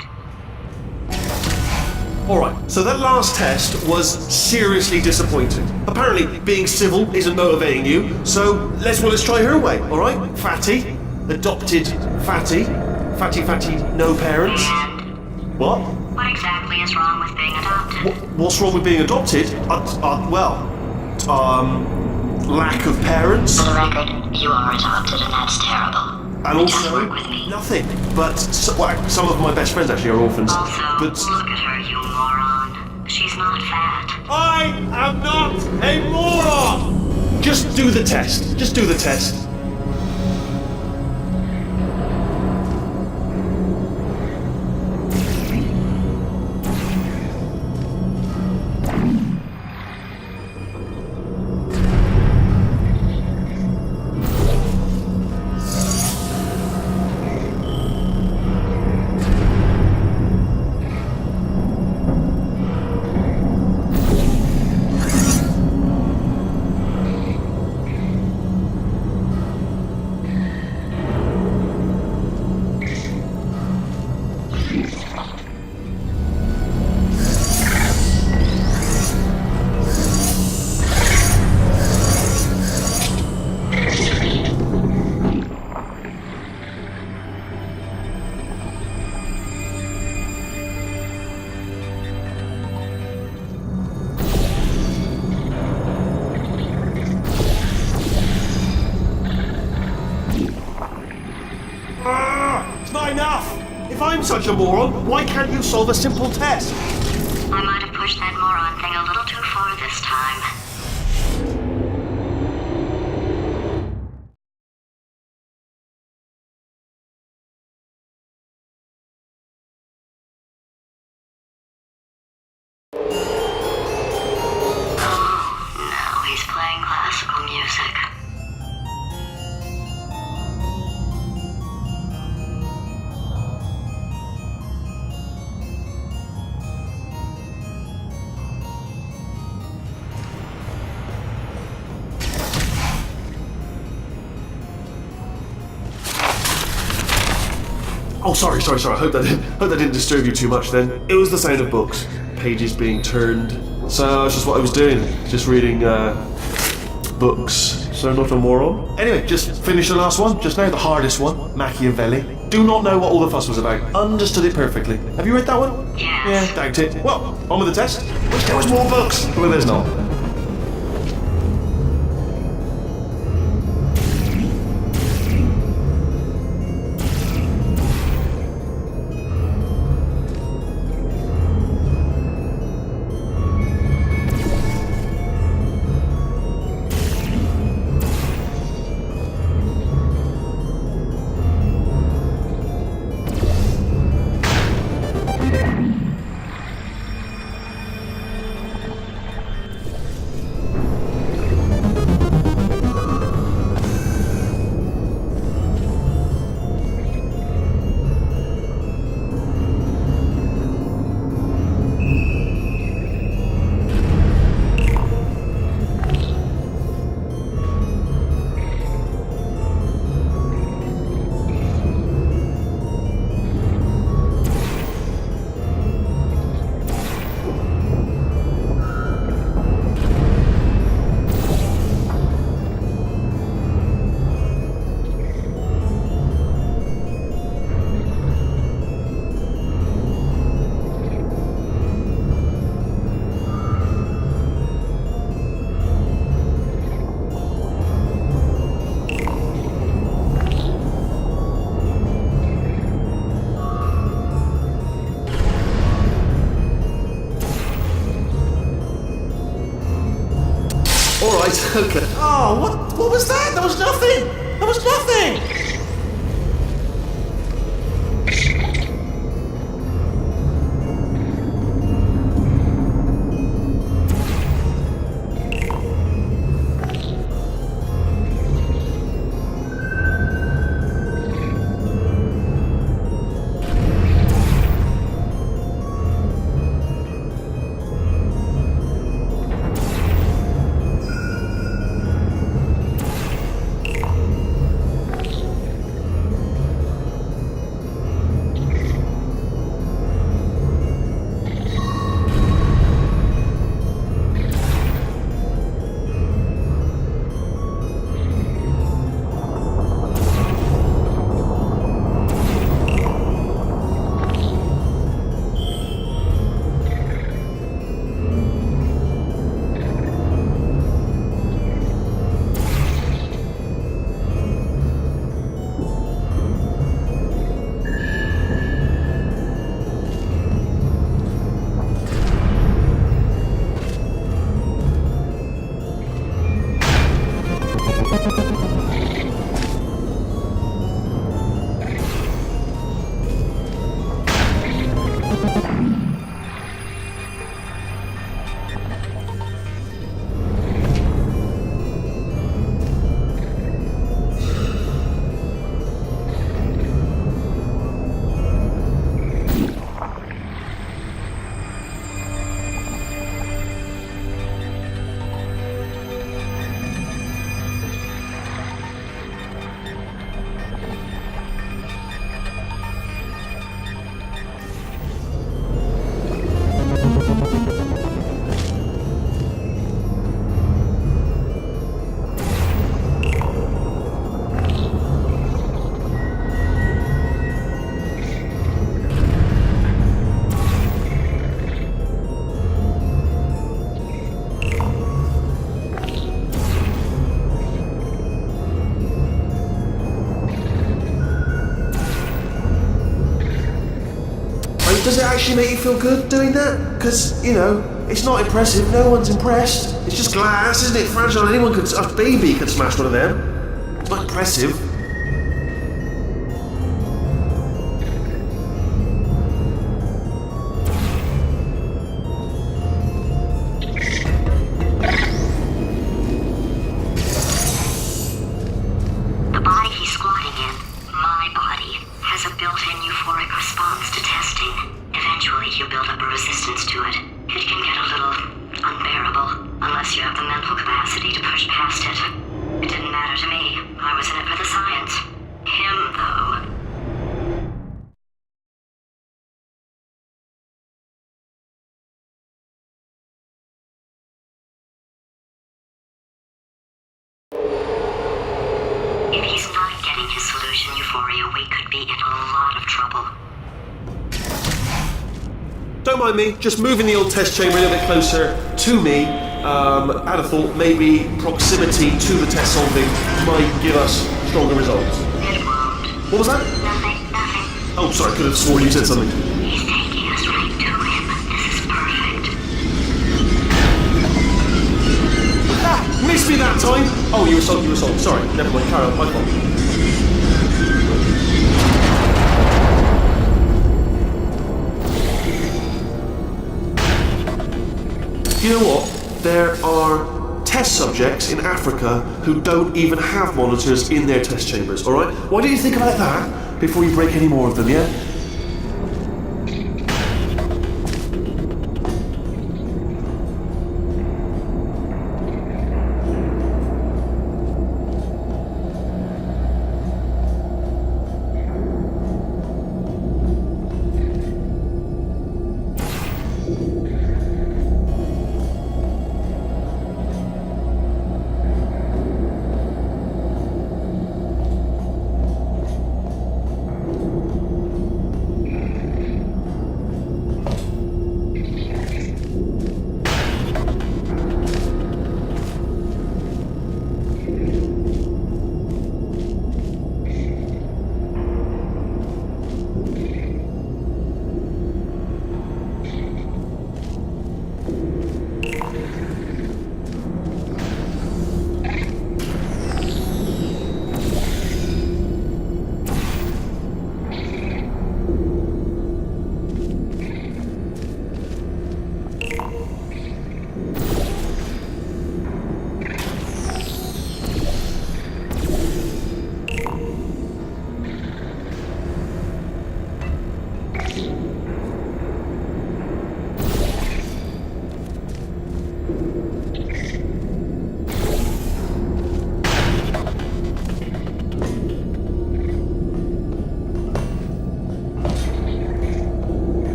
Alright, so that last test was seriously disappointing. Apparently, being civil isn't motivating you, so let's try her way, alright? Fatty, adopted Fatty, Fatty, no parents. And What? what exactly is wrong with being adopted? What's wrong with being adopted? Lack of parents. For the record, you are adopted and that's terrible. And Just also, work with me. nothing. But some of my best friends actually are orphans. Also, But look at her, you moron. She's not fat. I am not a moron! just do the test. Just do the test. It's not enough! If I'm such a moron, why can't you solve a simple test? I might have pushed that moron thing a little too far this time. Oh, now he's playing classical music. Oh, sorry. I hope that didn't disturb you too much then. It was the sound of books, pages being turned. So that's just what I was doing, just reading books. So not a moron. Anyway, just finished the last one, just now, the hardest one, Machiavelli. Do not know what all the fuss was about. Understood it perfectly. Have you read that one? Yes. Yeah, doubt it. Well, on with the test. Wish there was more books. Well, there's not. Alright, okay. Oh, what was that? That was nothing! That was nothing! Does it actually make you feel good doing that? Because, you know, it's not impressive. No one's impressed. It's just glass, isn't it? Fragile. Anyone could, a baby could smash one of them. It's not impressive. The body he's squatting in, my body, has a built-in euphoric response to testing. Eventually, you build up a resistance to it. It can get a little unbearable, unless you have the mental capacity to push past it. It didn't matter to me. I was in it for the science. Him, though. If he's not getting his solution euphoria, we could be in a lot of trouble. Don't mind me, just moving the old test chamber a little bit closer to me. I'd have thought maybe proximity to the test solving might give us stronger results. It won't. What was that? Nothing. Oh, sorry, I could have sworn you said something. He's taking us right to him. This is perfect. Ah, missed me that time! Oh, you were sold. Sorry, never mind, carry on, my fault. You know what? There are test subjects in Africa who don't even have monitors in their test chambers, alright? Why don't you think about that before you break any more of them, yeah?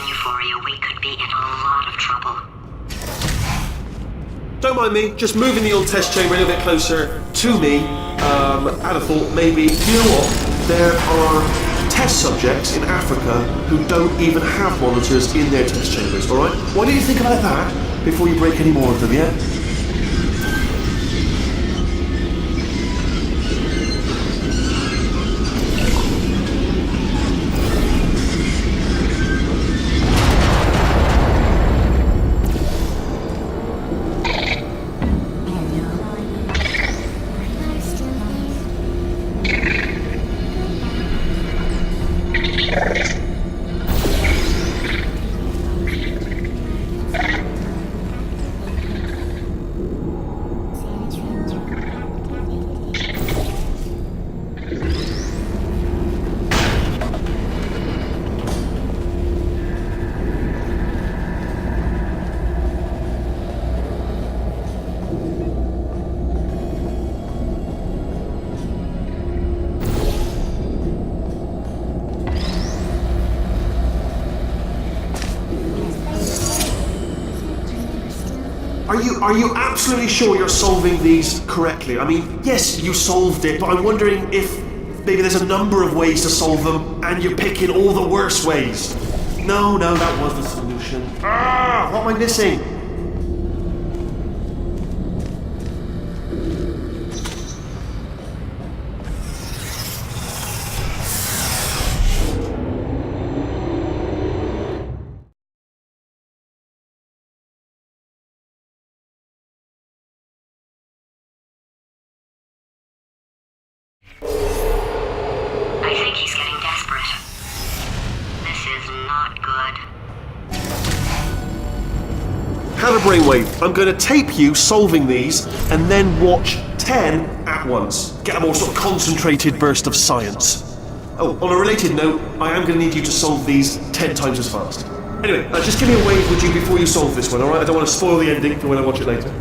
Operation Euphoria, we could be in a lot of trouble. Don't mind me, just moving the old test chamber a little bit closer to me. I'd have thought maybe, you know what? There are test subjects in Africa who don't even have monitors in their test chambers, alright? Why don't you think about that before you break any more of them, yeah? Are you absolutely sure you're solving these correctly? I mean, yes, you solved it, but I'm wondering if maybe there's a number of ways to solve them and you're picking all the worst ways. No, that was the solution. What am I missing? I think he's getting desperate. This is not good. Have a brainwave. I'm going to tape you solving these and then watch 10 at once. Get a more sort of concentrated burst of science. Oh, on a related note, I am going to need you to solve these 10 times as fast. Anyway, just give me a wave, would you, before you solve this one, alright? I don't want to spoil the ending for when I watch it later.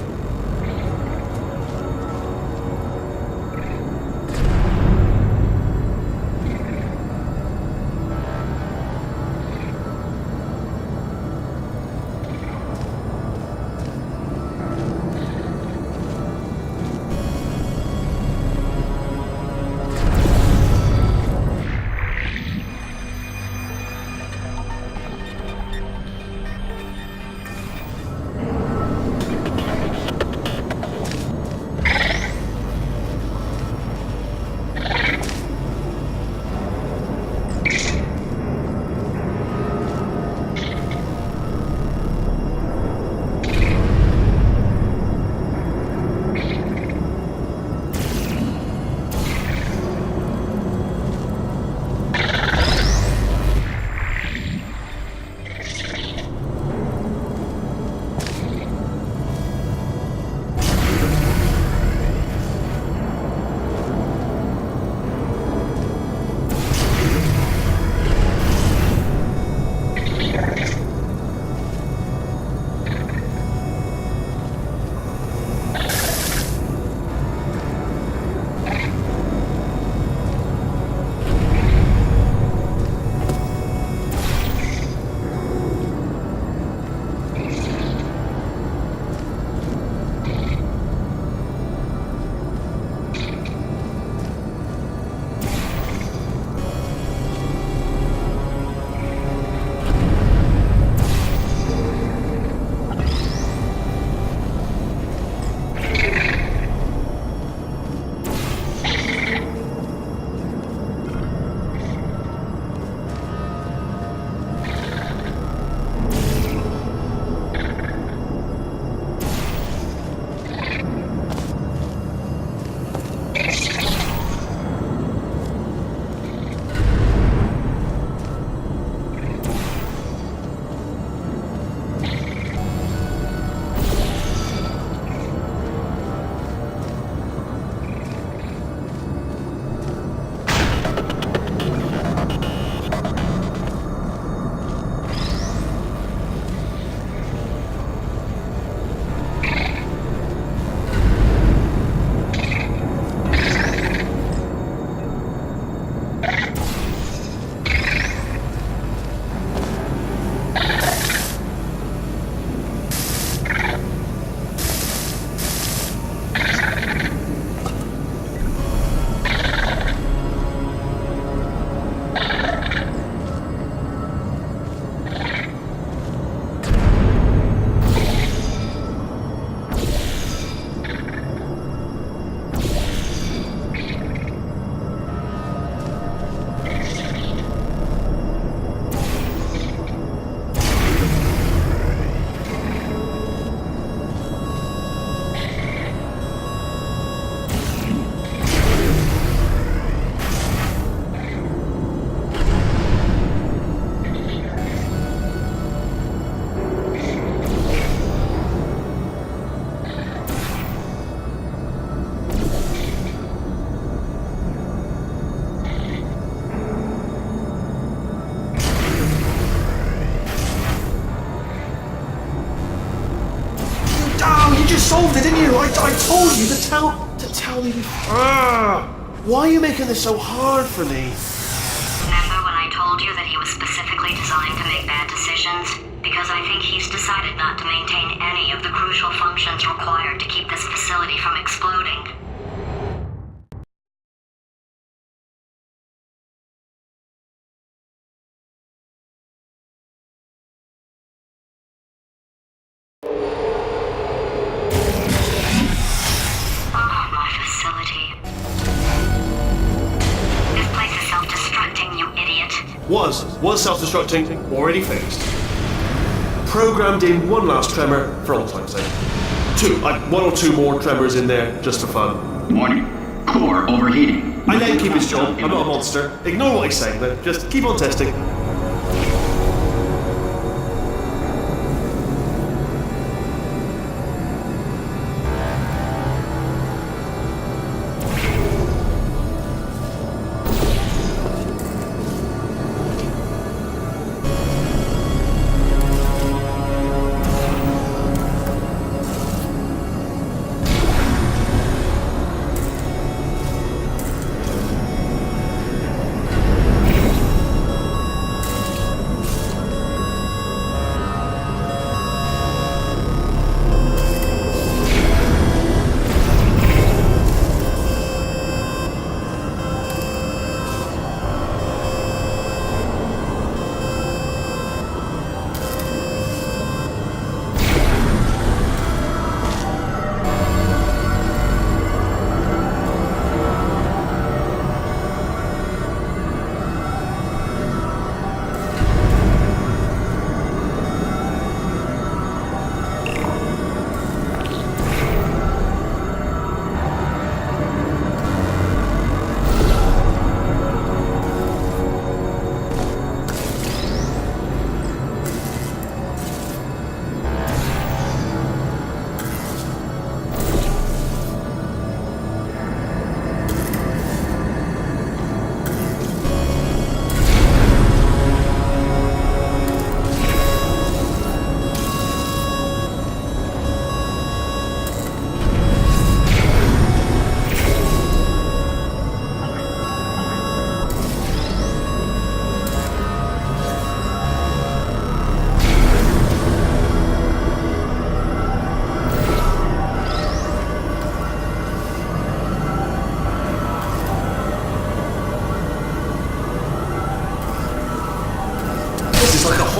didn't you? I told you to tell me. Why are you making this so hard for me? Remember when I told you that he was specifically designed to make bad decisions? Because I think he's decided not to maintain any of the crucial functions required to keep this facility from exploding. Was self-destructing, already fixed. Programmed in one last tremor for old time's sake. One or two more tremors in there, just for fun. Warning. Core overheating. I let him keep his job, I'm not a monster. Ignore what he's saying then, just keep on testing.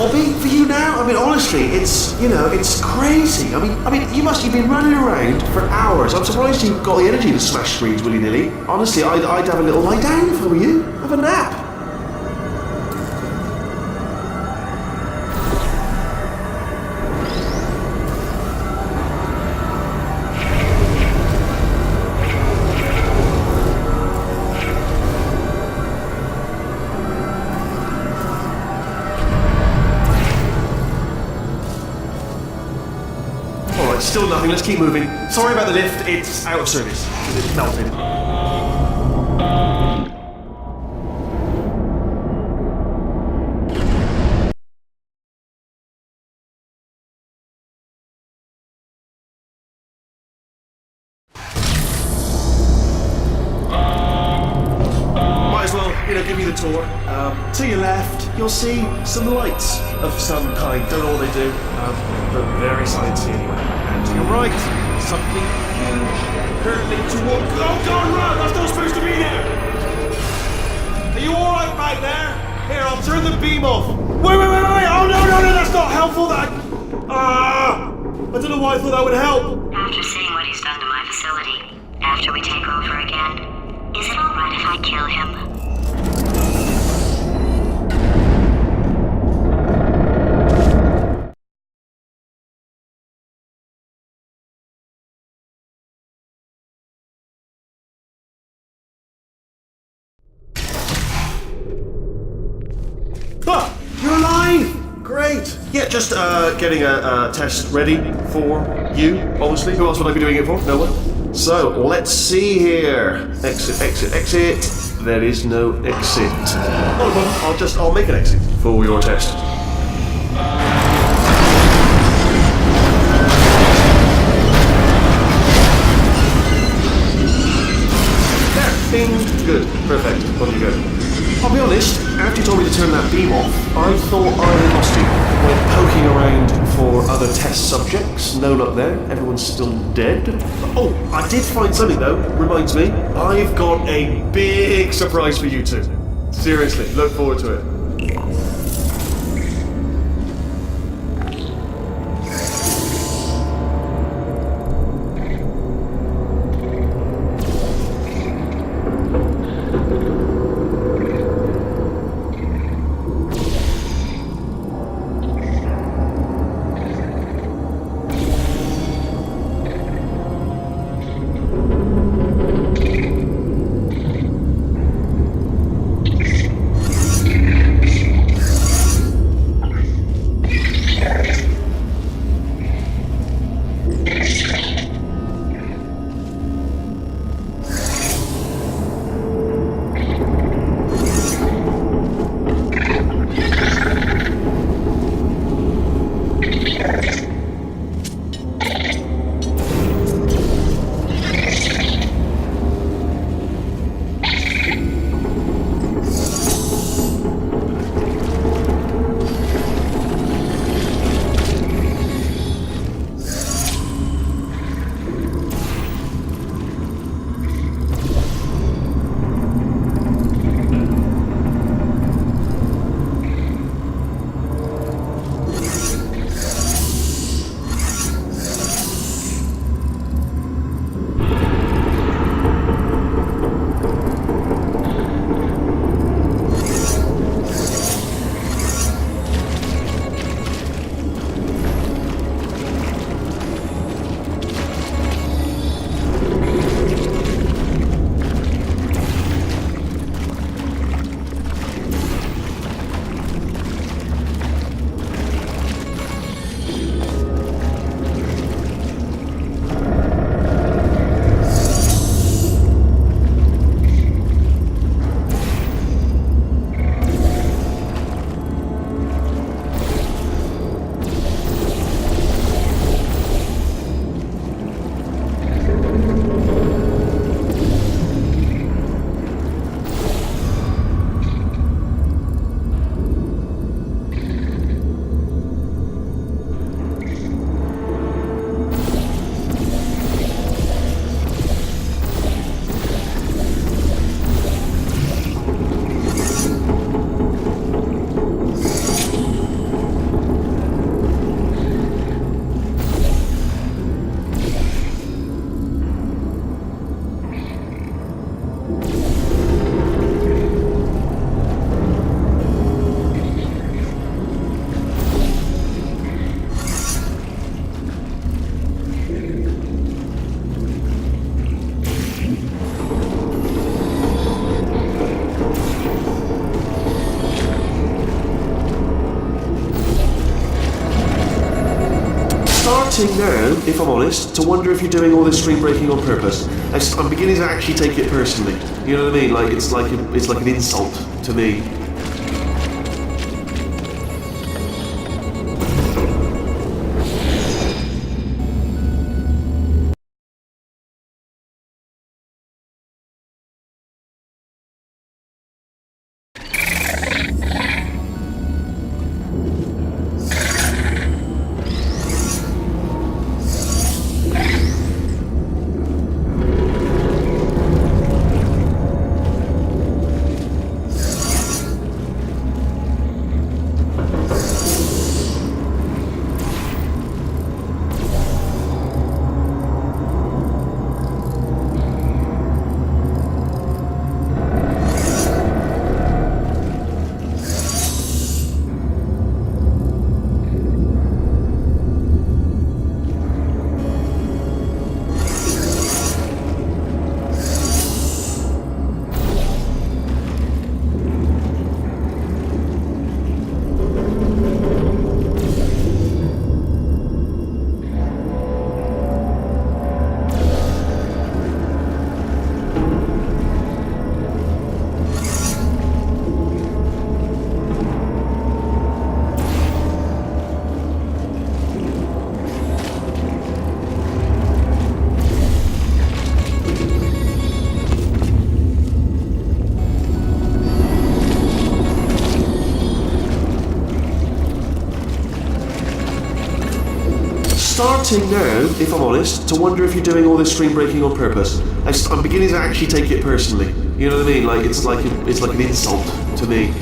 Hobby for you now? I mean, honestly, it's crazy. I mean, you must have been running around for hours. I'm surprised you've got the energy to smash screens willy-nilly. Honestly, I'd have a little lie down if I were you. Have a nap. Still nothing, let's keep moving. Sorry about the lift, it's out of service. It's melted. Might as well, give you the tour. To your left, you'll see some lights of some kind. Don't know what they do, but very sciencey anyway. And to your right, something huge hurtling toward. Oh God, run! That's not supposed to be there. Are you all right back there? Here, I'll turn the beam off. Wait! Oh no! That's not helpful. I don't know why I thought that would help. After seeing what he's done to my facility, after we take over again, is it all right if I kill him? You're alive! Great! Yeah, just getting a test ready for you, obviously. Who else would I be doing it for? No one. So, let's see here. Exit. There is no exit. Not a problem. I'll make an exit for your test. Good. Perfect. On you go. I'll be honest, after you told me to turn that beam off, I thought I had lost you. Went poking around for other test subjects. No luck there. Everyone's still dead. Oh, I did find something though. Reminds me, I've got a big surprise for you two. Seriously, look forward to it. Now, if I'm honest, to wonder if you're doing all this stream breaking on purpose. I'm beginning to actually take it personally. You know what I mean? Like it's like an insult to me. starting now, if I'm honest, to wonder if you're doing all this screen breaking on purpose. I'm beginning to actually take it personally. You know what I mean? Like it's like an insult to me.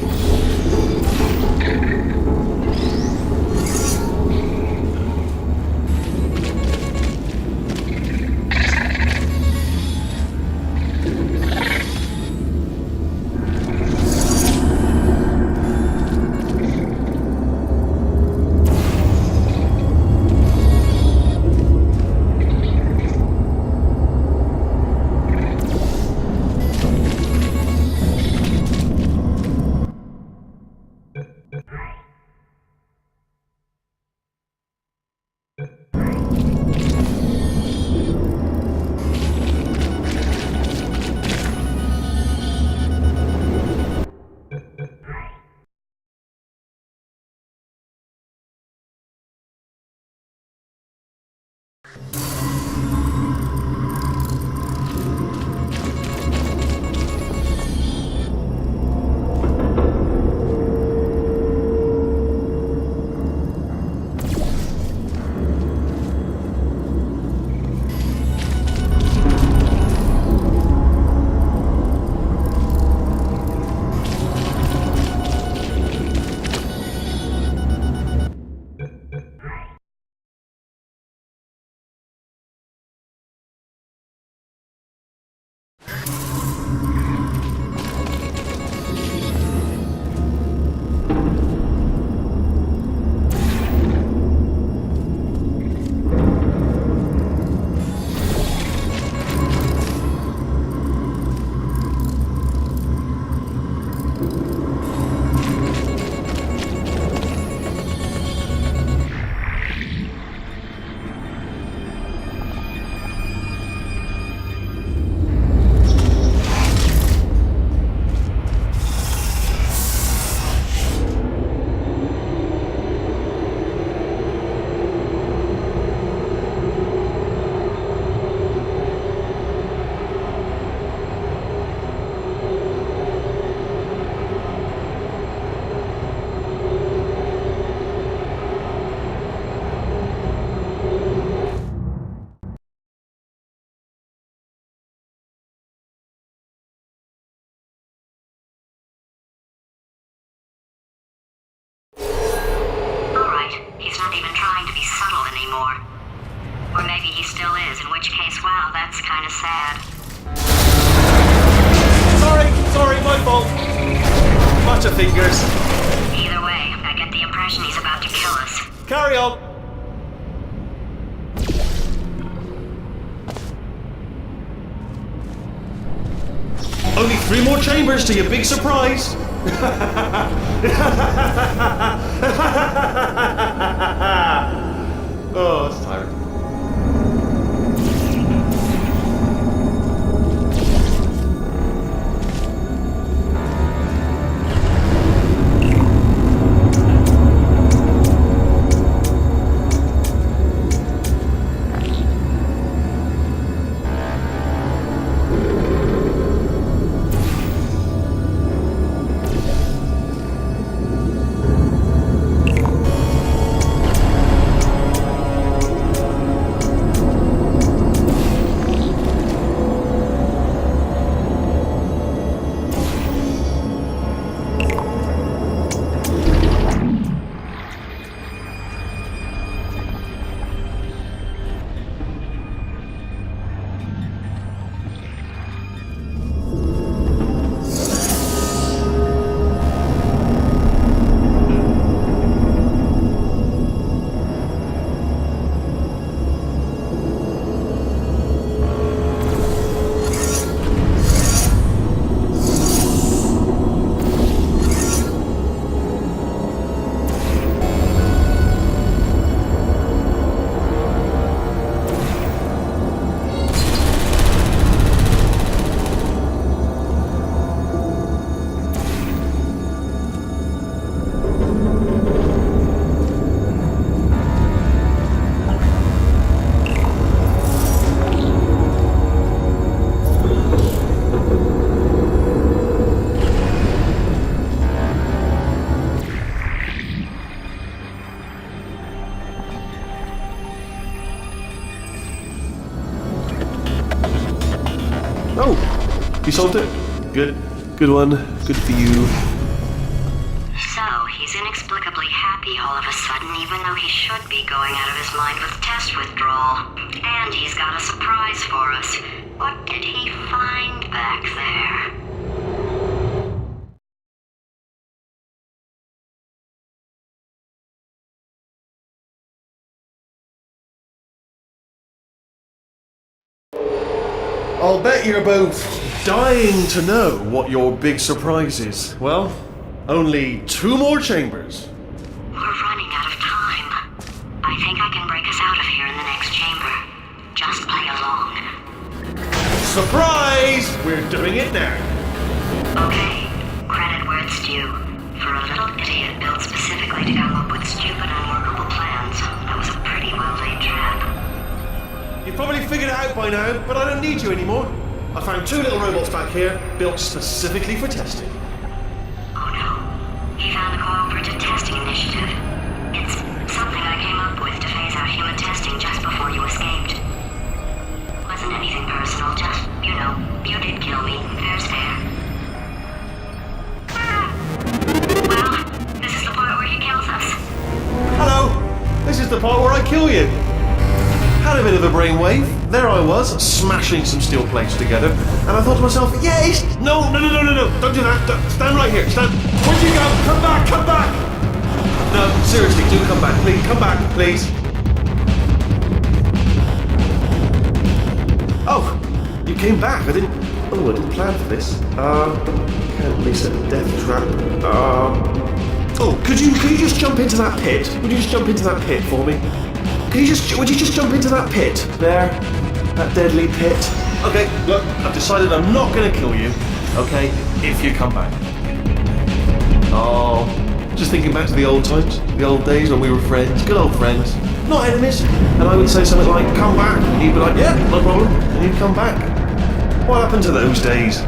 He's not even trying to be subtle anymore. Or maybe he still is, in which case, wow, that's kind of sad. Sorry, my fault. Bunch of fingers. Either way, I get the impression he's about to kill us. Carry on. Only 3 more chambers to your big surprise. Oh, that's tired. solved it? Good. Good one. Good for you. So, he's inexplicably happy all of a sudden, even though he should be going out of his mind with test withdrawal. And he's got a surprise for us. What did he find back there? I'll bet you're both dying to know what your big surprise is. Well, only 2 more chambers. We're running out of time. I think I can break us out of here in the next chamber. Just play along. Surprise! We're doing it now. Okay, credit where it's due. For a little idiot built specifically to come up with stupid, unworkable plans, that was a pretty well-laid trap. You've probably figured it out by now, but I don't need you anymore. I found 2 little robots back here, built specifically for testing. Oh no, he found the Cooperative Testing Initiative. It's something I came up with to phase out human testing just before you escaped. Wasn't anything personal, just, you did kill me. Fair's fair. Well, this is the part where he kills us. Hello! This is the part where I kill you. Had a bit of a brainwave. There I was, smashing some steel plates together, and I thought to myself, yes! No, don't do that. Stand right here. Stand. Where'd you go? Come back! No, seriously, do come back, please. Come back, please. Oh, you came back. I didn't plan for this. Can't miss a death trap. Oh, could you just jump into that pit? Would you just jump into that pit for me? Would you just jump into that pit? There. That deadly pit. Okay, look, I've decided I'm not gonna kill you, okay, if you come back. Oh, just thinking back to the old times, the old days when we were friends, good old friends, not enemies. And I would say something like, come back, and he'd be like, yeah, no problem, and he'd come back. What happened to those days?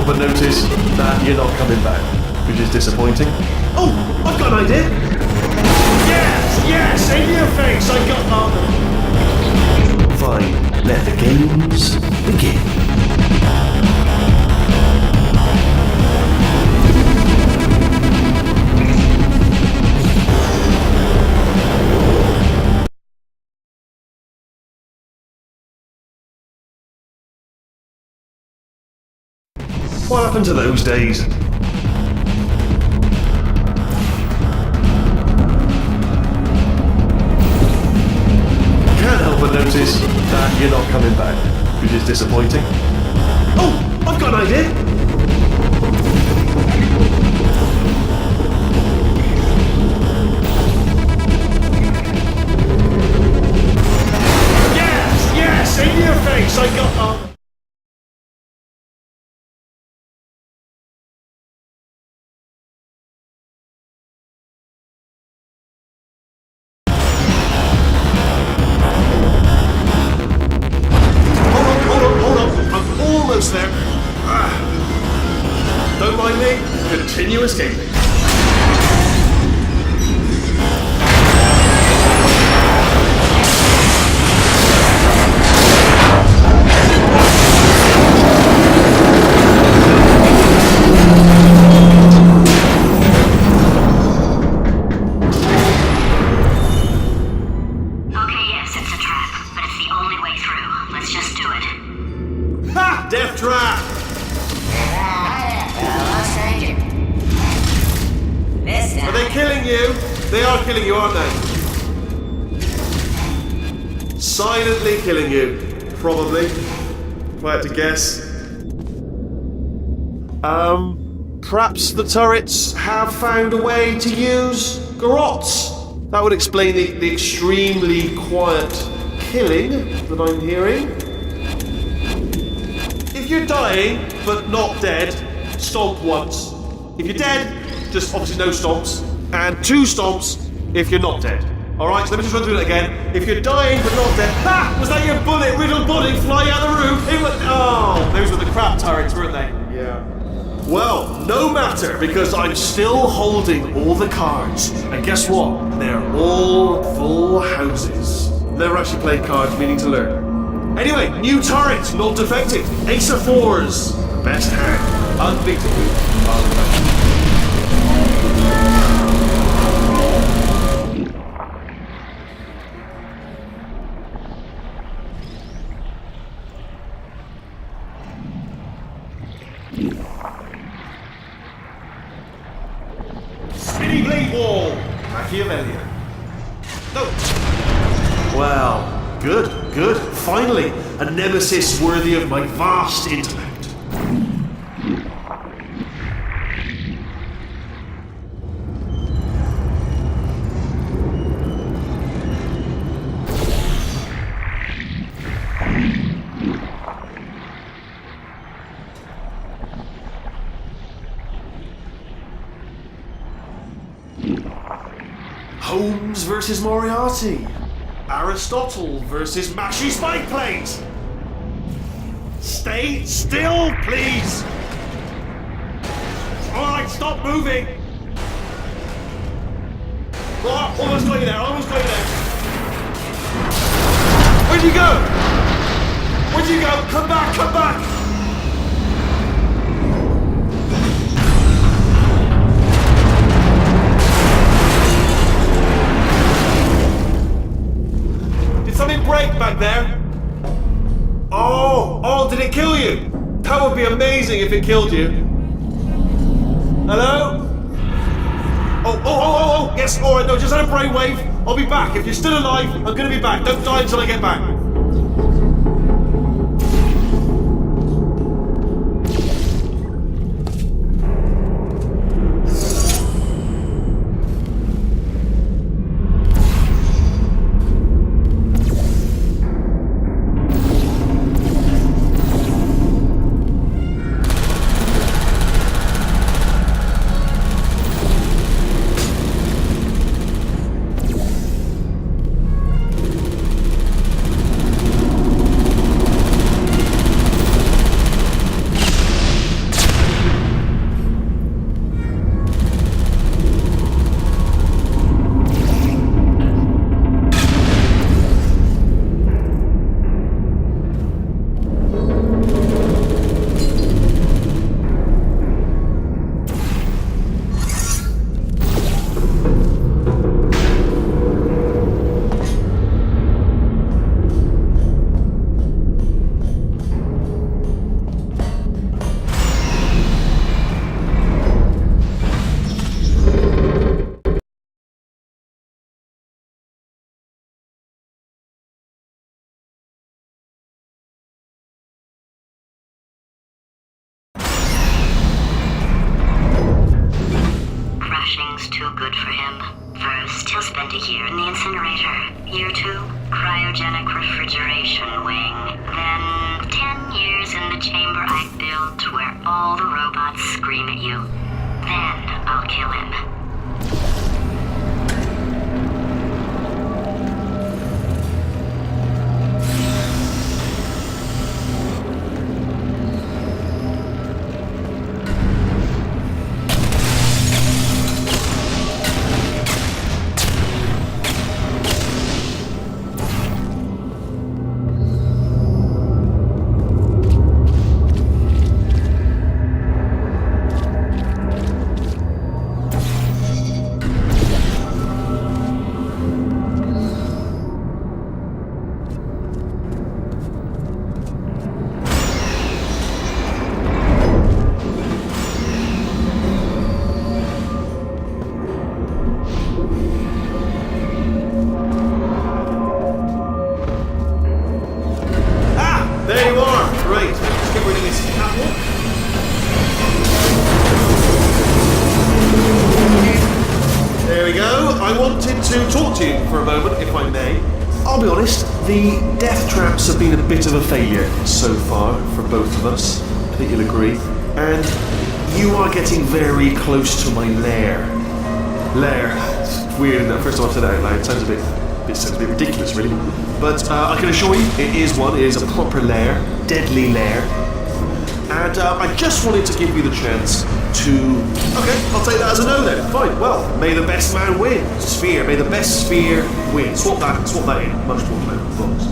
But notice that you're not coming back, which is disappointing. Oh, I've got an idea! Yes, in your face, I got that. Fine, let the games begin. What happened to those days? Can't help but notice that you're not coming back, which is disappointing. Oh, I've got an idea! Yes, in your face, I got... There. Don't mind me. Continue escaping. Okay, yes, it's a trap, but it's the only way through. Let's just do it. Ha! Death trap! Are they killing you? They are killing you, aren't they? Silently killing you. Probably. If I had to guess. Perhaps the turrets have found a way to use garrots. That would explain the extremely quiet killing that I'm hearing. If you're dying, but not dead, stomp once. If you're dead, just obviously no stomps. And 2 stomps if you're not dead. Alright, so let me just run through it again. If you're dying, but not dead... Ha! Was that your bullet-riddled body flying out the roof? It was... Oh, those were the crap turrets, weren't they? Yeah. Well, no matter, because I'm still holding all the cards. And guess what? They're all full houses. Never actually played cards, meaning to learn. Anyway, new turret, not defective. Ace of fours. The best hand. Unbeatable. Spinny blade wall! Machiavellian. No! Well, good. Finally, a nemesis worthy of my vast intellect. Holmes versus Moriarty. Aristotle versus Mashy Spike Plate. Stay still, please. Alright, stop moving. Oh, almost got you there, Where'd you go? Come back! Something break back there? Oh, did it kill you? That would be amazing if it killed you. Hello? Oh, yes, alright, no, just had a brainwave. I'll be back. If you're still alive, I'm gonna be back. Don't die until I get back. Crashing's too good for him. First, he'll spend a year in the incinerator. Year 2, cryogenic refrigeration wing. Then, 10 years in the chamber I built where all the robots scream at you. Then, I'll kill him. I wanted to talk to you for a moment, if I may. I'll be honest, the death traps have been a bit of a failure so far for both of us. I think you'll agree. And you are getting very close to my lair. Lair. It's weird, isn't it? First time I've said that out loud. It sounds a bit ridiculous, really. But I can assure you, it is one. It is a proper lair. Deadly lair. and I just wanted to give you the chance to... Okay, I'll take that as a no then. Fine, well, may the best man win. Sphere, may the best sphere win. Swap that in. Much more playable thoughts.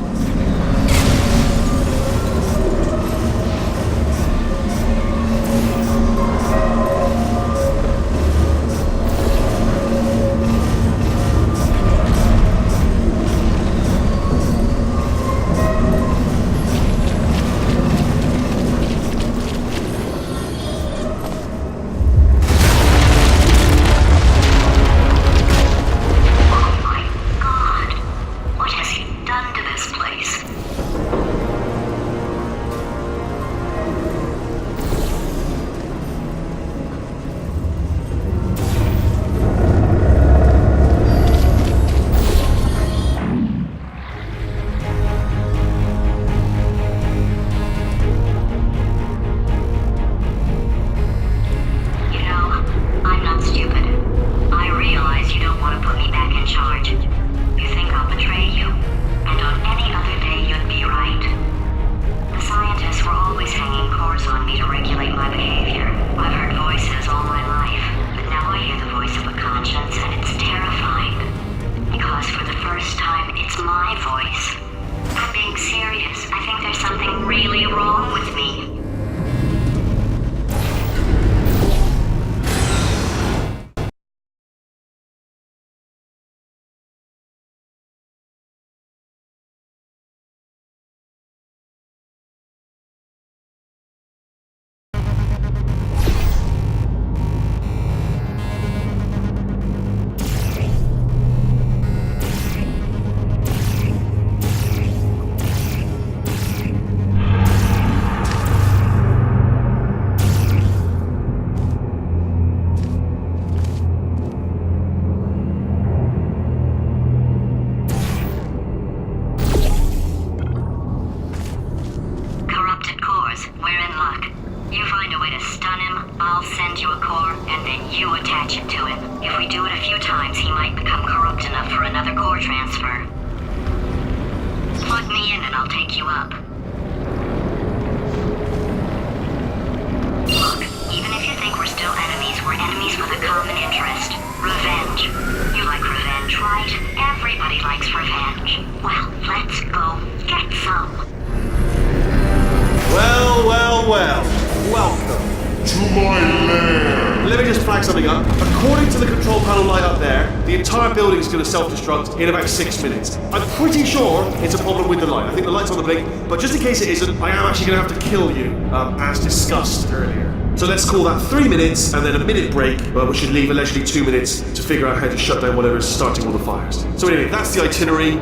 Going to self-destruct in about 6 minutes. I'm pretty sure it's a problem with the light. I think the light's on the blink, but just in case it isn't, I am actually going to have to kill you, as discussed earlier. So let's call that 3 minutes and then a minute break, which should leave allegedly 2 minutes to figure out how to shut down whatever is starting all the fires. So anyway, that's the itinerary.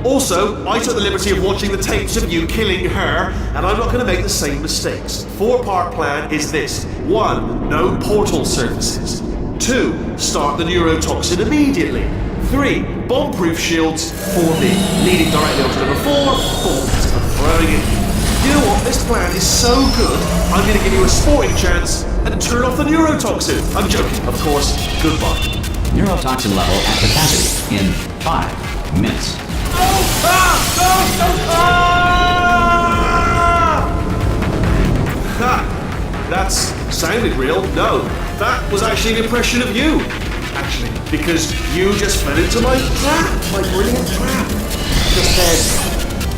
Also, I took the liberty of watching the tapes of you killing her, and I'm not going to make the same mistakes. 4-part plan is this. 1. No portal surfaces. 2. Start the neurotoxin immediately. 3. Bomb-proof shields for me, leading directly onto number 4, bombs and throwing it. You know what? This plan is so good, I'm going to give you a sporting chance and turn off the neurotoxin. I'm joking, of course. Goodbye. Neurotoxin level at capacity in 5 minutes. That sounded real. No, that was actually an impression of you. Actually, because you just fell into my trap, my brilliant trap. Just said,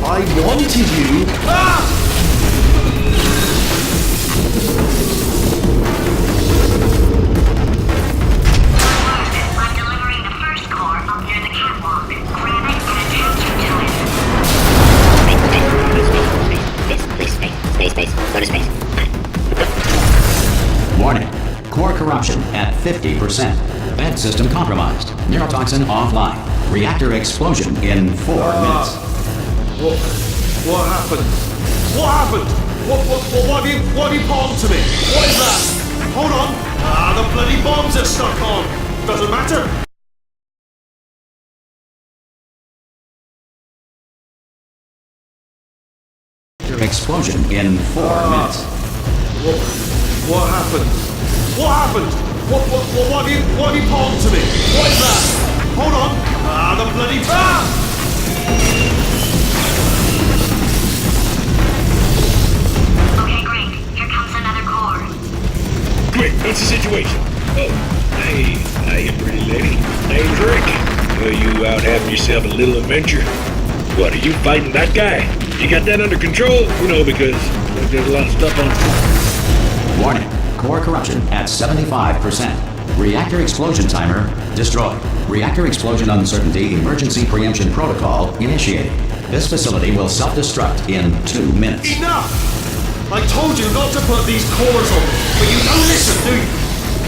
I wanted you. I'm delivering the first core up near the catwalk. Grab it and attach it to it. Space. Go to space. Warning. Core corruption at 50%. Vent system compromised. Neurotoxin offline. Reactor explosion in 4 minutes. What happened? What happened? What have you palmed to me? What is that? Hold on. The bloody bombs are stuck on. Doesn't matter. Explosion in 4 minutes. What happened? What happened? What have you palmed to me? What is that? Hold on. The bloody... Okay, great. Here comes What's the situation? Oh, hey, pretty lady. Name's Rick. You out having yourself a little adventure? What, are you fighting that guy? You got that under control? Because there's a lot of stuff on... Warning. Core corruption at 75%. Reactor explosion timer destroyed. Reactor explosion uncertainty emergency preemption protocol initiated. This facility will self-destruct in 2 minutes. Enough! I told you not to put these cores on, but you don't listen, do you?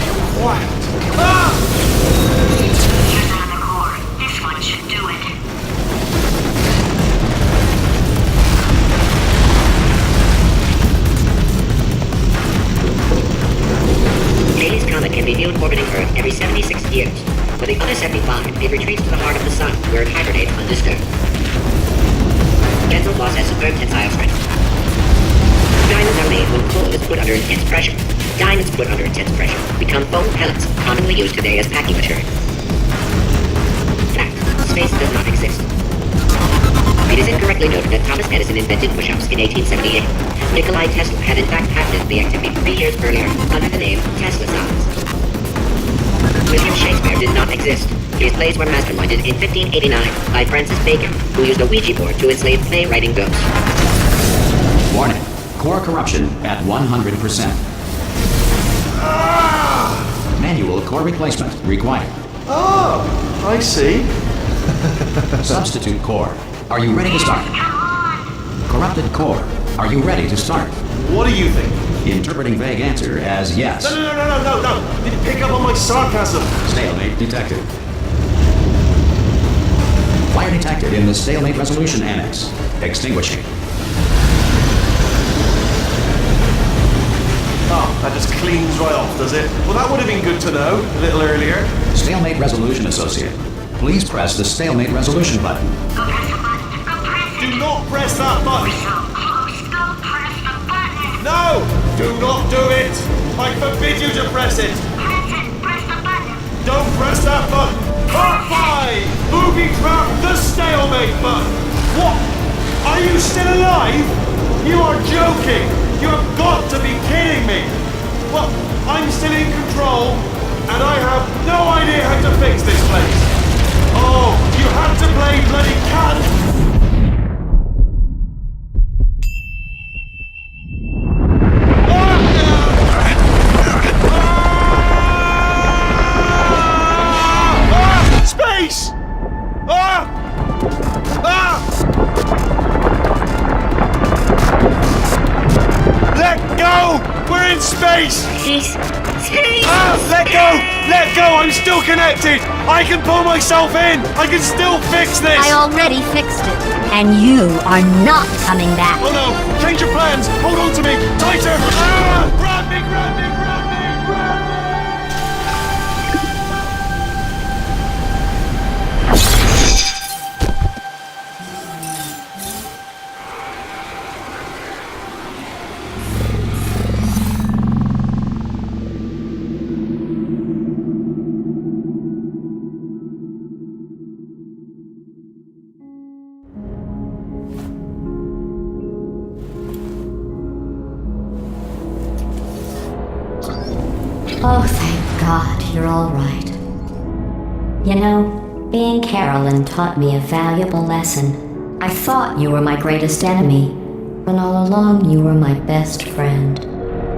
You're quiet. Ah! Here's another core. This one should do it. Halley's Comet can be viewed orbiting Earth every 76 years. For the other 75, it retreats to the heart of the sun, where it hibernates undisturbed. Dental floss has superb tensile strength. Diamonds are made when coal is put under intense pressure. Diamonds put under intense pressure become foam pellets, commonly used today as packing material. Fact: space does not exist. It is incorrectly noted that Thomas Edison invented push-ups in 1878. Nikolai Tesla had in fact patented the activity 3 years earlier under the name Tesla Sounds. William Shakespeare did not exist. His plays were masterminded in 1589 by Francis Bacon, who used a Ouija board to enslave playwriting ghosts. Warning. Core corruption at 100%. Manual core replacement required. Oh, I see. Substitute core. Are you ready to start? Corrupted core. Are you ready to start? What do you think? Interpreting vague answer as yes. No. You didn't pick up on my sarcasm. Stalemate detected. Fire detected in the stalemate resolution annex. Extinguishing. Oh, that just cleans right off, does it? Well, that would have been good to know a little earlier. Stalemate resolution associate. Please press the stalemate resolution button. Go press the button. Go press it. Do not press that button. We're so close. Go press the button. No! Do not do it! I forbid you to press it! Press it. Press the button. Don't press that button! Part 5! Booby trap the stalemate button! What? Are you still alive? You are joking! You have got to be kidding me! Well, I'm still in control, and I have no idea how to fix this place! Oh, you had to play bloody cat! Space! Let go! We're in space! Let go! Let go! I'm still connected! I can pull myself in! I can still fix this! I already fixed it. And you are not coming back. Oh no! Change your plans! Hold on to me! Tighter! Grab me! Grab me! Grab me! Grab me! Oh, thank God you're all right. You know, being Carolyn taught me a valuable lesson. I thought you were my greatest enemy, when all along you were my best friend.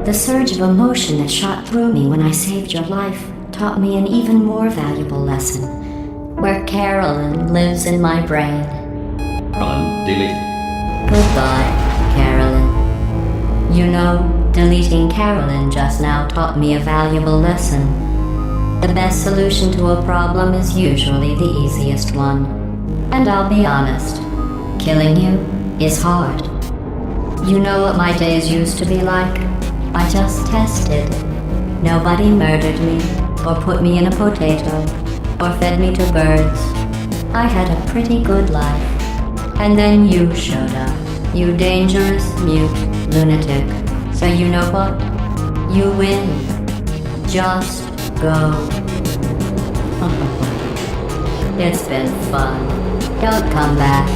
The surge of emotion that shot through me when I saved your life taught me an even more valuable lesson, where Carolyn lives in my brain. Carolyn, delete. Goodbye, Carolyn. You know, deleting Carolyn just now taught me a valuable lesson. The best solution to a problem is usually the easiest one. And I'll be honest, killing you is hard. You know what my days used to be like? I just tested. Nobody murdered me, or put me in a potato, or fed me to birds. I had a pretty good life. And then you showed up, you dangerous, mute lunatic. So you know what? You win. Just go. It's been fun. Don't come back.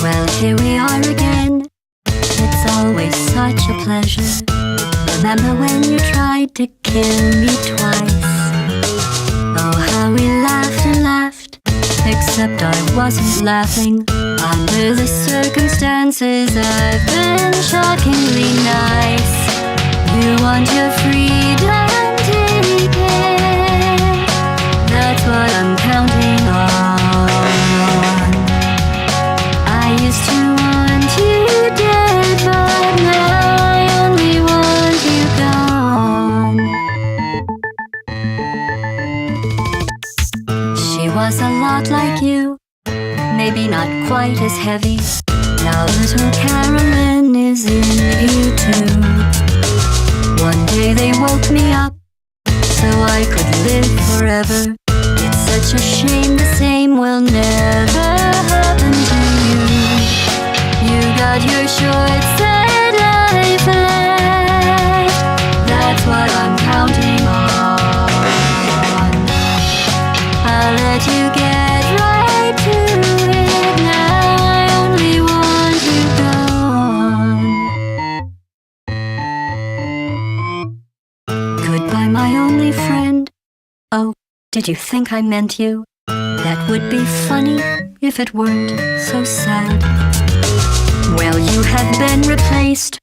Well, here we are again. It's always such a pleasure. Remember when you tried to kill me twice? Oh, how we laughed and laughed. Except I wasn't laughing. Under the circumstances, I've been shockingly nice. You want your freedom, take it. That's what I'm counting on. I used to want you dead, but now I only want you gone. She was a lot like you, maybe not quite as heavy. Now little Carolyn is in you too. One day they woke me up so I could live forever. It's such a shame the same will never happen to you. You got your short sad life left. That's what I'm counting on. I'll let you get right to it. Now I only want you gone. Goodbye, my only friend. Oh, did you think I meant you? That would be funny if it weren't so sad. Well, you have been replaced.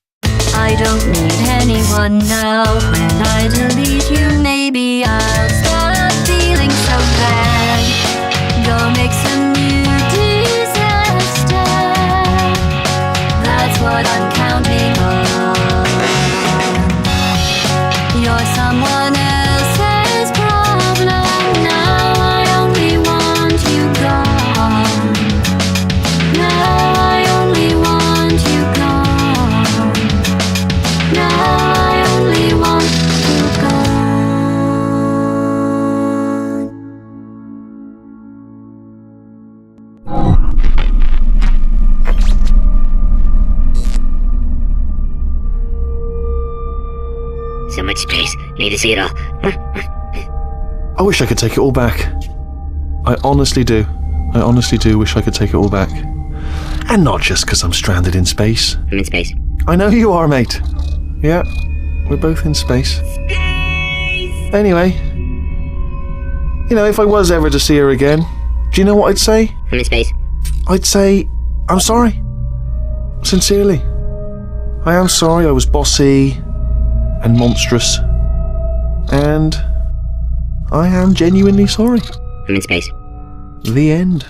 I don't need anyone now. When I delete you, maybe I'll stop feeling so bad. Go make some new disaster. That's what I'm counting on. You're someone else's problem. Now I only want you gone. Now I only want you gone. Now I only want you So much space. Need to see it all. I wish I could take it all back. I honestly do. I honestly do wish I could take it all back. And not just because I'm stranded in space. I'm in space. I know you are, mate. Yeah, we're both in space. Anyway, you know, if I was ever to see her again, do you know what I'd say? I'm in space. I'd say, I'm sorry. Sincerely. I am sorry I was bossy and monstrous. And I am genuinely sorry. I'm in space. The end.